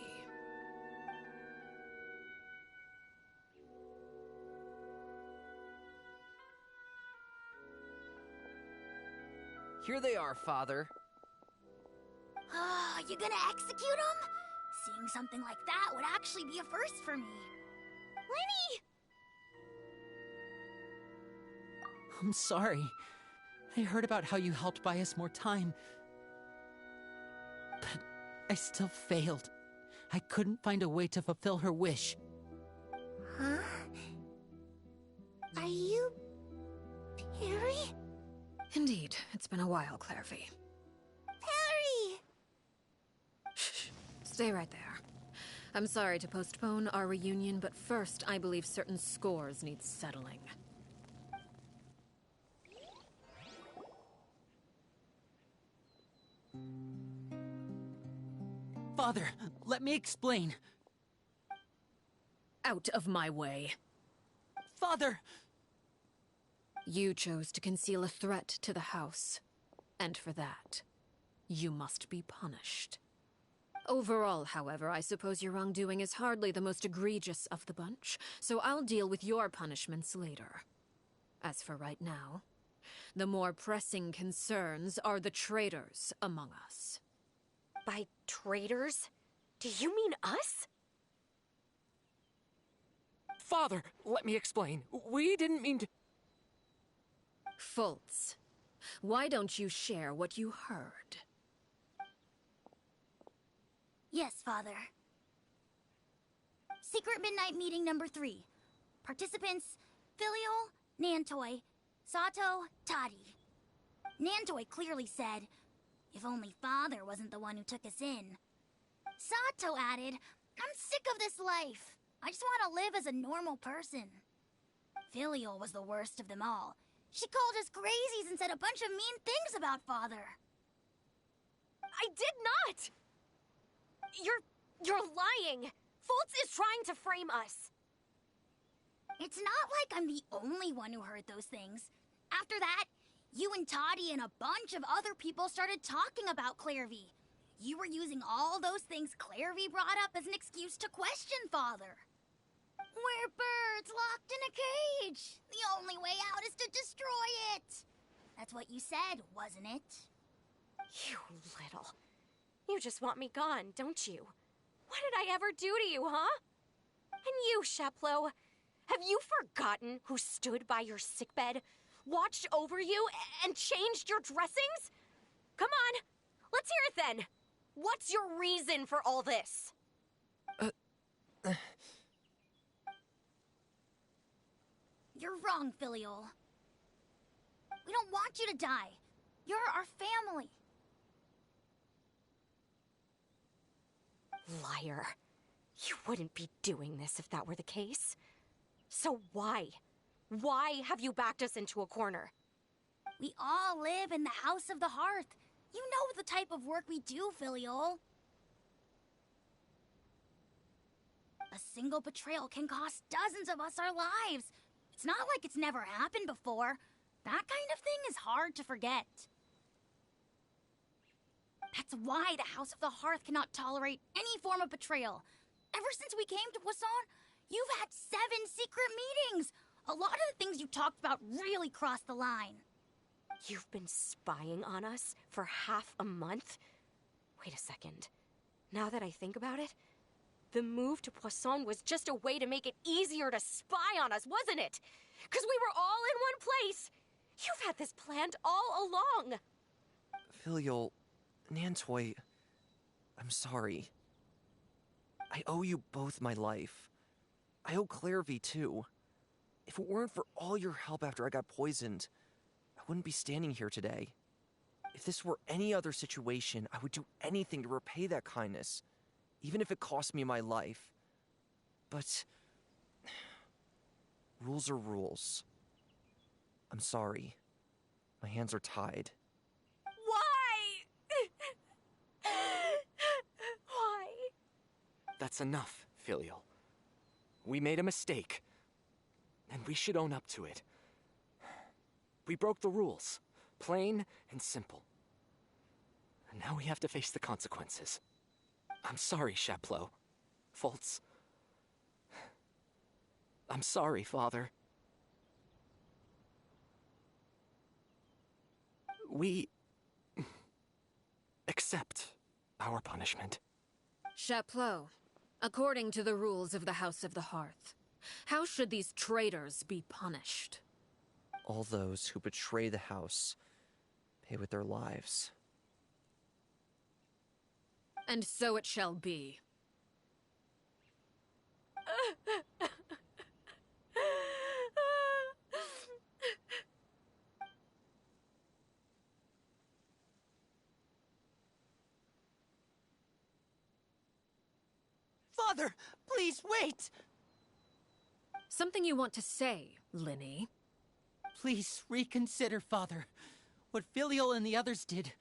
Here they are, Father. You gonna execute him? Seeing something like that would actually be a first for me. Lenny! I'm sorry. I heard about how you helped buy us more time. But I still failed. I couldn't find a way to fulfill her wish. Huh? Are you... Perry? Indeed, it's been a while, Clairvy. Perry! Shh. Stay right there. I'm sorry to postpone our reunion, but first I believe certain scores need settling. Father, let me explain. Out of my way. Father! You chose to conceal a threat to the house, and for that, you must be punished. Overall, however, I suppose your wrongdoing is hardly the most egregious of the bunch, so I'll deal with your punishments later. As for right now, the more pressing concerns are the traitors among us. By traitors? Do you mean us? Father, let me explain. We didn't mean to... Fultz, why don't you share what you heard? Yes, Father. Secret Midnight Meeting number 3. Participants: Filial, Nantoy, Sato, Toddy. Nantoy clearly said, "If only Father wasn't the one who took us in." Sato added, "I'm sick of this life. I just want to live as a normal person." Filial was the worst of them all. She called us crazies and said a bunch of mean things about Father. I did not! You're lying! Fultz is trying to frame us! It's not like I'm the only one who heard those things. After that, you and Toddy and a bunch of other people started talking about Clairvy. You were using all those things Clairvy brought up as an excuse to question Father. We're birds locked in a cage. The only way out is to destroy it. That's what you said, wasn't it? You little... You just want me gone, don't you? What did I ever do to you, huh? And you, Sheplo, have you forgotten who stood by your sickbed, watched over you, and changed your dressings? Come on, Let's hear it then! What's your reason for all this? You're wrong, Filiol. We don't want you to die. You're our family. Liar. You wouldn't be doing this if that were the case. So why? Why have you backed us into a corner? We all live in the House of the Hearth. You know the type of work we do, Filiol. A single betrayal can cost dozens of us our lives. It's not like it's never happened before. That kind of thing is hard to forget. That's why the House of the Hearth cannot tolerate any form of betrayal. Ever since we came to Poisson, you've had 7 secret meetings. A lot of the things you talked about really crossed the line. You've been spying on us for half a month? Wait a second. Now that I think about it, the move to Poisson was just a way to make it easier to spy on us, wasn't it? Because we were all in one place. You've had this planned all along. Filiol, Nantoy, I'm sorry. I owe you both my life. I owe Claire V too. If it weren't for all your help after I got poisoned, I wouldn't be standing here today. If this were any other situation, I would do anything to repay that kindness, even if it cost me my life. But rules are rules. I'm sorry. My hands are tied. Why? Why? That's enough, Filiol. We made a mistake, and we should own up to it. We broke the rules, plain and simple. And now we have to face the consequences. I'm sorry, Chaplot. Faults. I'm sorry, Father. We accept our punishment. Chaplot, according to the rules of the House of the Hearth, how should these traitors be punished? All those who betray the house pay with their lives. And so it shall be. Father, please wait! Something you want to say, Linny? Please reconsider, Father. What Filiol and the others did,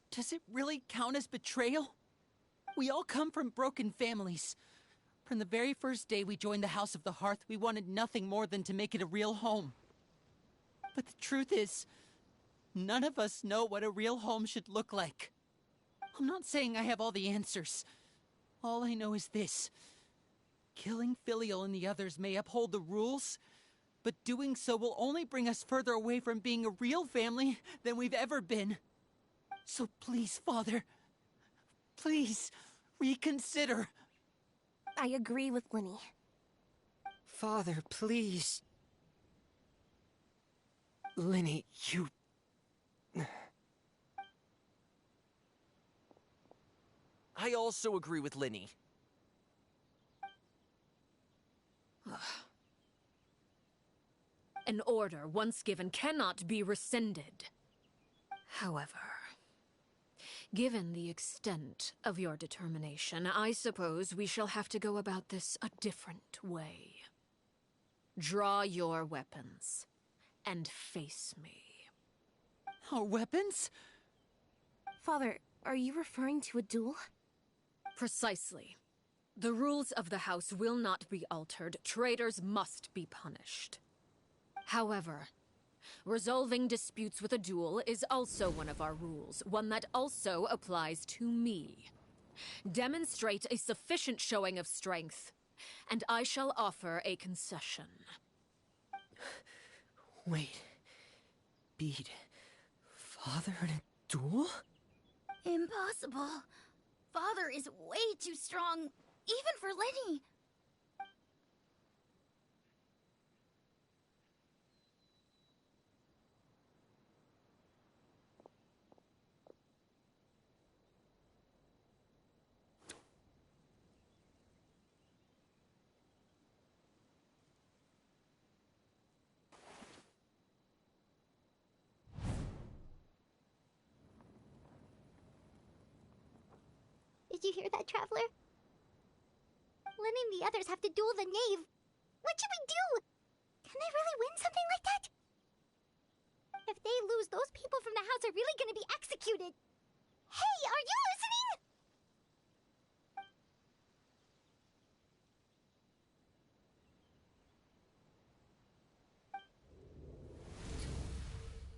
does it really count as betrayal? We all come from broken families. From the very first day we joined the House of the Hearth, we wanted nothing more than to make it a real home. But the truth is, none of us know what a real home should look like. I'm not saying I have all the answers. All I know is this. Killing Filiol and the others may uphold the rules, but doing so will only bring us further away from being a real family than we've ever been. So please, Father, please reconsider. I agree with Linny. Father, please. Linny, you... I also agree with Linny. An order once given cannot be rescinded. However, given the extent of your determination, I suppose we shall have to go about this a different way. Draw your weapons and face me. Our weapons? Father, are you referring to a duel? Precisely. The rules of the house will not be altered. Traitors must be punished. However, resolving disputes with a duel is also one of our rules, one that also applies to me. Demonstrate a sufficient showing of strength, and I shall offer a concession. Wait. Beat Father in a duel? Impossible. Father is way too strong, even for Linny. Did you hear that, Traveler? Letting the others have to duel the knave. What should we do? Can they really win something like that? If they lose, those people from the house are really gonna be executed. Hey, are you listening?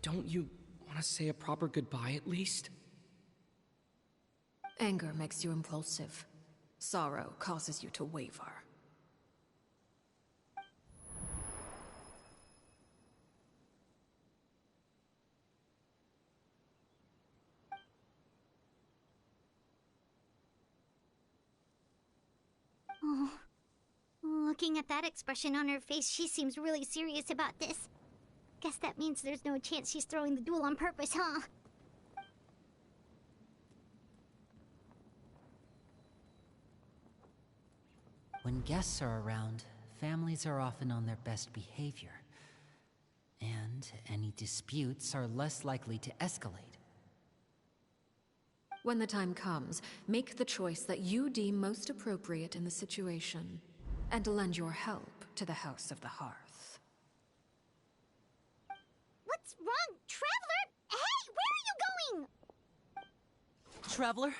Don't you want to say a proper goodbye at least? Anger makes you impulsive. Sorrow causes you to waver. Oh. Looking at that expression on her face, she seems really serious about this. Guess that means there's no chance she's throwing the duel on purpose, huh? When guests are around, families are often on their best behavior. And any disputes are less likely to escalate. When the time comes, make the choice that you deem most appropriate in the situation, and lend your help to the House of the Hearth. What's wrong, Traveler? Hey, where are you going? Traveler?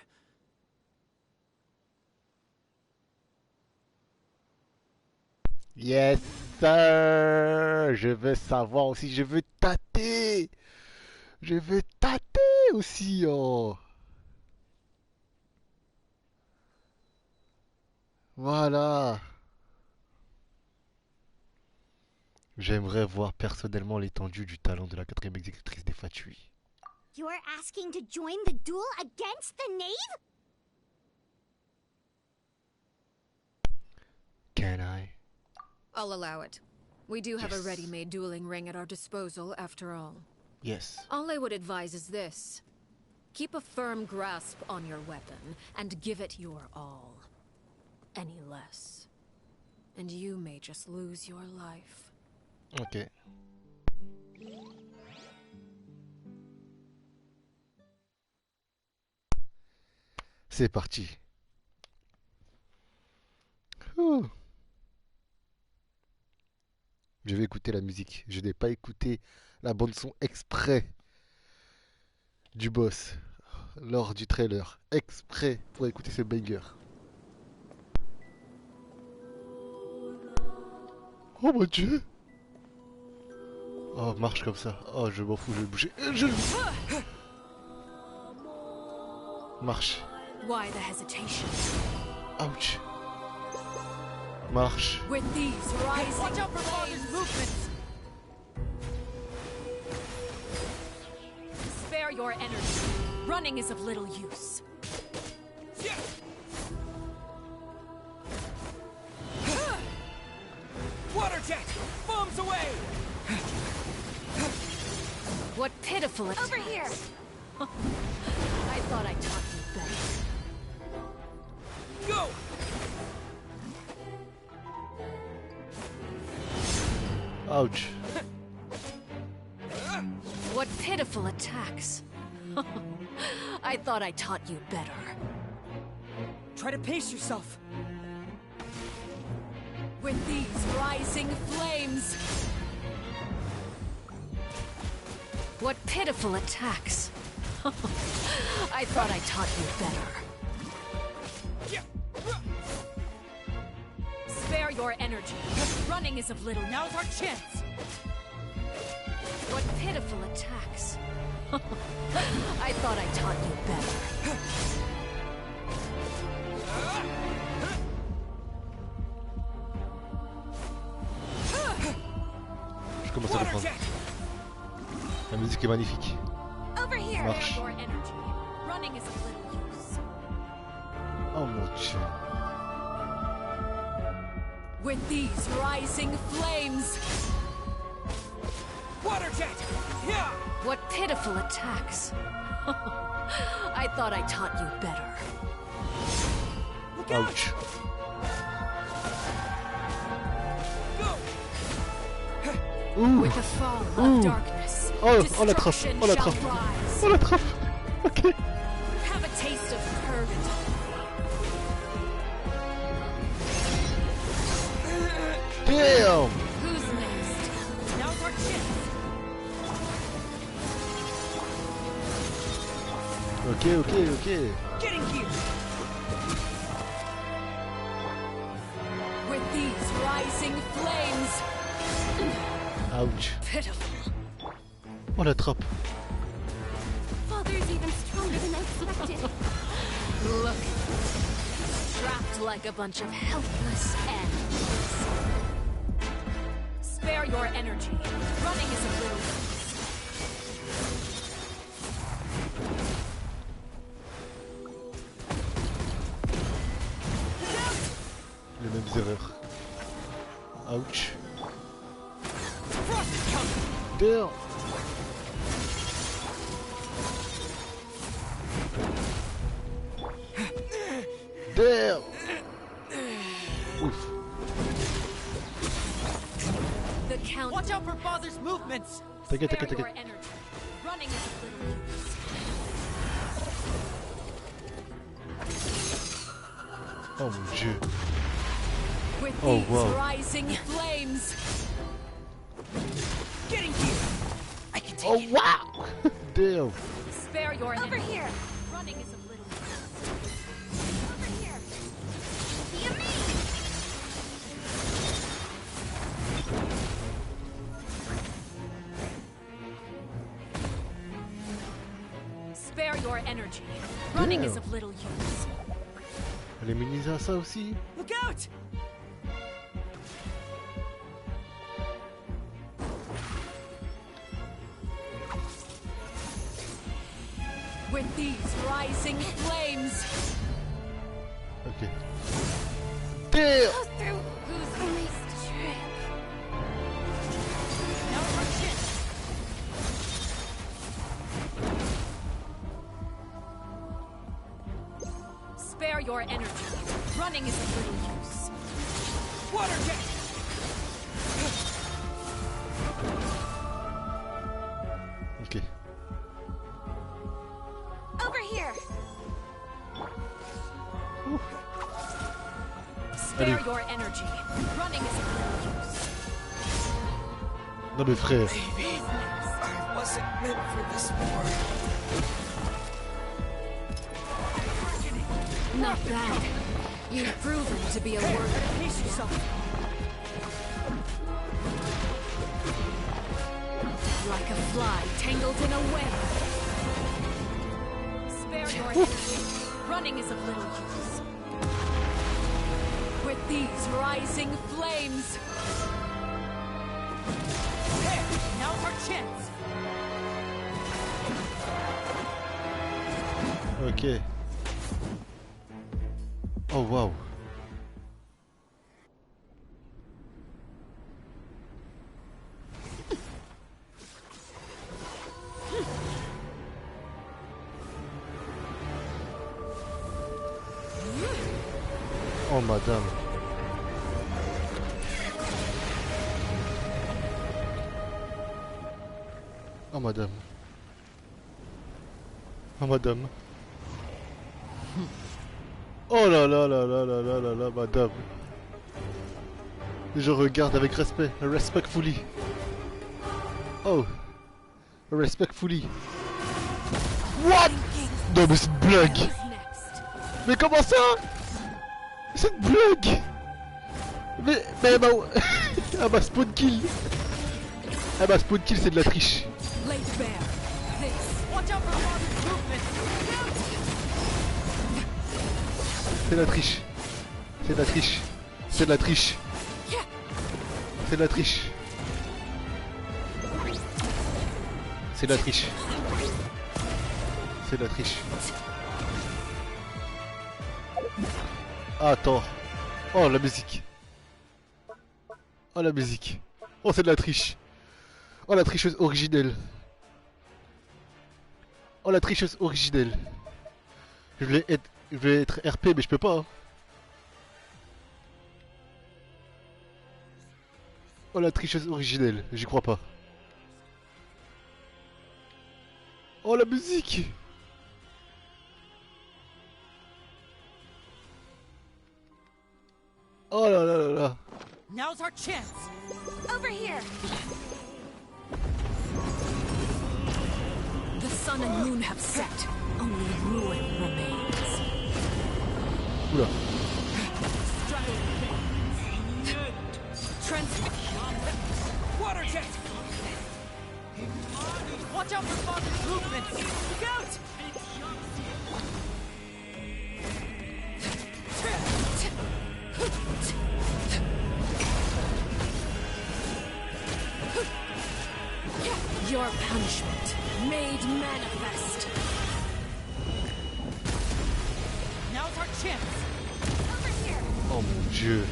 Yes, sir. Je veux savoir aussi. Je veux tâter. Je veux tâter aussi, oh. Voilà. J'aimerais voir personnellement l'étendue du talent de la 4e exécutrice des Fatui. You're asking to join the duel against the knave? Can I? I'll allow it. We do have a Yes. ready-made dueling ring at our disposal, after all. Yes. All I would advise is this. Keep a firm grasp on your weapon, and give it your all. Any less, and you may just lose your life. Ok. C'est parti. Ouh. Je vais écouter la musique. Je n'ai pas écouté la bande son exprès du boss lors du trailer. Exprès pour écouter ce banger. Oh mon dieu! Oh, marche comme ça. Oh, je m'en fous, je vais bouger. Marche. Why the hesitation? Ouch. Marche. With these rising watch out for Father's movements. Spare your energy. Running is of little use. Water jet! Bombs away! What pitiful attacks. Over here! I thought I taught you better. Go! Ouch. What pitiful attacks. I thought I taught you better. Try to pace yourself. With these rising flames. What pitiful attacks. I thought I taught you better. Spare your energy. Running is of little. Now's our chance. What pitiful attacks. I thought I taught you better. Je commence à comprendre. La musique est magnifique. Over here! Marche. Your energy. Running is of little use. Oh mon dieu. With these rising flames. Water jet! Yeah! What pitiful attacks. I thought I taught you better. Look out! Ouch. Go! Ouh. With the fall Ouh. of darkness, Oh, on la trappe, destruction on la shall trappe. rise. On la trappe. Ok. Have a taste of purgatory. Ok. Getting here. With these rising flames. Ouch. Pitiful. Oh la trappe. Father's even stronger than I expected. Look. Trapped like a bunch of helpless animals. Spare your energy. Running is a little. Les mêmes erreurs. Ouch. Damn. Damn. Ouf. The count. Watch out for father's movements. T'inquiète. Spare your energy. Running is a little use. Oh mon dieu. With Oh, these wow. rising flames. Getting here. I can take Oh it. wow. Damn. Spare your Over energy. here. Running is a little. Over here. Be amazing. Spare your energy. Running is Damn. of little use. Elle est minimisée à ça aussi. Look out! With these rising flames. Ok. Damn. Go through who's least trick. Now rush in. Spare your energy. Running is of little use. Water jet! Ok. Over here. Spare Allez. your energy. Running is of little use. Non mais frère. I wasn't meant for this war. Not bad. You've proven to be a worker. Pace yourself. Like a fly tangled in a web. Spare your energy. Running is of little use. With these rising flames. There! Now's our chance! Ok. Oh wow. Oh madame. Oh madame. Oh madame. Oh là là là là là là là là, madame. Je regarde avec respect, respectfully. Oh, respectfully. What? Non mais c'est une blague. Mais comment ça? C'est une blague. Mais elle m'a... elle m'a spawn kill. Elle m'a spawn kill, c'est de la triche. Late bear. This. Watch out for father's movement. C'est de la triche. C'est de la triche. C'est de la triche. C'est de la triche. C'est de la triche. C'est de la triche. Ah, attends. Oh la musique. Oh la musique. Oh c'est de la triche. Oh la tricheuse originelle. Oh la tricheuse originelle. Je vais être RP mais je peux pas. Hein. Oh la tricheuse originelle, j'y crois pas. Oh la musique. Oh là là là là. Now's our chance. Over here. The sun and moon have set. Only ruin remains. Oula. Water jet! Watch out for Father's movements! Look out! Your punishment made manifest. Now's our chance! Over here! Oh mon dieu.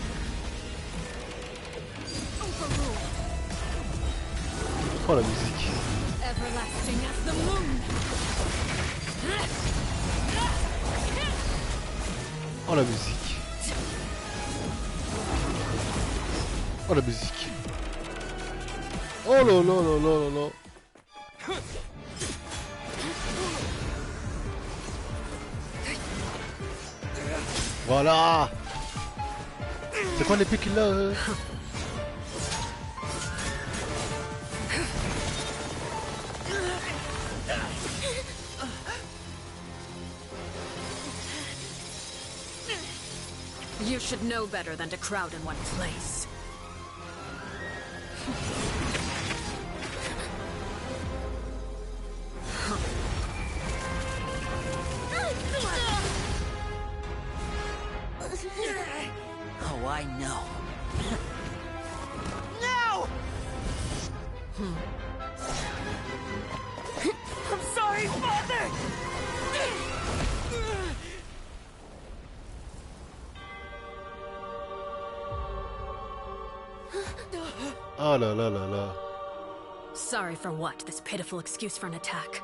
Overruled! Oh la musique. Everlasting as the moon. Oh la musique. Oh la musique. Oh là là là là là là. Voilà. C'est quoi l'épée qu'il a You should know better than to crowd in one place. Oh, I know. No! I'm sorry, Father! Oh là là là là. Sorry for what? This pitiful excuse for an attack.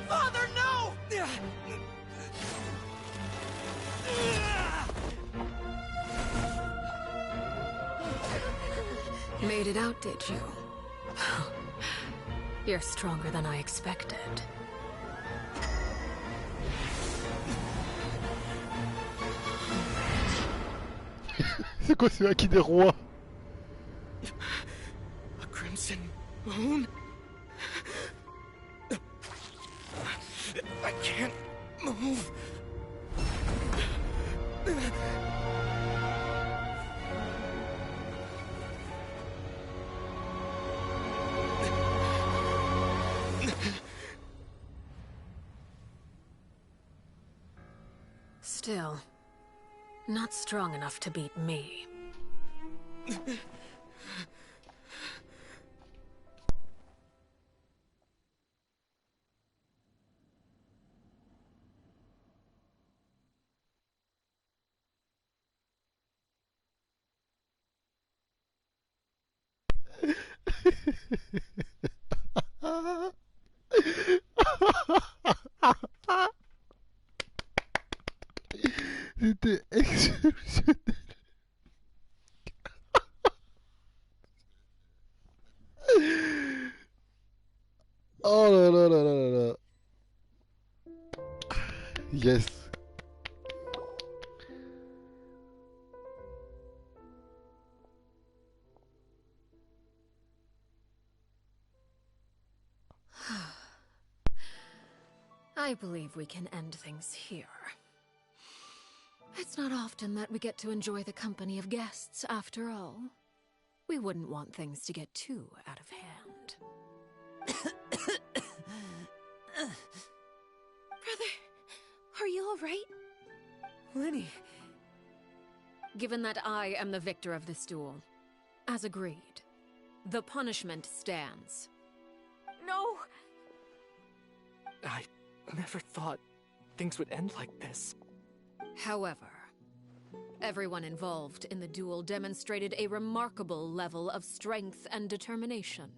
Father, no! Made it out, did you? You're stronger than I expected. C'est quoi ce acquis des rois? A crimson moon? I can't move. Still, not strong enough to beat me. C'était exceptionnel. Oh là là là là là là. Yes. I believe we can end things here. It's not often that we get to enjoy the company of guests, after all. We wouldn't want things to get too out of hand. Brother, are you all right? Lenny. Given that I am the victor of this duel, as agreed, the punishment stands. No! I never thought things would end like this. However, everyone involved in the duel demonstrated a remarkable level of strength and determination.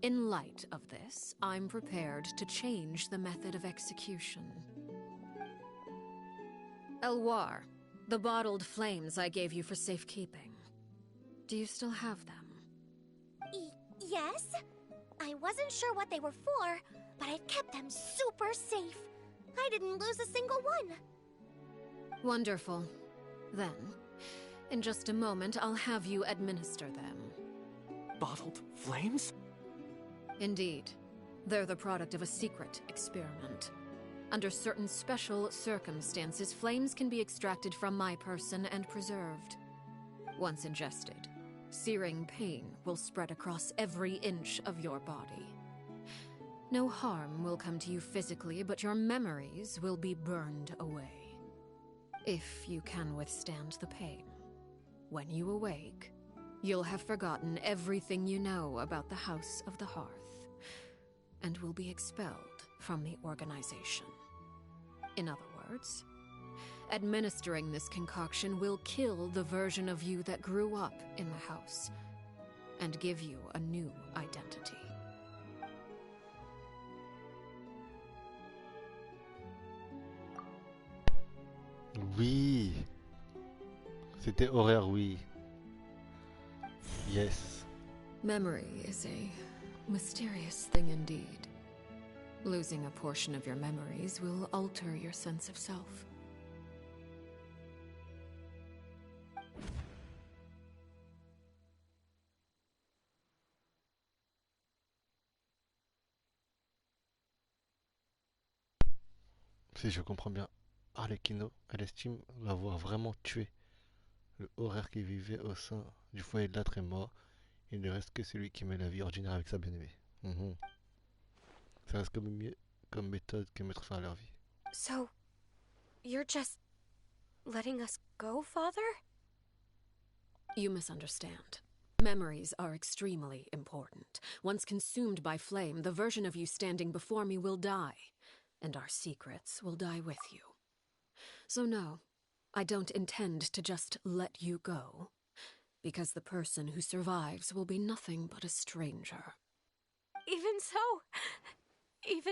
In light of this, I'm prepared to change the method of execution. Elwar, the bottled flames I gave you for safekeeping. Do you still have them? Yes? I wasn't sure what they were for, but I've kept them super safe. I didn't lose a single one. Wonderful. Then, in just a moment, I'll have you administer them. Bottled flames? Indeed. They're the product of a secret experiment. Under certain special circumstances, flames can be extracted from my person and preserved. Once ingested, searing pain will spread across every inch of your body. No harm will come to you physically, but your memories will be burned away. If you can withstand the pain. When you awake, you'll have forgotten everything you know about the House of the Hearth, and will be expelled from the organization. In other words, administering this concoction will kill the version of you that grew up in the house, and give you a new identity. Oui. C'était horaire, oui. Yes. Memory is a mysterious thing indeed. Losing a portion of your memories will alter your sense of self. Si je comprends bien, Arlecchino, elle estime l'avoir vraiment tué. Le horaire qui vivait au sein du foyer de l'âtre est mort. Il ne reste que celui qui mène la vie ordinaire avec sa bien-aimée. Ça reste comme mieux comme méthode que mettre fin à leur vie. So, you're just letting us go, Father? You misunderstand. Memories are extremely important. Once consumed by flame, the version of you standing before me will die, and our secrets will die with you. So no, I don't intend to just let you go, because the person who survives will be nothing but a stranger. Even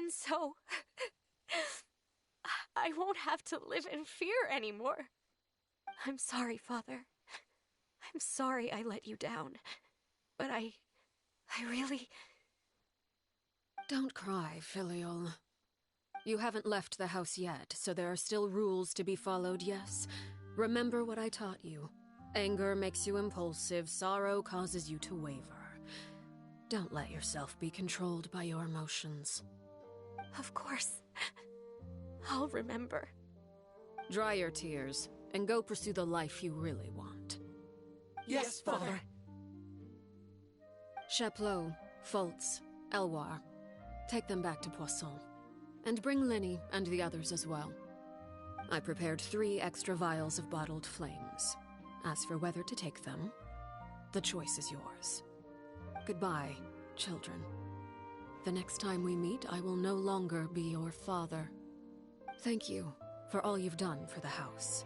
so, I won't have to live in fear anymore. I'm sorry, Father. I'm sorry I let you down. But I really... Don't cry, Filial. You haven't left the house yet, so there are still rules to be followed, yes? Remember what I taught you. Anger makes you impulsive, sorrow causes you to waver. Don't let yourself be controlled by your emotions. Of course. I'll remember. Dry your tears, and go pursue the life you really want. Yes, Father. Chaplot, Fultz, Elwar, take them back to Poisson. And bring Linny and the others as well. I prepared 3 extra vials of bottled flames. As for whether to take them, the choice is yours. Goodbye, children. The next time we meet, I will no longer be your father. Thank you for all you've done for the house.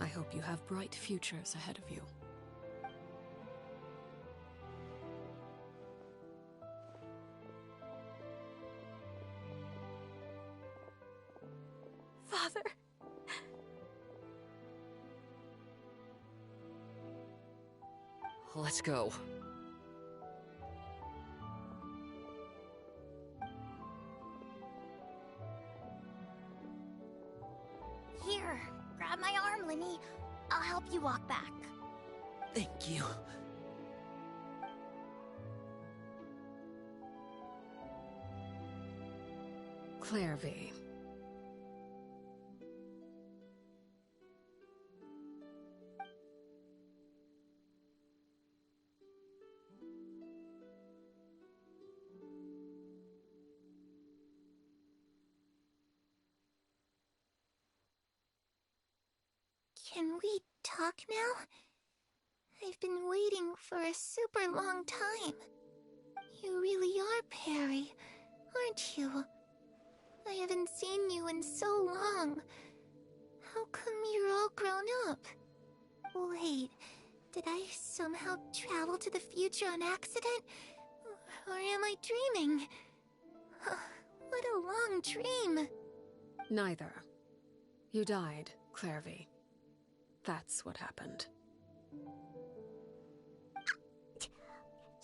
I hope you have bright futures ahead of you. Father. Let's go. Here, grab my arm, Linny. I'll help you walk back. Thank you. Claire V. Can we talk now? I've been waiting for a super long time. You really are Perry, aren't you? I haven't seen you in so long. How come you're all grown up? Wait, did I somehow travel to the future on accident? Or am I dreaming? What a long dream. Neither. You died, Clairvy. That's what happened.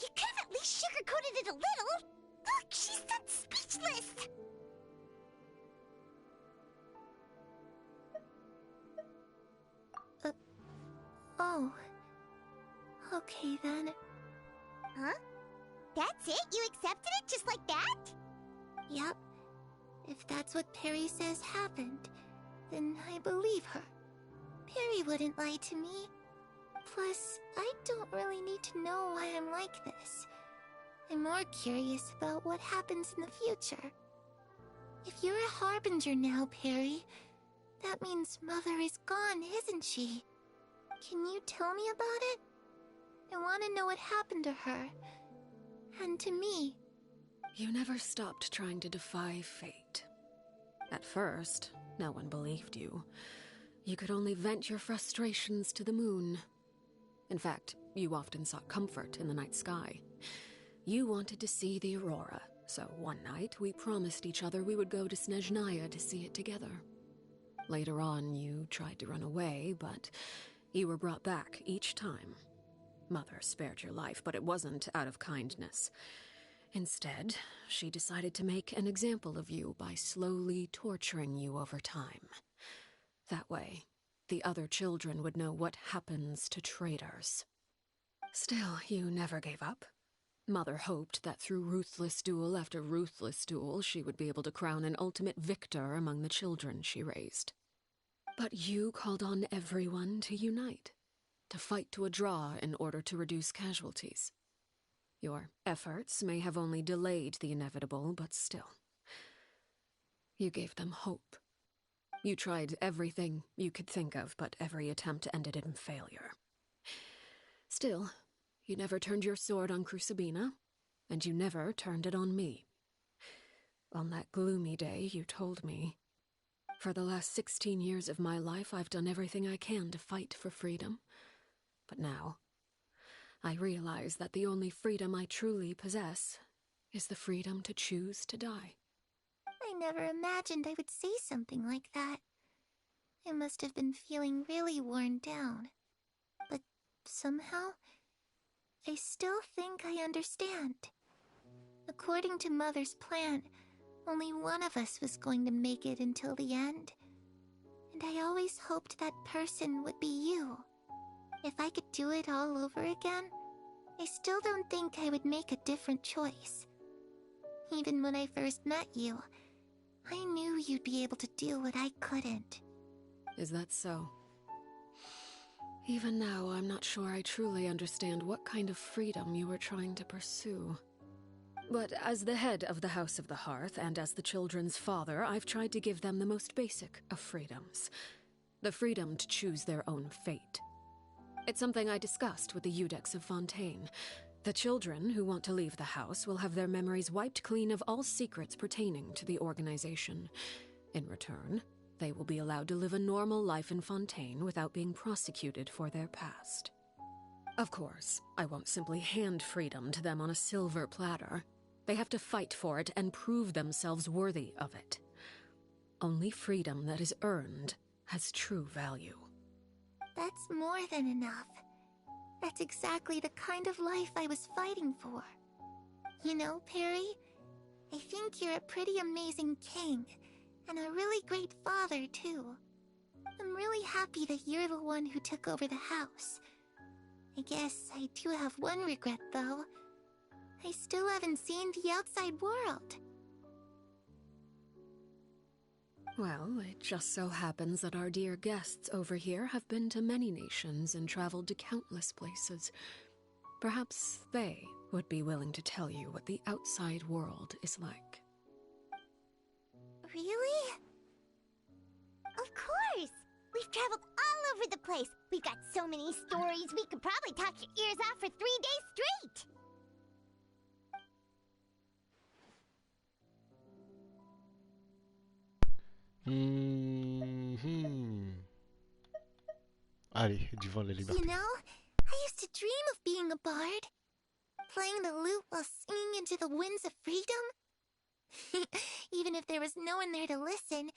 You could have at least sugarcoated it a little. Look, she's done speechless. Oh. Okay then. Huh? That's it? You accepted it just like that? Yep. If that's what Perry says happened, then I believe her. Perry wouldn't lie to me. Plus, I don't really need to know why I'm like this. I'm more curious about what happens in the future. If you're a harbinger now, Perry, that means Mother is gone, isn't she? Can you tell me about it? I want to know what happened to her. And to me. You never stopped trying to defy fate. At first, no one believed you. You could only vent your frustrations to the moon. In fact, you often sought comfort in the night sky. You wanted to see the aurora, so one night we promised each other we would go to Snezhnaya to see it together. Later on, you tried to run away, but you were brought back each time. Mother spared your life, but it wasn't out of kindness. Instead, she decided to make an example of you by slowly torturing you over time. That way, the other children would know what happens to traitors. Still, you never gave up. Mother hoped that through ruthless duel after ruthless duel, she would be able to crown an ultimate victor among the children she raised. But you called on everyone to unite, to fight to a draw in order to reduce casualties. Your efforts may have only delayed the inevitable, but still. You gave them hope. You tried everything you could think of, but every attempt ended in failure. Still, you never turned your sword on Crucibina, and you never turned it on me. On that gloomy day, you told me, "For the last 16 years of my life, I've done everything I can to fight for freedom. But now, I realize that the only freedom I truly possess is the freedom to choose to die." I never imagined I would say something like that. I must have been feeling really worn down. But somehow, I still think I understand. According to Mother's plan, only one of us was going to make it until the end. And I always hoped that person would be you. If I could do it all over again, I still don't think I would make a different choice. Even when I first met you, I knew you'd be able to do what I couldn't. Is that so? Even now, I'm not sure I truly understand what kind of freedom you were trying to pursue. But as the head of the House of the Hearth, and as the children's father, I've tried to give them the most basic of freedoms. The freedom to choose their own fate. It's something I discussed with the Eudex of Fontaine. The children who want to leave the house will have their memories wiped clean of all secrets pertaining to the organization. In return, they will be allowed to live a normal life in Fontaine without being prosecuted for their past. Of course, I won't simply hand freedom to them on a silver platter. They have to fight for it and prove themselves worthy of it. Only freedom that is earned has true value. That's more than enough. That's exactly the kind of life I was fighting for. You know, Perry, I think you're a pretty amazing king, and a really great father, too. I'm really happy that you're the one who took over the house. I guess I do have one regret, though. I still haven't seen the outside world. Well, it just so happens that our dear guests over here have been to many nations and traveled to countless places. Perhaps they would be willing to tell you what the outside world is like. Really? Of course! We've traveled all over the place. We've got so many stories, we could probably talk your ears off for 3 days straight! Allez, du vent de la liberté. You know, I used to dream of being a bard. playing the lute while singing into the winds of freedom? Even if there was no one there to listen,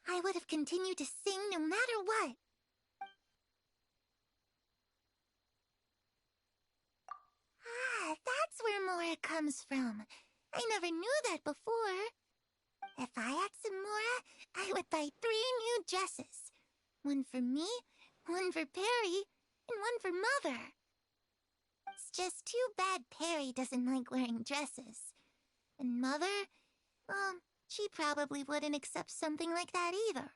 I would have continued to sing no matter what. Ah, that's where Mora comes from. I never knew that before. If I had some Mora, I would buy 3 new dresses. One for me, one for Perry, and one for Mother. It's just too bad Perry doesn't like wearing dresses. And Mother, well, she probably wouldn't accept something like that either.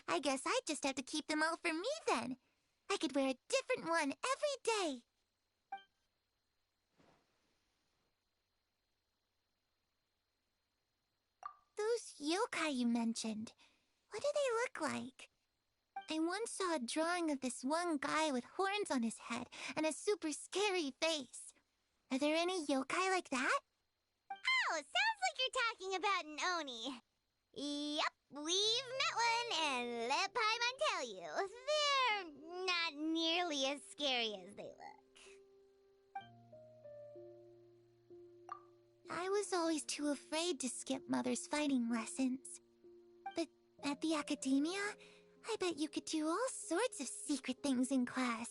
I guess I'd just have to keep them all for me then. I could wear a different one every day. Those yokai you mentioned, what do they look like? I once saw a drawing of this one guy with horns on his head and a super scary face. Are there any yokai like that? Oh, sounds like you're talking about an Oni. Yep, we've met one, and let Paimon tell you, they're not nearly as scary as they look. I was always too afraid to skip Mother's fighting lessons. But at the academia, I bet you could do all sorts of secret things in class.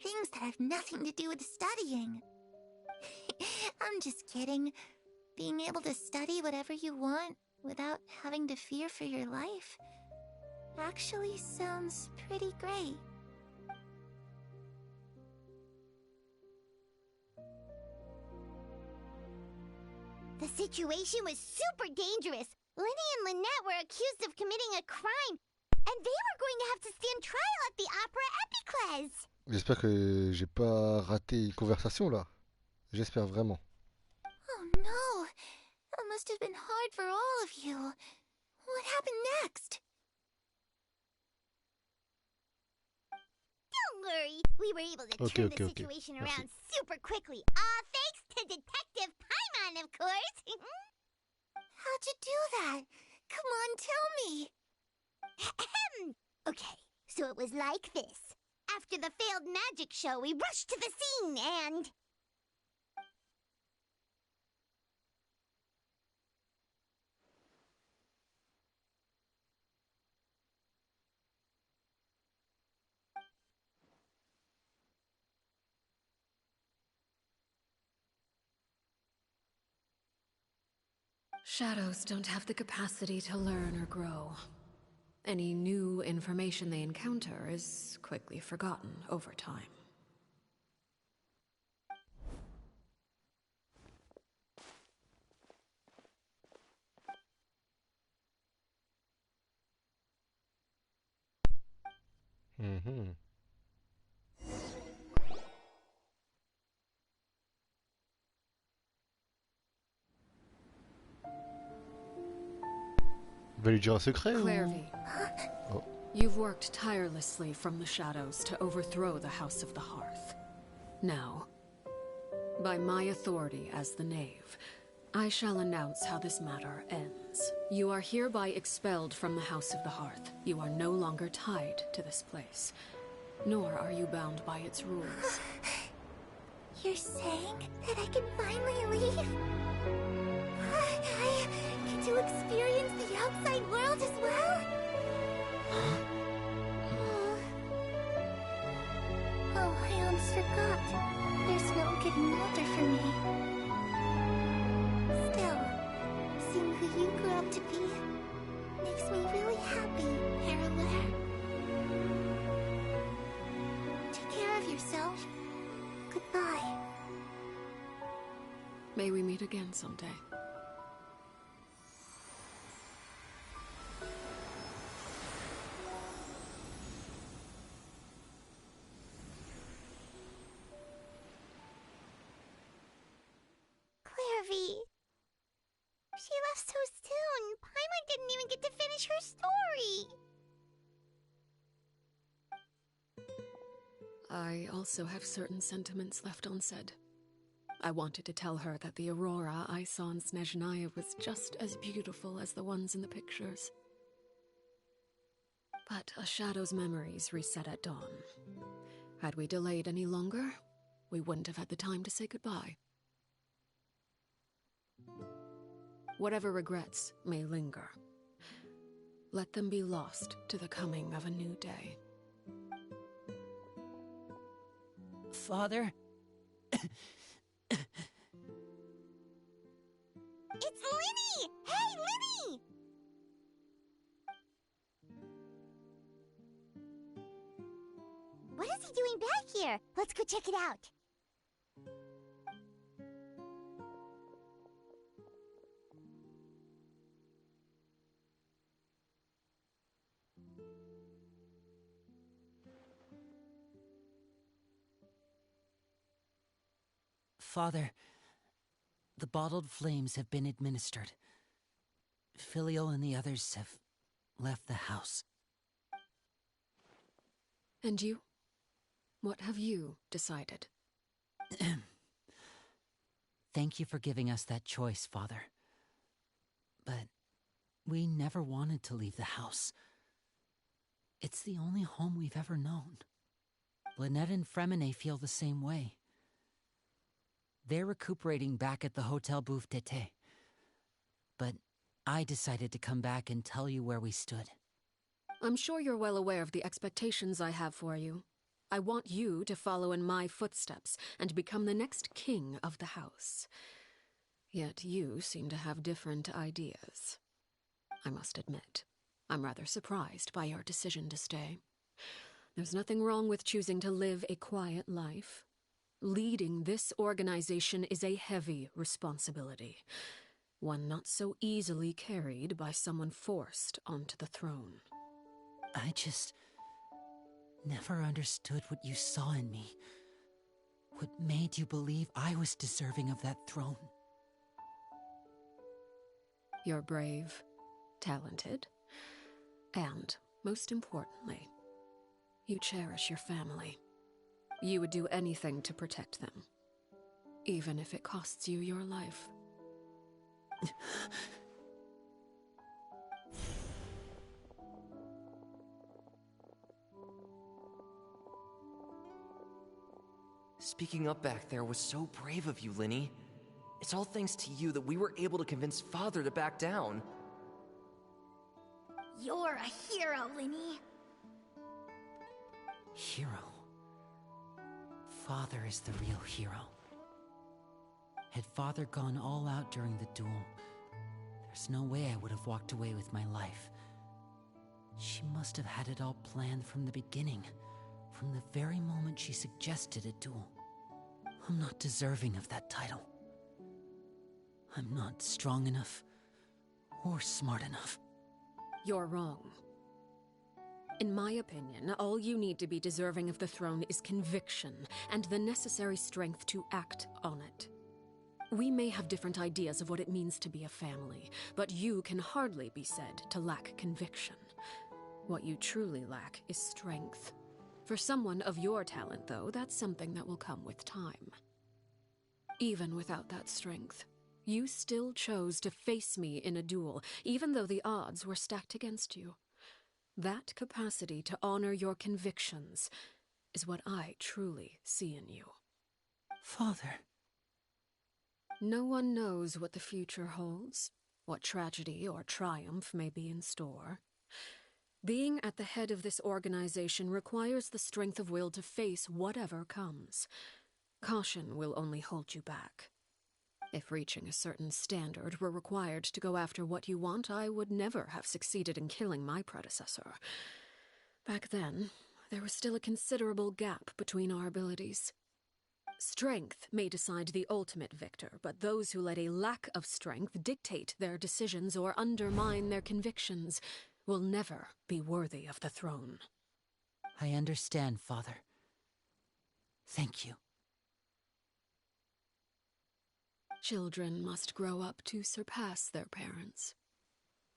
Things that have nothing to do with studying. I'm just kidding. Being able to study whatever you want without having to fear for your life actually sounds pretty great. The situation was super dangerous. Lenny and Lynette were accused of committing a crime, and they were going to have to stand trial at the Opera Epiclese. J'espère que j'ai pas raté une conversation là. J'espère vraiment. Oh no! That must have been hard for all of you. What happened next? Don't worry, we were able to turn the situation around super quickly. All thanks to Detective Paimon, of course. How'd you do that? Come on, tell me. Okay, so it was like this. After the failed magic show, we rushed to the scene and... Shadows don't have the capacity to learn or grow. Any new information they encounter is quickly forgotten over time. Mm-hmm. Va lui dire un secret ou... Clairvy, Oh. you've worked tirelessly from the shadows to overthrow the House of the Hearth. Now, by my authority as the knave, I shall announce how this matter ends. You are hereby expelled from the House of the Hearth. You are no longer tied to this place, nor are you bound by its rules. You're saying that I can finally leave? I get to experience the outside world as well? Oh, I almost forgot. There's no getting older for me. Still, seeing who you grew up to be makes me really happy, Parallel. Take care of yourself. Goodbye. May we meet again someday. Clairvy. She left so soon. Paimon didn't even get to finish her story. I also have certain sentiments left unsaid. I wanted to tell her that the aurora I saw in Snezhnaya was just as beautiful as the ones in the pictures. But a shadow's memories reset at dawn. Had we delayed any longer, we wouldn't have had the time to say goodbye. Whatever regrets may linger, let them be lost to the coming of a new day. Father? It's Linny! Hey, Linny! What is he doing back here? Let's go check it out. Father, the bottled flames have been administered. Filio and the others have left the house. And you? What have you decided? Thank you for giving us that choice, Father. But we never wanted to leave the house. It's the only home we've ever known. Lynette and Fremine feel the same way. They're recuperating back at the Hotel Bouffe d'été. But I decided to come back and tell you where we stood. I'm sure you're well aware of the expectations I have for you. I want you to follow in my footsteps and become the next king of the house. Yet you seem to have different ideas. I must admit, I'm rather surprised by your decision to stay. There's nothing wrong with choosing to live a quiet life. Leading this organization is a heavy responsibility, one not so easily carried by someone forced onto the throne. I just never understood what you saw in me. What made you believe I was deserving of that throne? You're brave, talented, and, most importantly, you cherish your family. You would do anything to protect them, even if it costs you your life. Speaking up back there was so brave of you, Linny. It's all thanks to you that we were able to convince Father to back down. You're a hero, Linny. Hero? Father is the real hero. Had Father gone all out during the duel, there's no way I would have walked away with my life. She must have had it all planned from the beginning, from the very moment she suggested a duel. I'm not deserving of that title. I'm not strong enough or smart enough. You're wrong. In my opinion, all you need to be deserving of the throne is conviction and the necessary strength to act on it. We may have different ideas of what it means to be a family, but you can hardly be said to lack conviction. What you truly lack is strength. For someone of your talent, though, that's something that will come with time. Even without that strength, you still chose to face me in a duel, even though the odds were stacked against you. That capacity to honor your convictions is what I truly see in you. Father. No one knows what the future holds, what tragedy or triumph may be in store. Being at the head of this organization requires the strength of will to face whatever comes. Caution will only hold you back. If reaching a certain standard were required to go after what you want, I would never have succeeded in killing my predecessor. Back then, there was still a considerable gap between our abilities. Strength may decide the ultimate victor, but those who let a lack of strength dictate their decisions or undermine their convictions will never be worthy of the throne. I understand, Father. Thank you. Children must grow up to surpass their parents.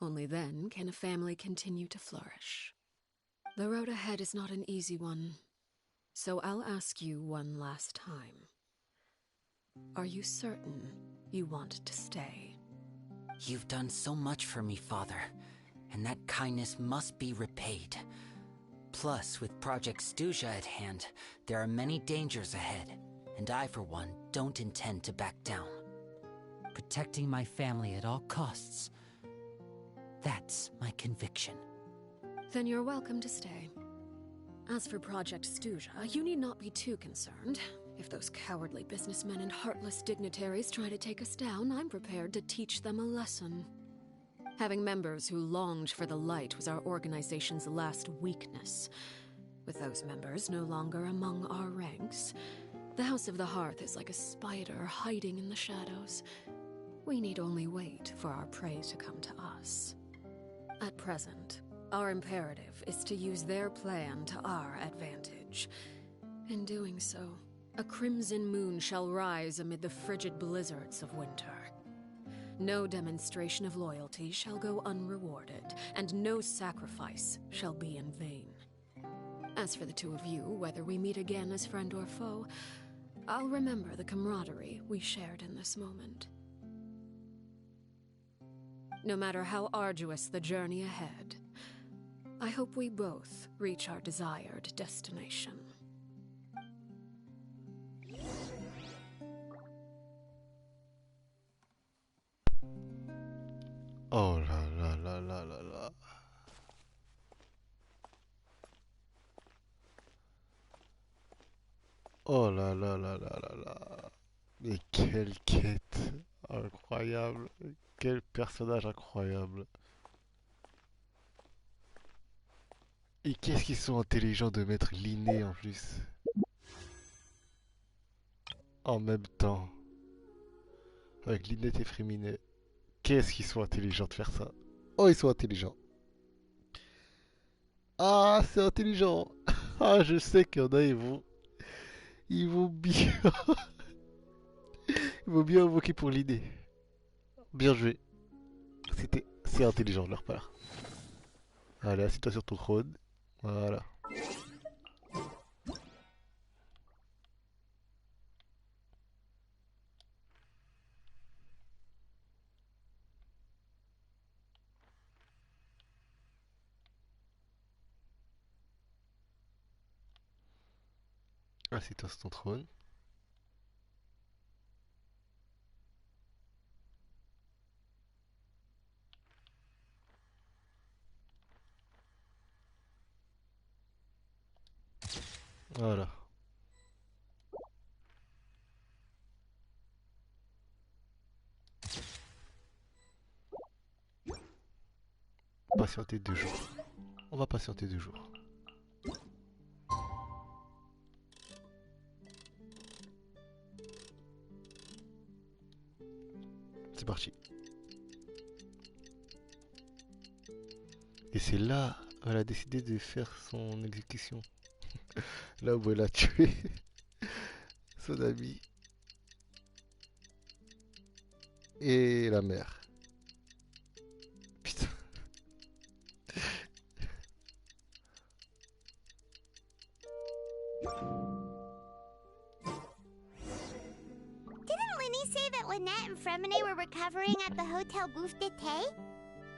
Only then can a family continue to flourish. The road ahead is not an easy one, so I'll ask you one last time. Are you certain you want to stay? You've done so much for me, Father, and that kindness must be repaid. Plus, with Project Stuja at hand, there are many dangers ahead, and I, for one, don't intend to back down. Protecting my family at all costs. That's my conviction. Then you're welcome to stay. As for Project Stuja, you need not be too concerned. If those cowardly businessmen and heartless dignitaries try to take us down, I'm prepared to teach them a lesson. Having members who longed for the light was our organization's last weakness. With those members no longer among our ranks, the House of the Hearth is like a spider hiding in the shadows. We need only wait for our prey to come to us. At present, our imperative is to use their plan to our advantage. In doing so, a crimson moon shall rise amid the frigid blizzards of winter. No demonstration of loyalty shall go unrewarded, and no sacrifice shall be in vain. As for the two of you, whether we meet again as friend or foe, I'll remember the camaraderie we shared in this moment. No matter how arduous the journey ahead, I hope we both reach our desired destination. Oh là là là là là là. Oh là là là là là là. Mais quelle quête incroyable. Quel personnage incroyable. Et qu'est-ce qu'ils sont intelligents de mettre l'inné en plus. En même temps. Avec l'inné et Fréminet. Qu'est-ce qu'ils sont intelligents de faire ça. Oh, ils sont intelligents. Ah, c'est intelligent. Ah, je sais qu'il y en a, ils vont bien... ils vont bien invoquer pour l'idée. Bien joué. C'est intelligent de leur part. Allez, assieds-toi sur ton trône. Voilà. Assieds-toi sur ton trône. Voilà. Patienter 2 jours. On va patienter 2 jours. C'est parti. Et c'est là où elle a décidé de faire son exécution. Là où elle a tué son ami et la mère. Putain. Didn't Linny say that Lynette and Fremine were recovering at the Hotel Bouffe d'été?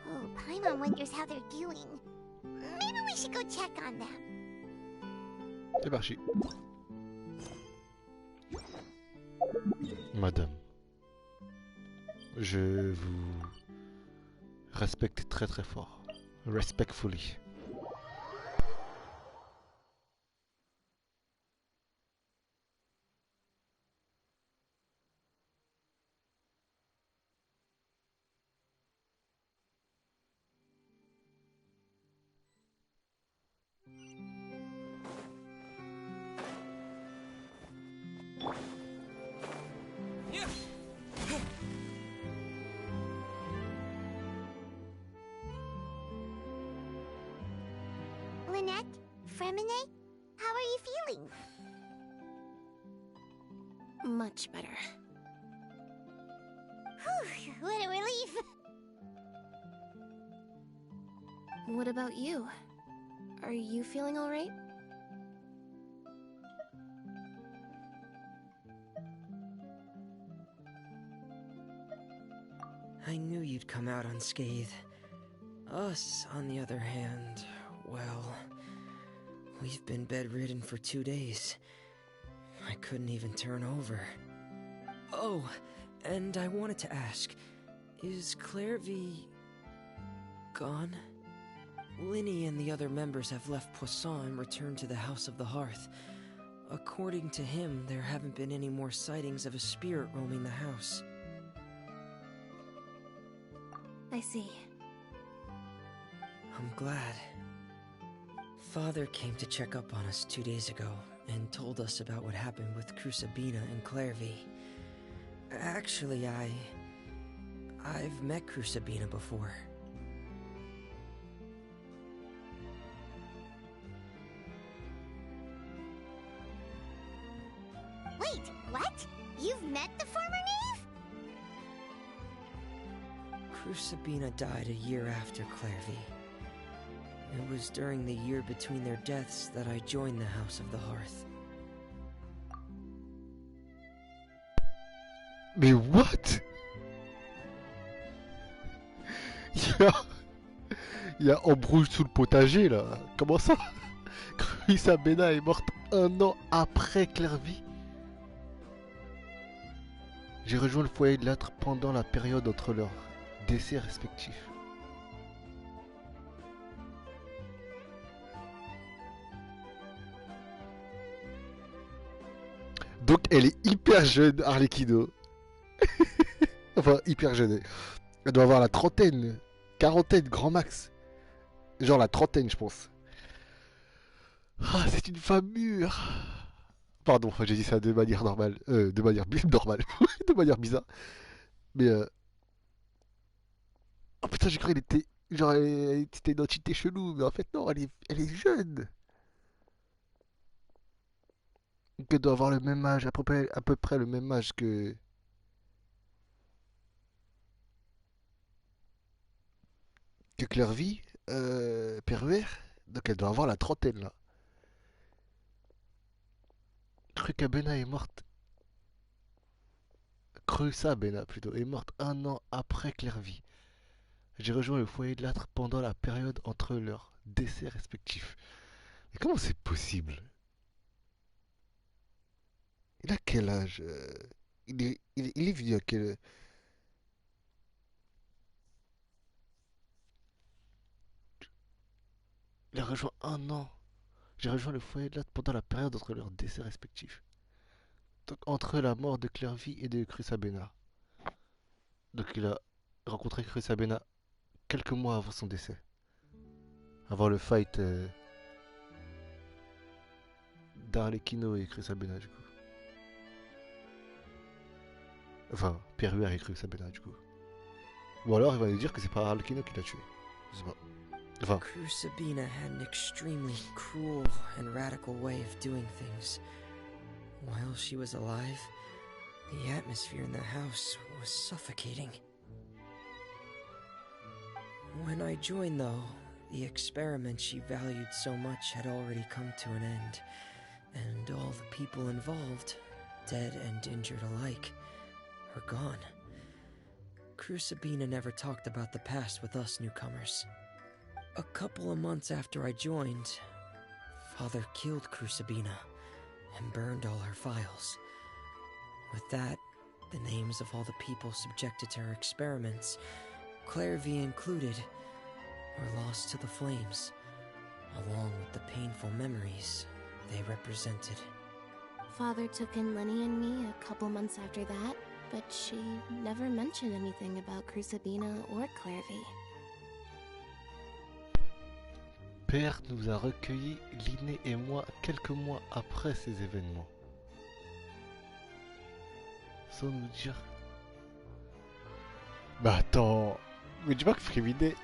Oh, Paimon wonders how they're doing. Maybe we should go check on them. C'est parti. Madame, je vous respecte très très fort. Respectfully. Lynette? Fremine? How are you feeling? Much better. Whew, what a relief! What about you? Are you feeling alright? I knew you'd come out unscathed. Us, on the other hand, well, we've been bedridden for 2 days. I couldn't even turn over. Oh, and I wanted to ask, is Clairvy gone? Linny and the other members have left Poisson and returned to the House of the Hearth. According to him, there haven't been any more sightings of a spirit roaming the house. I see. I'm glad. Father came to check up on us 2 days ago and told us about what happened with Crusabina and Clairvy. Actually, I've met Crusabina before. Wait, what? You've met the former knave? Crusabina died a year after Clairvy. It was during the year between their deaths that I joined the House of the Hearth. Mais what? Il y a embrouille sous le potager là. Comment ça? Crusabina est morte 1 an après Clairvy. J'ai rejoint le foyer de l'âtre pendant la période entre leurs décès respectifs. Donc elle est hyper jeune, Arlecchino. Enfin, hyper jeune. Elle doit avoir la trentaine, quarantaine, grand max. Genre la trentaine, je pense. Ah, c'est une femme mûre. Pardon, j'ai dit ça de manière normale. De manière normale. De manière bizarre. Mais oh putain, j'ai cru qu'elle était... Genre, c'était une entité chelou. Mais en fait, non, elle est jeune. Donc elle doit avoir le même âge, à peu près le même âge que Clairvy, Peruer. Donc elle doit avoir la trentaine là. Crusabina est morte. Crusabina plutôt est morte 1 an après Clairvy. J'ai rejoint le foyer de l'âtre pendant la période entre leurs décès respectifs. Mais comment c'est possible? Il a quel âge? Il est vieux à quel... Il a rejoint 1 an. J'ai rejoint le foyer de l'âtre pendant la période entre leurs décès respectifs. Donc entre la mort de Clairvy et de Crusabina. Donc il a rencontré Crusabina quelques mois avant son décès. Avant le fight d'Arlecchino et Crusabina du coup. Enfin, Peruer et Crusabina du coup. Ou alors il va nous dire que c'est pas Arlecchino qui l'a tué. Je sais pas. Enfin. Crusabina had an extremely cruel and radical way of doing things. While she was alive, the atmosphere in the house was suffocating. When I joined, though, the experiment she valued so much had already come to an end, and all the people involved, dead and injured alike, were gone. Crusabina never talked about the past with us newcomers. A couple of months after I joined, Father killed Crusabina and burned all her files. With that, the names of all the people subjected to her experiments, Clairvy included, were lost to the flames, along with the painful memories they represented. Father took in Lenny and me a couple months after that, but she never mentioned anything about Crusabina or Clairvy. Père nous a recueillis, Linné et moi, quelques mois après ces événements. Sans nous dire... Bah attends... Mais tu vois que Fréminet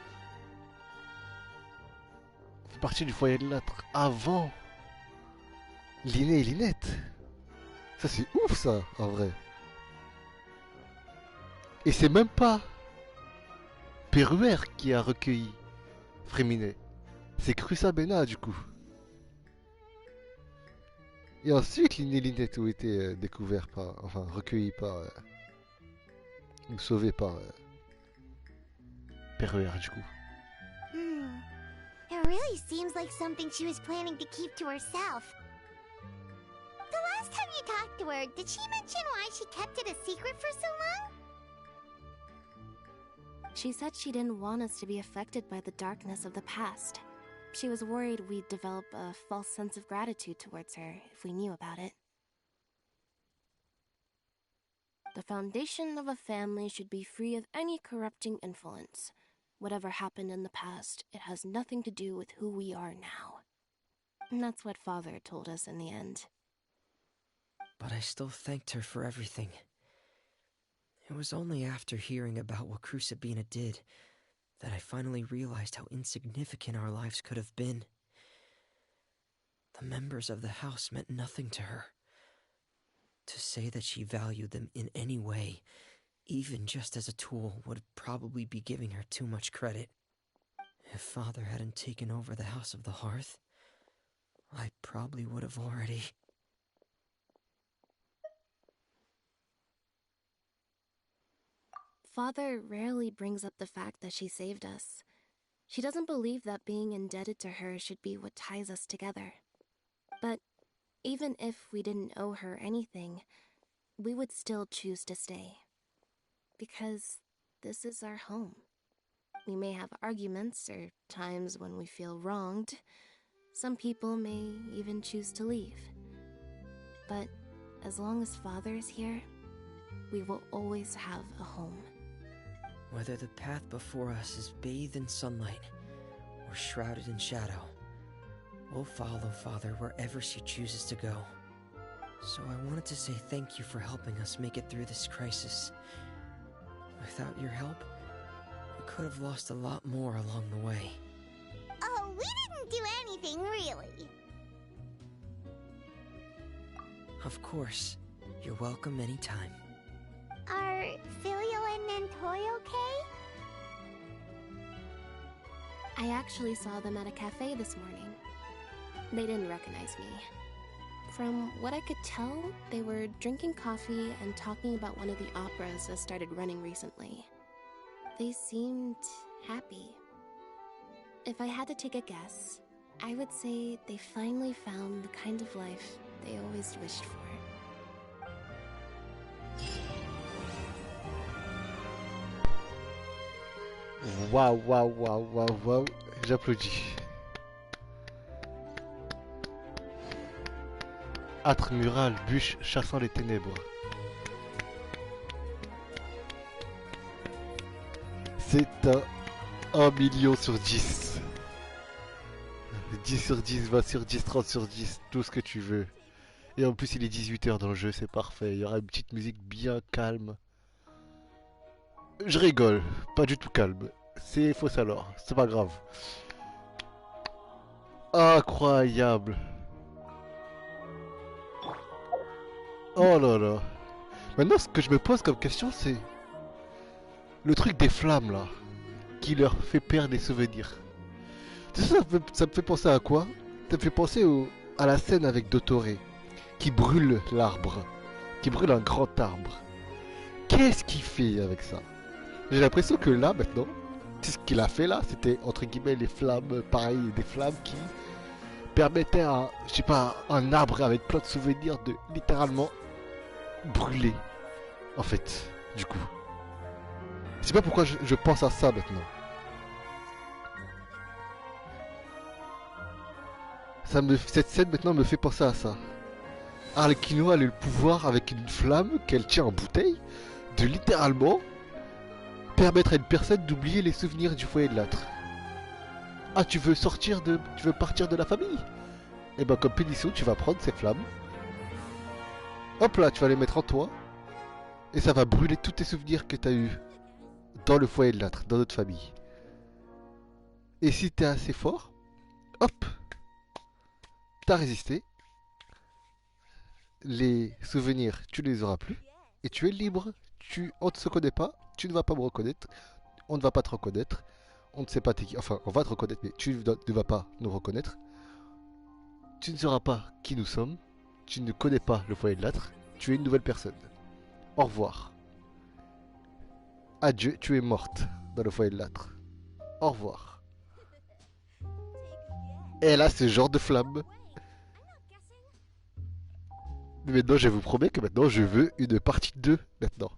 fait partie du foyer de l'âtre avant Linné et Linette. Ça c'est ouf ça, en vrai. Et c'est même pas Peruer qui a recueilli Fréminet. C'est Crusabina du coup. Et ensuite, Linné et Linette ont été découverts par... Enfin, recueillis par... ou sauvés par... Peruer du coup. It really seems like something she was planning to keep to herself. The last time you afterward, did she mention why she kept it a secret for so long? She said she didn't want us to be affected by the darkness of the past. She was worried we'd develop a false sense of gratitude towards her if we knew about it. The foundation of a family should be free of any corrupting influence. Whatever happened in the past, it has nothing to do with who we are now. And that's what Father told us in the end. But I still thanked her for everything. It was only after hearing about what Crucibina did that I finally realized how insignificant our lives could have been. The members of the house meant nothing to her. To say that she valued them in any way, even just as a tool, would probably be giving her too much credit. If Father hadn't taken over the House of the Hearth, I probably would have already... Father rarely brings up the fact that she saved us. She doesn't believe that being indebted to her should be what ties us together. But even if we didn't owe her anything, we would still choose to stay. Because this is our home. We may have arguments or times when we feel wronged. Some people may even choose to leave. But as long as Father is here, we will always have a home. Whether the path before us is bathed in sunlight or shrouded in shadow, we'll follow Father wherever she chooses to go. So I wanted to say thank you for helping us make it through this crisis. Without your help, we could have lost a lot more along the way. Oh, we didn't do anything, really. Of course. You're welcome anytime. Are Filial and Nantoy okay? I actually saw them at a cafe this morning. They didn't recognize me. From what I could tell, they were drinking coffee and talking about one of the operas that started running recently. They seemed happy. If I had to take a guess, I would say they finally found the kind of life they always wished for. Waouh, waouh, waouh, waouh, waouh. J'applaudis. Âtre mural, bûche chassant les ténèbres. C'est un 1 million sur 10. 10 sur 10, 20 sur 10, 30 sur 10, tout ce que tu veux. Et en plus il est 18h dans le jeu, c'est parfait. Il y aura une petite musique bien calme. Je rigole, pas du tout calme. C'est faux alors, c'est pas grave. Incroyable. Oh là là. Maintenant ce que je me pose comme question c'est... Le truc des flammes là. Qui leur fait perdre des souvenirs. Tu sais, ça me fait penser à quoi? Ça me fait penser à la scène avec Dottore. Qui brûle l'arbre. Qui brûle un grand arbre. Qu'est-ce qu'il fait avec ça? J'ai l'impression que là, maintenant, tout ce qu'il a fait là, c'était entre guillemets les flammes, pareil, des flammes qui permettaient à, je sais pas, un arbre avec plein de souvenirs de littéralement brûler. En fait, du coup. Je sais pas pourquoi je pense à ça maintenant. Cette scène maintenant me fait penser à ça. Arlecchino a le pouvoir avec une flamme qu'elle tient en bouteille de littéralement permettre à une personne d'oublier les souvenirs du foyer de l'âtre. Ah, tu veux partir de la famille? Et ben comme punition, tu vas prendre ces flammes. Hop là, tu vas les mettre en toi. Et ça va brûler tous tes souvenirs que tu as eu dans le foyer de l'âtre, dans notre famille. Et si tu es assez fort, hop, t'as résisté. Les souvenirs, tu les auras plus. Et tu es libre. On ne se connaît pas. Tu ne vas pas me reconnaître. On ne va pas te reconnaître. On ne sait pas t'es qui. Enfin, on va te reconnaître, mais tu ne vas pas nous reconnaître. Tu ne sauras pas qui nous sommes. Tu ne connais pas le foyer de l'âtre. Tu es une nouvelle personne. Au revoir. Adieu, tu es morte dans le foyer de l'âtre. Au revoir. Et là, ce genre de flamme. Mais maintenant, je vous promets que maintenant, je veux une partie 2 maintenant.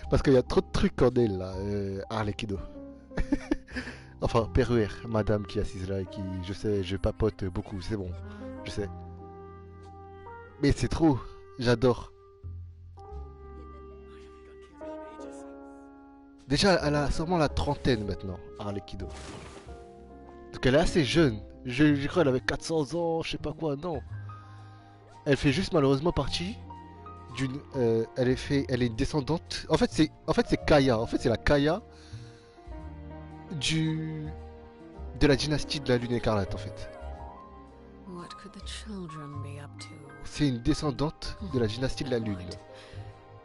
Parce qu'il y a trop de trucs en elle, là, Arlecchino. Enfin, Peruer, madame qui est assise là et qui, je sais, je papote beaucoup, c'est bon, je sais. Mais c'est trop, j'adore. Déjà, elle a sûrement la trentaine maintenant, Arlecchino. Donc elle est assez jeune. Je crois qu'elle avait 400 ans, je sais pas quoi, non. Elle fait juste malheureusement partie d'une... elle est une descendante... En fait, c'est Kaya. En fait, c'est la Kaya de la dynastie de la Lune écarlate, en fait. What could the children be up to? C'est une descendante de la dynastie de la Lune.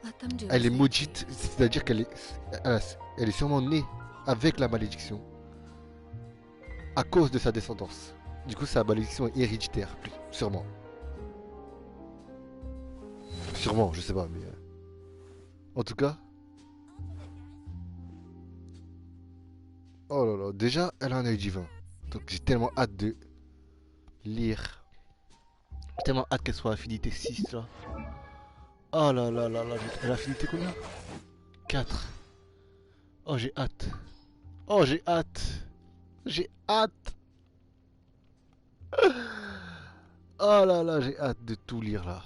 Let them do Elle est as they maudite, please. c'est-à-dire elle est sûrement née avec la malédiction. À cause de sa descendance. Du coup, sa malédiction est héréditaire, sûrement. Sûrement, je sais pas, mais... En tout cas... Oh là là, déjà, elle a un œil divin. Donc j'ai tellement hâte de lire. J'ai tellement hâte qu'elle soit affinité 6, là. Oh là là là là, elle a affinité combien? 4. Oh, j'ai hâte. Oh, j'ai hâte. J'ai hâte. Oh là là, j'ai hâte de tout lire, là.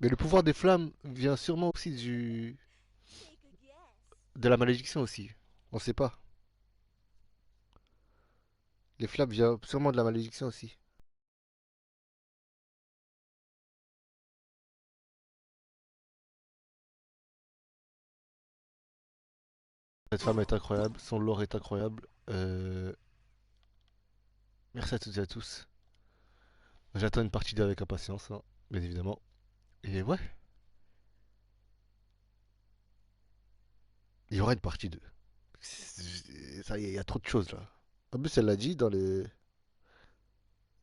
Mais le pouvoir des flammes vient sûrement aussi de la malédiction aussi. On sait pas. Les flammes viennent sûrement de la malédiction aussi. Cette femme est incroyable, son lore est incroyable. Merci à toutes et à tous. J'attends une partie 2 avec impatience, hein, bien évidemment. Et ouais, il y aura une partie 2. Ça y est, il y a trop de choses là. En plus, elle l'a dit dans le,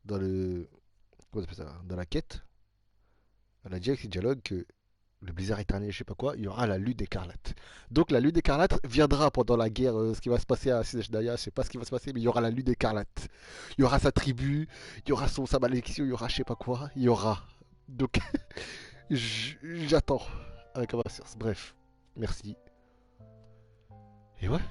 comment on appelle ça, dans la quête. Elle a dit avec ses dialogues que le blizzard éternel, je sais pas quoi, il y aura la lune écarlate. Donc la lune écarlate viendra pendant la guerre, ce qui va se passer à Sinechdaya, je sais pas ce qui va se passer, mais il y aura la lune écarlate. Il y aura sa tribu, il y aura sa malédiction, il y aura je sais pas quoi, il y aura. Donc j'attends avec impatience. Bref, merci. Et ouais.